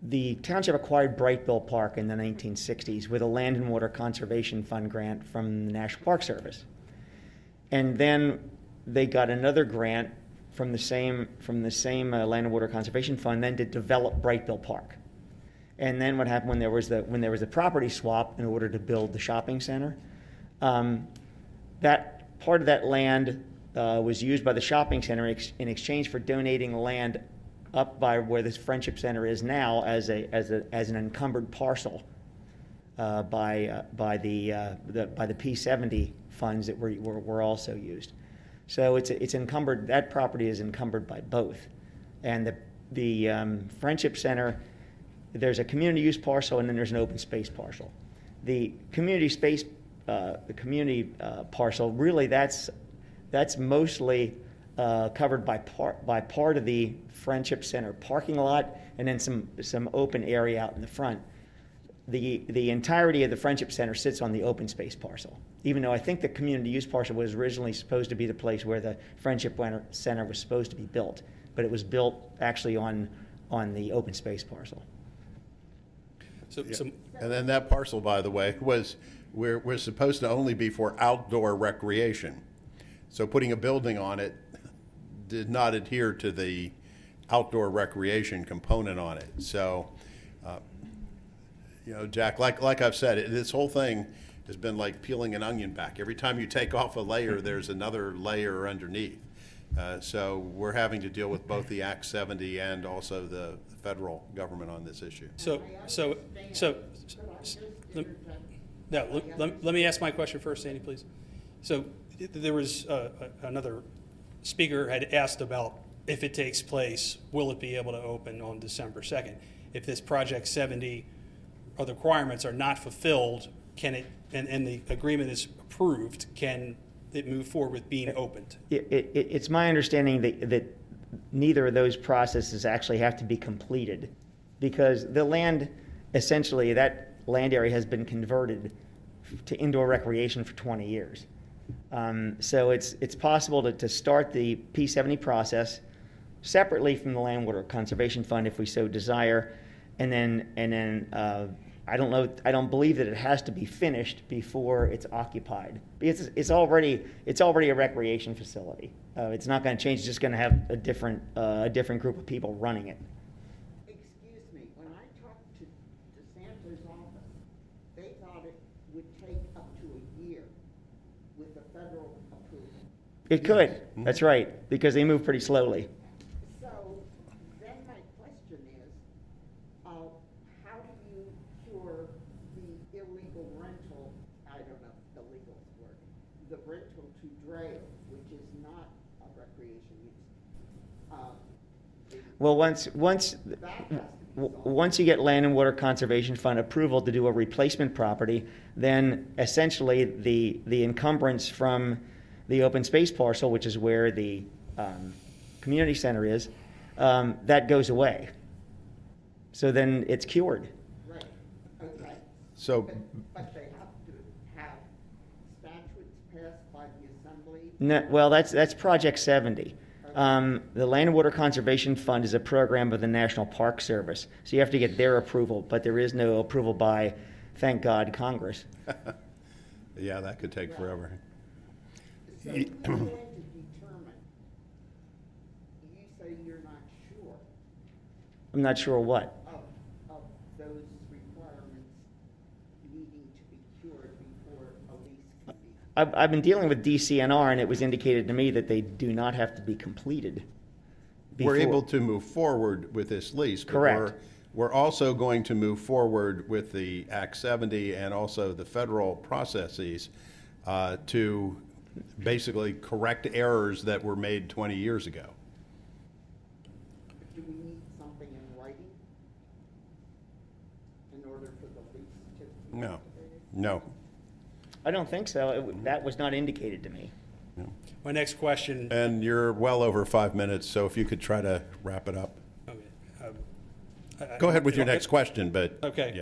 the township acquired Brightville Park in the 1960s with a Land and Water Conservation Fund grant from the National Park Service. And then they got another grant from the same Land and Water Conservation Fund then to develop Brightville Park. And then what happened when there was the property swap in order to build the shopping center, that part of that land was used by the shopping center in exchange for donating land up by where this Friendship Center is now as an encumbered parcel by the P70 funds that were also used. So it's encumbered. That property is encumbered by both, and the Friendship Center. There's a community use parcel and then there's an open space parcel. The community space, parcel, really that's mostly covered by part of the Friendship Center parking lot and then some open area out in the front. The entirety of the Friendship Center sits on the open space parcel, even though I think the community use parcel was originally supposed to be the place where the Friendship Center was supposed to be built, but it was built actually on the open space parcel. And then that parcel, by the way, was supposed to only be for outdoor recreation. So putting a building on it did not adhere to the outdoor recreation component on it. So, Jack, like I've said, this whole thing has been like peeling an onion back. Every time you take off a layer, there's another layer underneath. So we're having to deal with both the Act 70 and also the federal government on this issue. Let me ask my question first, Sandy, please. So there was another speaker had asked about if it takes place, will it be able to open on December 2nd? If this Project 70 or the requirements are not fulfilled, can it, and the agreement is approved, can it move forward with being opened? It's my understanding that neither of those processes actually have to be completed because the land, essentially, that land area has been converted to indoor recreation for 20 years. So it's possible to start the P70 process separately from the Land Water Conservation Fund if we so desire, and then I don't believe that it has to be finished before it's occupied. Because it's already a recreation facility. It's not going to change. It's just going to have a different group of people running it. Excuse me, when I talked to DeSanto's office, they thought it would take up to a year with the federal approval. It could. That's right, because they move pretty slowly. So then my question is, how do you cure the illegal rental, I don't know if illegal word, the rental to Drea, which is not a recreation use? Well, once you get Land and Water Conservation Fund approval to do a replacement property, then essentially the encumbrance from the open space parcel, which is where the community center is, that goes away. So then it's cured. Right, okay. So, But they have to have statutes passed by the assembly? No, well, that's Project 70. The Land and Water Conservation Fund is a program of the National Park Service, so you have to get their approval, but there is no approval by, thank God, Congress. Yeah, that could take forever. So you're going to determine, you say you're not sure I'm not sure what. of those requirements needing to be cured before a lease can be. I've been dealing with DCNR, and it was indicated to me that they do not have to be completed. We're before- able to move forward with this lease. But Correct. We're also going to move forward with the Act 70 and also the federal processes to basically correct errors that were made 20 years ago. Do we need something in writing in order for the lease to be No, activated? no. I don't think so. That was not indicated to me. My next question, And you're well over 5 minutes, so if you could try to wrap it up. Go ahead with your next question, but Okay.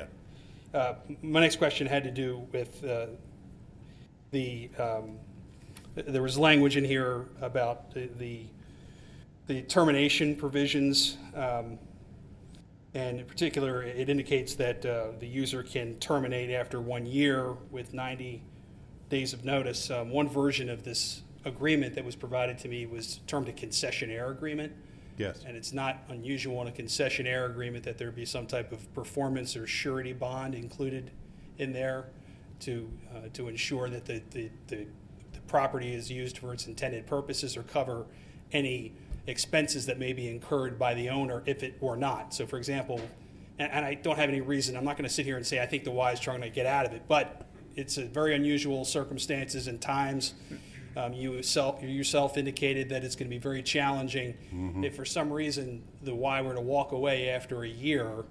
yeah. My next question had to do with there was language in here about the termination provisions, and in particular, it indicates that the user can terminate after 1 year with 90 days of notice. One version of this agreement that was provided to me was termed a concessionaire agreement. Yes. And it's not unusual in a concessionaire agreement that there be some type of performance or surety bond included in there to ensure that the property is used for its intended purposes or cover any expenses that may be incurred by the owner if it or not. So for example, and I don't have any reason, I'm not going to sit here and say I think the Y is trying to get out of it, but it's a very unusual circumstances and times. You yourself indicated that it's going to be very challenging. If for some reason the Y were to walk away after a year,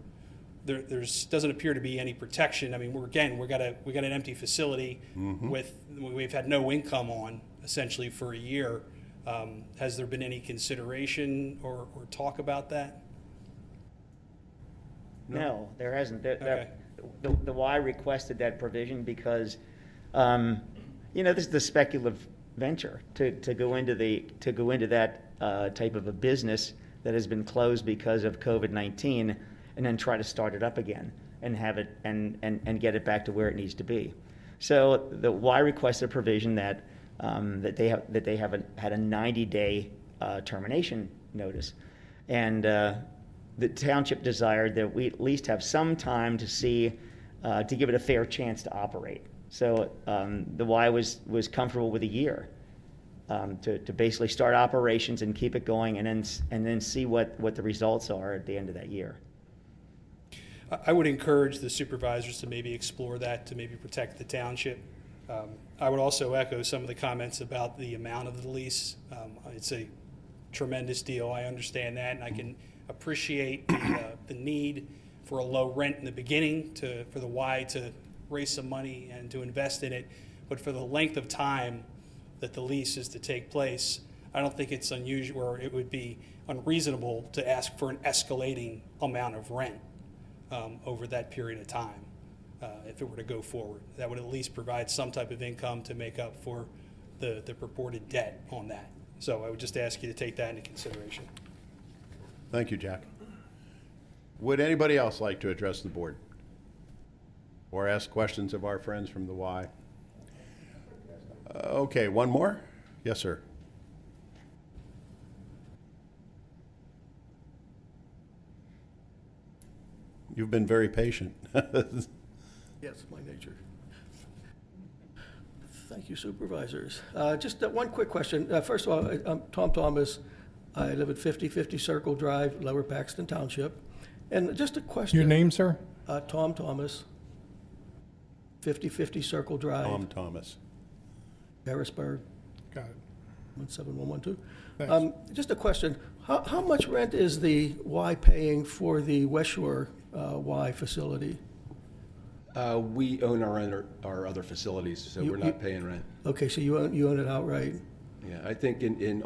there's doesn't appear to be any protection. I mean, we got an empty facility we've had no income on essentially for a year. Has there been any consideration or talk about that? No, there hasn't. Okay. The Y requested that provision because, this is the speculative venture to go into that type of a business that has been closed because of COVID-19, and then try to start it up again and have it and get it back to where it needs to be. So the Y requested a provision that they have had a 90-day termination notice, and the township desired that we at least have some time to see to give it a fair chance to operate. So the Y was comfortable with a year to basically start operations and keep it going, and then see what the results are at the end of that year. I would encourage the supervisors to maybe explore that to maybe protect the township. I would also echo some of the comments about the amount of the lease. It's a tremendous deal. I understand that, and I can appreciate the need for a low rent in the beginning for the Y to raise some money and to invest in it. But for the length of time that the lease is to take place, I don't think it's unusual or it would be unreasonable to ask for an escalating amount of rent over that period of time if it were to go forward. That would at least provide some type of income to make up for the purported debt on that. So I would just ask you to take that into consideration. Thank you, Jack. Would anybody else like to address the board or ask questions of our friends from the Y? Okay, one more? Yes, sir. You've been very patient. Yes, my nature. Thank you, supervisors. Just one quick question. First of all, I'm Tom Thomas. I live at 5050 Circle Drive, Lower Paxton Township. And just a question. Your name, sir? Tom Thomas, 5050 Circle Drive. Tom Thomas. Harrisburg. Got it. 17112. Thanks. Just a question. How much rent is the Y paying for the West Shore Y facility? We own our other facilities, so we're not paying rent. Okay, so you own it outright. Yeah, I think in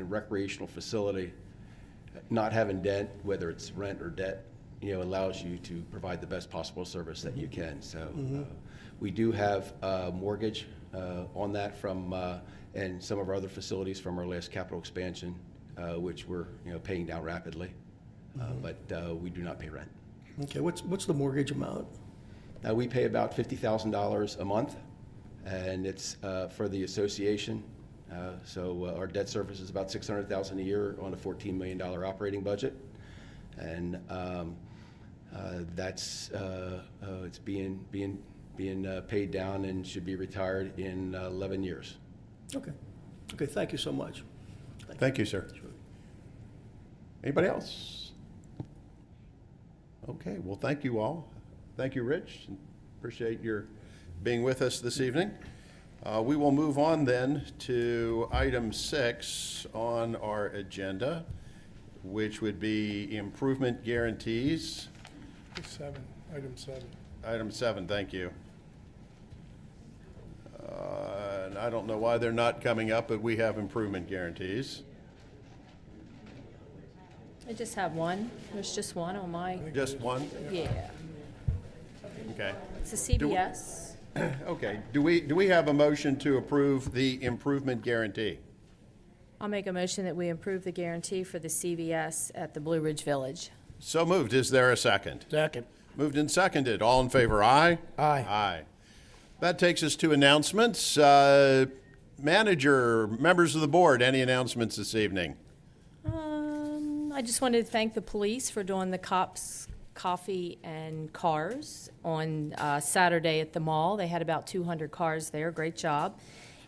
recreational facility, not having debt, whether it's rent or debt, allows you to provide the best possible service that you can. So we do have a mortgage on that from, and some of our other facilities from our last capital expansion, which we're, paying down rapidly. But we do not pay rent. Okay, what's the mortgage amount? We pay about $50,000 a month, and it's for the association. So our debt service is about $600,000 a year on a $14 million operating budget. And that's it's being paid down and should be retired in 11 years. Okay. Okay, thank you so much. Thank you, sir. Anybody else? Okay, well, thank you all. Thank you, Rich. Appreciate your being with us this evening. We will move on then to item 6 on our agenda, which would be improvement guarantees. 7, item 7. Item 7, thank you. And I don't know why they're not coming up, but we have improvement guarantees. I just have one. There's just one on my, Just one? yeah. Okay. It's a CVS. Okay. Do we have a motion to approve the improvement guarantee? I'll make a motion that we approve the guarantee for the CVS at the Blue Ridge Village. So moved. Is there a second? Second. Moved and seconded. All in favor, aye? Aye. Aye. That takes us to announcements. Manager, members of the board, any announcements this evening? I just wanted to thank the police for doing the cops' coffee and cars on Saturday at the mall. They had about 200 cars there. Great job.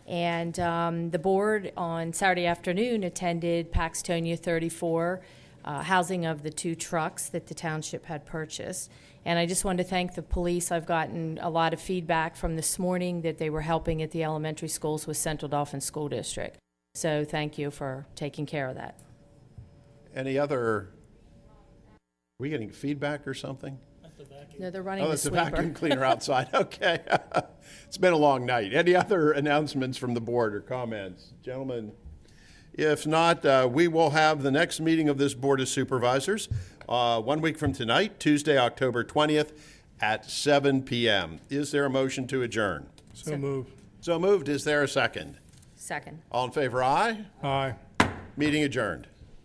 And the board on Saturday afternoon attended Paxtonia 34, housing of the 2 trucks that the township had purchased. And I just wanted to thank the police. I've gotten a lot of feedback from this morning that they were helping at the elementary schools with Central Dauphin School District. So thank you for taking care of that. Any other, are we getting feedback or something? No, they're running Oh, the that's the sweeper. vacuum cleaner outside. Okay. It's been a long night. Any other announcements from the board or comments? Gentlemen, if not, we will have the next meeting of this Board of Supervisors 1 week from tonight, Tuesday, October 20th at 7 p.m. Is there a motion to adjourn? So moved. So moved. Is there a second? Second. All in favor, aye? Aye. Meeting adjourned.